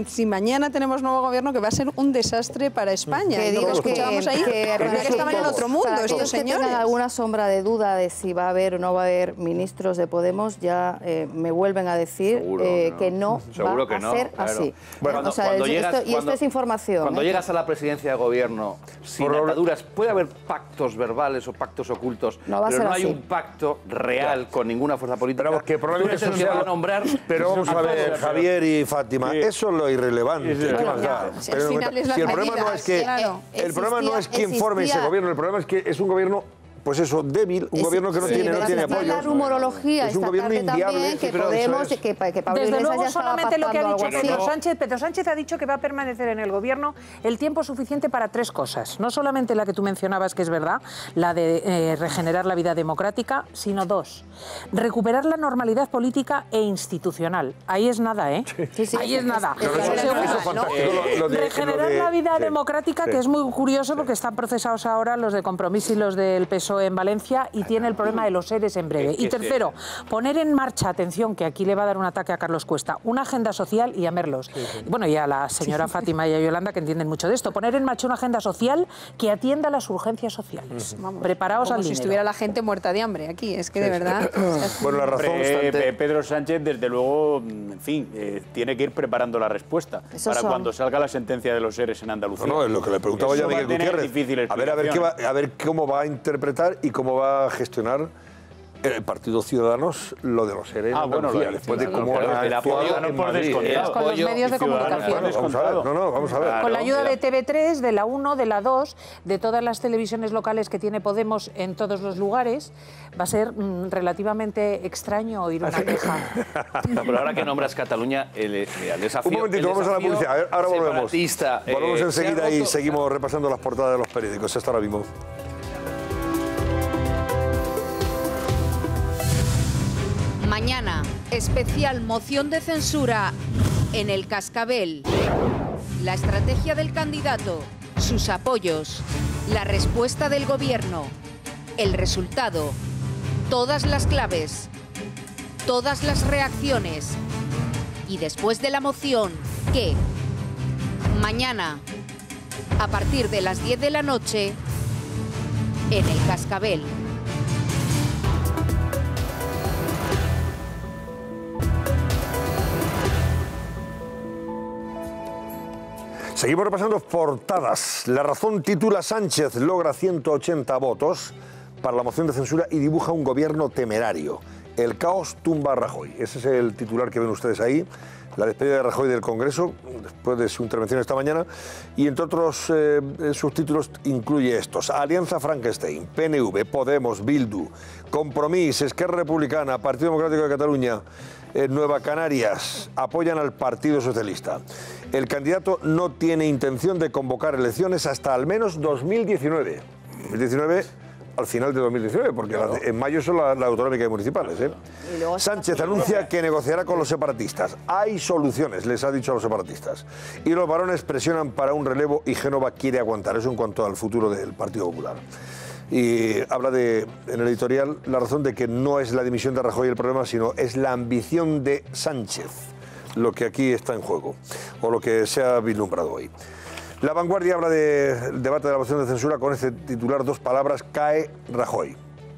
si mañana tenemos nuevo gobierno, que va a ser un desastre para España. Que digo, escuchábamos ahí, que estaban en otro mundo estos señores. Que tengan alguna sombra de duda de si va a haber o no va a haber ministros de Podemos, ya me vuelven a decir que no va a ser así. Bueno, esto es información. Cuando llegas a la presidencia de gobierno sin ataduras, puede haber pactos verbales o pactos ocultos, pero no hay un pacto real con ninguna fuerza política. Pero que probablemente eso se va a nombrar. Pero vamos a ver, Javier y Fátima, eso es lo irrelevante. El problema no es que el problema no es quién forme ese gobierno, el problema es que es un gobierno pues eso, débil, un gobierno que no tiene apoyo. La rumorología es un esta gobierno tarde inviable. también, que Podemos, que Pablo Desde Iglesias luego, ya estaba solamente lo que ha dicho pactando algo así. Pedro Sánchez ha dicho que va a permanecer en el gobierno el tiempo suficiente para tres cosas. No solamente la que tú mencionabas, que es verdad, la de regenerar la vida democrática, sino dos. Recuperar la normalidad política e institucional. Ahí es nada, ¿eh? Ahí es nada. Regenerar la vida democrática, que es muy curioso porque están procesados ahora los de Compromís y los del PSOE en Valencia y tiene el problema de los ERES en breve. Y tercero, poner en marcha, atención, que aquí le va a dar un ataque a Carlos Cuesta, una agenda social y a Merlos. Bueno, y a la señora Fátima y a Yolanda, que entienden mucho de esto. Poner en marcha una agenda social que atienda las urgencias sociales. Vamos, preparaos al dinero. Como si estuviera la gente muerta de hambre aquí, es que de verdad... Bueno, la razón... Pedro Sánchez, desde luego, en fin, tiene que ir preparando la respuesta para cuando salga la sentencia de los ERES en Andalucía. No, es lo que le preguntaba yo a Miguel Gutiérrez. A ver cómo va a interpretar y cómo va a gestionar el Partido Ciudadanos lo de los ERES en Andalucía, después de cómo el apoyo no por descontado. Con los medios de comunicación. Vamos a ver. Con la ayuda de TV3, de la 1, de la 2, de todas las televisiones locales que tiene Podemos en todos los lugares, va a ser relativamente extraño oír una queja. Pero ahora que nombras Cataluña, el desafío... Un momentito, vamos a la publicidad. Ahora volvemos. Volvemos enseguida y seguimos repasando las portadas de los periódicos. Hasta ahora mismo. Mañana, especial moción de censura en el Cascabel. La estrategia del candidato, sus apoyos, la respuesta del gobierno, el resultado, todas las claves, todas las reacciones. Y después de la moción, ¿qué? Mañana, a partir de las 10 de la noche, en el Cascabel. Seguimos repasando portadas. La Razón titula: Sánchez logra 180 votos para la moción de censura y dibuja un gobierno temerario. El caos tumba a Rajoy. Ese es el titular que ven ustedes ahí. La despedida de Rajoy del Congreso, después de su intervención esta mañana. Y entre otros subtítulos incluye estos: Alianza Frankenstein, PNV, Podemos, Bildu, Compromís, Esquerra Republicana, Partido Democrático de Cataluña, Nueva Canarias, apoyan al Partido Socialista. El candidato no tiene intención de convocar elecciones hasta al menos 2019. 2019 al final de 2019, porque en mayo son las autonómicas y municipales. Sánchez anuncia que negociará con los separatistas. Hay soluciones, les ha dicho a los separatistas. Y los varones presionan para un relevo y Génova quiere aguantar. Eso en cuanto al futuro del Partido Popular. Y habla en el editorial, La Razón, de que no es la dimisión de Rajoy el problema, sino es la ambición de Sánchez lo que aquí está en juego, o lo que se ha vislumbrado hoy. La Vanguardia habla del debate de la moción de censura con este titular, dos palabras: cae Rajoy.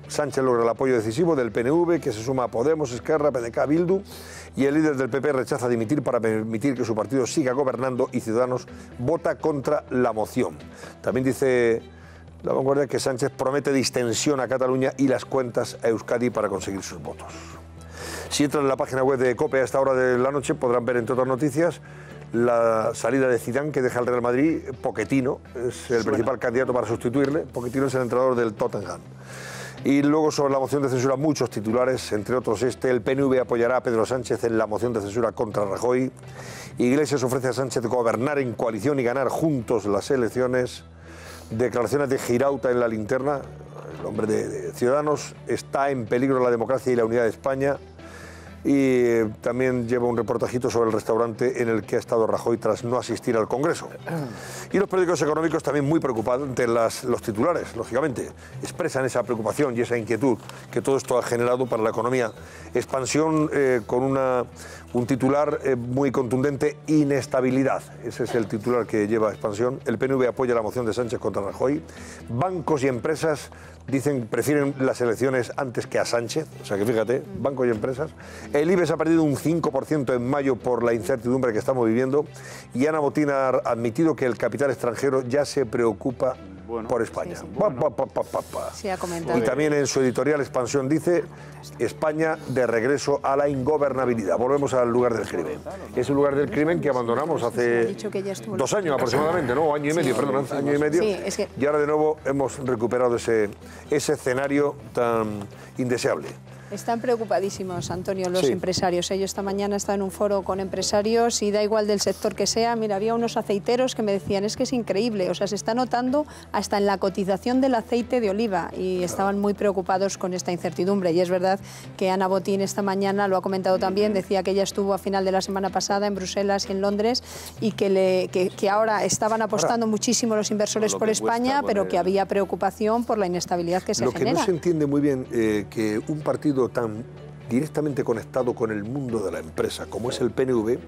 Sánchez logra el apoyo decisivo del PNV, que se suma a Podemos, Esquerra, PDK, Bildu, y el líder del PP rechaza dimitir para permitir que su partido siga gobernando, y Ciudadanos vota contra la moción. También dice La Vanguardia que Sánchez promete distensión a Cataluña y las cuentas a Euskadi para conseguir sus votos. Si entran en la página web de COPE a esta hora de la noche, podrán ver, entre otras noticias, la salida de Zidane, que deja el Real Madrid. Pochettino es el principal candidato para sustituirle. Pochettino es el entrenador del Tottenham. Y luego, sobre la moción de censura, muchos titulares, entre otros el PNV apoyará a Pedro Sánchez en la moción de censura contra Rajoy. Iglesias ofrece a Sánchez gobernar en coalición y ganar juntos las elecciones. Declaraciones de Girauta en La Linterna, el hombre de Ciudadanos: está en peligro la democracia y la unidad de España. Y también lleva un reportajito sobre el restaurante en el que ha estado Rajoy tras no asistir al Congreso. Y los periódicos económicos, también muy preocupados ante los titulares, lógicamente, expresan esa preocupación y esa inquietud que todo esto ha generado para la economía. Expansión con un titular muy contundente: inestabilidad. Ese es el titular que lleva Expansión. El PNV apoya la moción de Sánchez contra Rajoy. Bancos y empresas dicen prefieren las elecciones antes que a Sánchez. O sea que fíjate, bancos y empresas. El IBEX ha perdido un 5% en mayo por la incertidumbre que estamos viviendo. Y Ana Botín ha admitido que el capital extranjero ya se preocupa por España. Sí, ha comentado. Y también en su editorial Expansión dice: España de regreso a la ingobernabilidad. Volvemos al lugar del crimen. Es el lugar del crimen que abandonamos hace 2 años aproximadamente, ¿no? Año y medio, perdón, año y medio. Sí, es que... Y ahora de nuevo hemos recuperado ese escenario tan indeseable. Están preocupadísimos, Antonio, los empresarios. Yo esta mañana estaba en un foro con empresarios y da igual del sector que sea. Mira, había unos aceiteros que me decían, es que es increíble, o sea, se está notando hasta en la cotización del aceite de oliva y estaban muy preocupados con esta incertidumbre. Y es verdad que Ana Botín esta mañana lo ha comentado también, decía que ella estuvo a final de la semana pasada en Bruselas y en Londres y que ahora estaban apostando muchísimo los inversores por España, pero que había preocupación por la inestabilidad que se genera. Lo que no se entiende muy bien, que un partido tan directamente conectado con el mundo de la empresa como es el PNV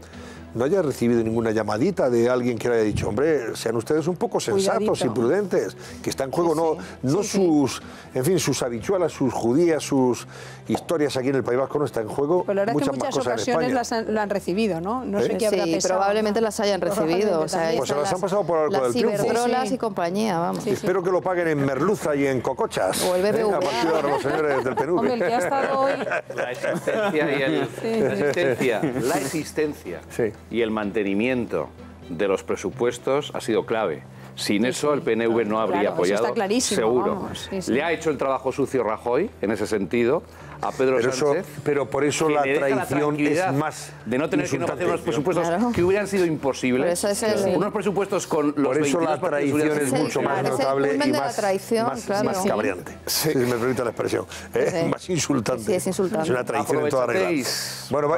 no haya recibido ninguna llamadita de alguien que le haya dicho, hombre, sean ustedes un poco sensatos y prudentes, que está en juego sus habichuelas, sus judías, sus historias aquí en el País Vasco, no está en juego. Pero la verdad es que muchas ocasiones lo han recibido, ¿no? No sé qué habrá pesado. Probablemente las hayan recibido. O sea, pues se las han pasado por el arco del triunfo. Las Iberdrolas y compañía, vamos. Espero que lo paguen en merluza y en cocochas. O el BBVA. A partir de ahora los señores del PNV. Hombre, el que ha estado hoy... La existencia y el mantenimiento de los presupuestos ha sido clave. Sin eso el PNV no habría apoyado, está clarísimo, seguro. Vamos, Le ha hecho el trabajo sucio Rajoy, en ese sentido, a Pedro Sánchez. Pero por eso la traición es más de no tener que negociar unos presupuestos que hubieran sido imposibles. Unos presupuestos con los por eso la traición es mucho más notable y más cabreante, si me permite la expresión. Más insultante. Sí, es insultante. Es una traición en toda regla. Bueno,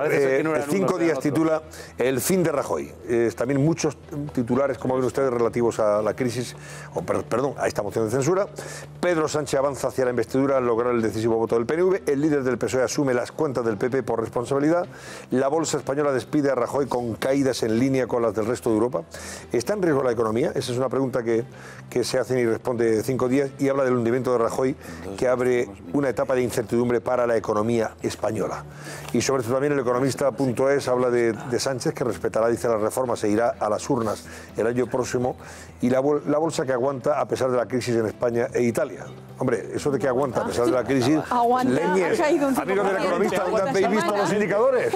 5 días titula El fin de Rajoy. También muchos titulares, como ven ustedes, relativos a la crisis, a esta moción de censura. Pedro Sánchez avanza hacia la investidura al lograr el decisivo voto del PNV. El líder del PSOE asume las cuentas del PP por responsabilidad. La bolsa española despide a Rajoy con caídas en línea con las del resto de Europa. ¿Está en riesgo la economía? Esa es una pregunta que se hace y responde 5 días y habla del hundimiento de Rajoy, que abre una etapa de incertidumbre para la economía española. Y sobre esto también el economista.es habla de Sánchez, que respetará, dice, las reformas e irá a las urnas el año próximo, y la bolsa que aguanta a pesar de la crisis en España e Italia. Hombre, eso de que aguanta a pesar de la crisis, leñes. Amigos del economista, ¿dónde habéis visto los indicadores?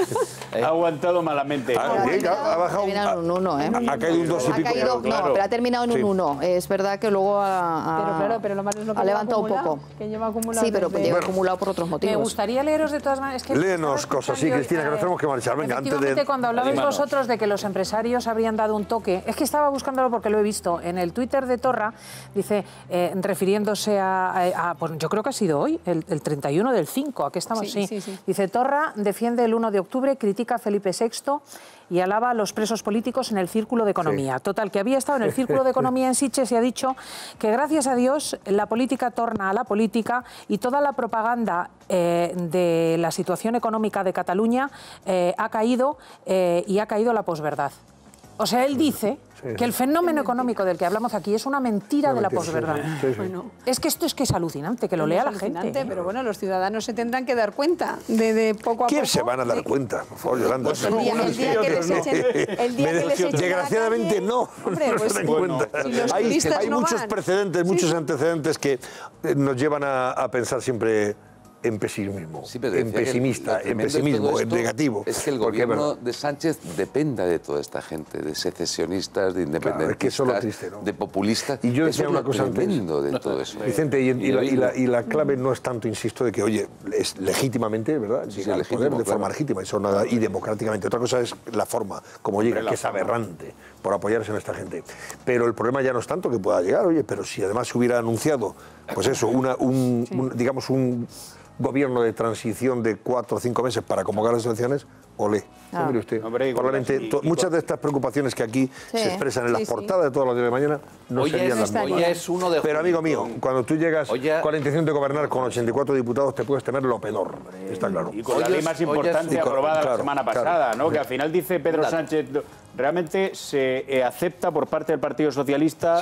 Ha aguantado malamente. Ha bajado un 1, ¿eh? Ha caído un 2 y pico. No, pero ha terminado en un 1. Es verdad que luego pero lo malo es lo que ha levantado un poco. Que lleva acumulado. Sí, pero lleva acumulado por otros motivos. Me gustaría leeros de todas maneras. Léenos cosas, sí, Cristina, que nos tenemos que marchar. Venga, antes de... Cuando hablabais vosotros de que los empresarios habrían dado un toque, es que estaba buscándolo porque lo he visto en el Twitter de Torra, dice, refiriéndose pues yo creo que ha sido hoy, el 31 del 5, aquí estamos, sí. Dice, Torra defiende el 1 de octubre, critica a Felipe VI y alaba a los presos políticos en el Círculo de Economía. Total, que había estado en el Círculo de Economía en Sitges y ha dicho que gracias a Dios la política torna a la política y toda la propaganda de la situación económica de Cataluña ha caído y ha caído la posverdad. O sea, él dice que el fenómeno económico del que hablamos aquí es una mentira de la posverdad. Bueno, es que esto es alucinante, que lo lea la gente. Pero bueno, los ciudadanos se tendrán que dar cuenta de poco a poco. ¿Quién se van a dar cuenta? Por favor, Yolanda. El día que les echen desgraciadamente no. Hombre, pues, se dan cuenta. Hay muchos precedentes, muchos antecedentes que nos llevan a pensar siempre en pesimismo, en pesimismo, en negativo. Es que el gobierno de Sánchez dependa de toda esta gente, de secesionistas, de independentistas, es que eso es lo triste, ¿no? De populistas. Y yo decía una cosa tremendo de todo eso. Vicente, y la clave no es tanto, insisto, de que, oye, es legítimamente, ¿verdad? Llega al poder de forma legítima y democráticamente. Otra cosa es la forma como llega, que es aberrante por apoyarse en esta gente. Pero el problema ya no es tanto que pueda llegar, oye, pero si además se hubiera anunciado, pues eso, digamos un gobierno de transición de 4 o 5 meses para convocar las elecciones, olé. Mire usted, probablemente muchas de estas preocupaciones que aquí se expresan en las portadas de todos los días de mañana no serían las mismas. Pero amigo mío, cuando tú llegas con la intención de gobernar con 84 diputados, te puedes temer lo peor, está claro. Y con la ley más importante aprobada la semana pasada, ¿no? Que al final dice Pedro Sánchez, realmente se acepta por parte del Partido Socialista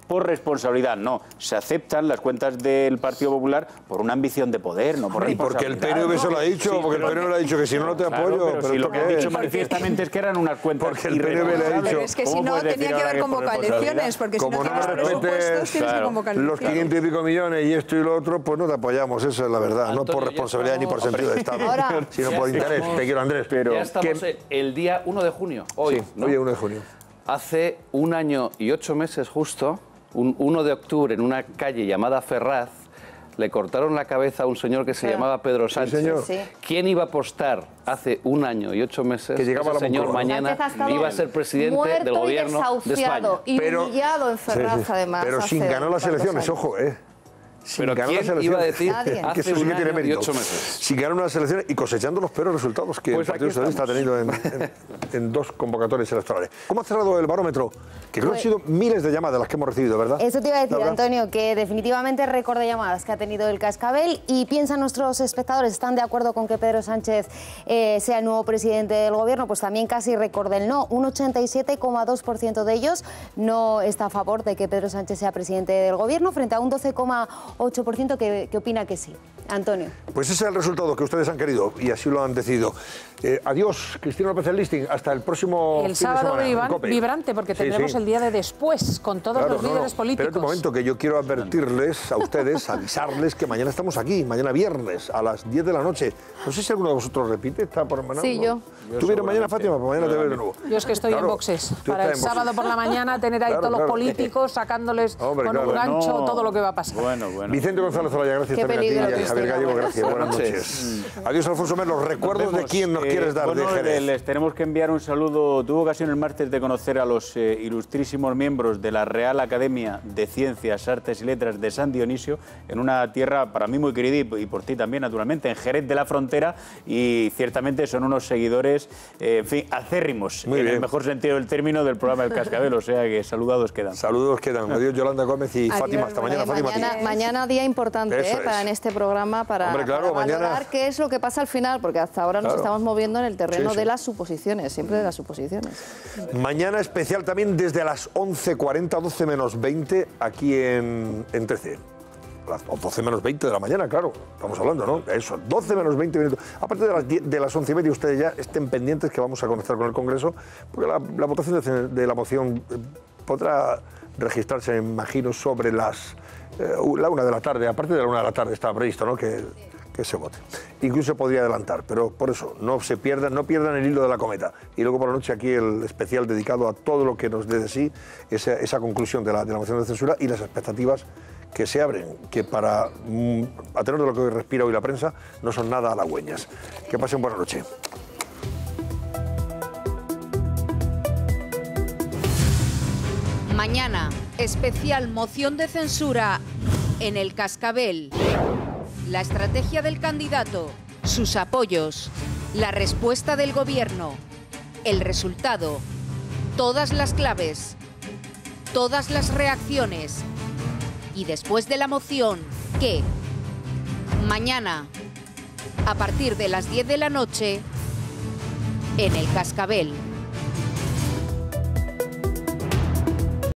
por responsabilidad. No, se aceptan las cuentas del Partido Popular por una ambición de poder, no por responsabilidad. Y porque el PNV se lo ha dicho, porque el PNV le ha dicho que si no, no te apoyo. Pero si lo que han dicho manifiestamente es que eran unas cuentas porque el PNV le ha dicho... Pero es que si no, tenía que haber convocado elecciones, porque si no tienes presupuestos, tienes que convocar elecciones. Los 500 y pico millones y esto y lo otro, pues no te apoyamos, esa es la verdad. No por responsabilidad ni por sentido de Estado, sino por interés. Te quiero, Andrés. Pero ya estamos el día 1 de junio, hoy, ¿no? Hoy es 1 de junio. Hace 1 año y 8 meses justo, un 1 de octubre, en una calle llamada Ferraz, le cortaron la cabeza a un señor que se llamaba Pedro Sánchez. Sí, señor. ¿Quién iba a apostar hace 1 año y 8 meses que llegaba ese señor Moncloa, mañana iba a ser presidente del gobierno de España? Y humillado en Ferraz, además. Pero sin ganar las elecciones, ojo, Pero ¿quién iba a decir que eso sí que tiene mérito? 8 meses. Sin ganar unas elecciones y cosechando los peores resultados que el Partido Socialista ha tenido en 2 convocatorias electorales. ¿Cómo ha cerrado el barómetro? Que creo que han sido miles de llamadas las que hemos recibido, ¿verdad? Eso te iba a decir, Antonio, que definitivamente récord de llamadas que ha tenido el Cascabel. Y piensan nuestros espectadores, ¿están de acuerdo con que Pedro Sánchez sea el nuevo presidente del gobierno? Pues también casi récord del no. Un 87,2% de ellos no está a favor de que Pedro Sánchez sea presidente del gobierno, frente a un 12,8% que opina que sí. Antonio. Pues ese es el resultado que ustedes han querido y así lo han decidido. Adiós, Cristina López del Listing. Hasta el próximo El sábado vibrante, porque tendremos el día de después con todos los líderes políticos. Pero un momento, que yo quiero advertirles a ustedes, avisarles que mañana estamos aquí, mañana viernes a las 10 de la noche. No sé si alguno de vosotros repite, está por mañana. Sí, yo. ¿Tú vienes mañana, Fátima? Pues mañana te veo de nuevo. Yo es que estoy en boxes. Para el sábado por la mañana tener ahí todos los políticos sacándoles con un gancho todo lo que va a pasar. Bueno. Vicente González Olaya, gracias también a ti y a Javier Gallego, gracias. Buenas noches. Adiós, Alfonso Mer, los recuerdos de quién nos quieres dar de Jerez. Les tenemos que enviar un saludo. Tuve ocasión el martes de conocer a los ilustrísimos miembros de la Real Academia de Ciencias, Artes y Letras de San Dionisio, en una tierra para mí muy querida y por ti también, naturalmente, en Jerez de la Frontera, y ciertamente son unos seguidores, en fin, acérrimos, el mejor sentido del término, del programa El Cascabel, o sea que saludados quedan. Saludos quedan. Adiós, Yolanda Gómez y Fátima. Hasta mañana, Fátima. Mañana día importante para en este programa, para valorar qué es lo que pasa al final, porque hasta ahora nos estamos moviendo en el terreno de las suposiciones, siempre de las suposiciones. Mañana especial también desde las 11:40, 12 menos 20, aquí en 13. Las 12 menos 20 de la mañana, claro, estamos hablando, ¿no? Eso, 12 menos 20 minutos. Aparte de las 11:30, ustedes ya estén pendientes que vamos a conectar con el Congreso, porque la votación de la moción podrá registrarse, imagino, sobre la 1 de la tarde. A partir de la 1 de la tarde está previsto, ¿no?, que se vote. Incluso podría adelantar, pero por eso no pierdan el hilo de la cometa. Y luego por la noche aquí el especial dedicado a todo lo que nos dé de sí esa conclusión de la moción de censura y las expectativas que se abren, que para a tenor de lo que respira hoy la prensa no son nada halagüeñas. Que pasen buena noche. Mañana, especial moción de censura en El Cascabel. La estrategia del candidato, sus apoyos, la respuesta del gobierno, el resultado, todas las claves, todas las reacciones. Y después de la moción, ¿qué? Mañana, a partir de las 10 de la noche, en El Cascabel.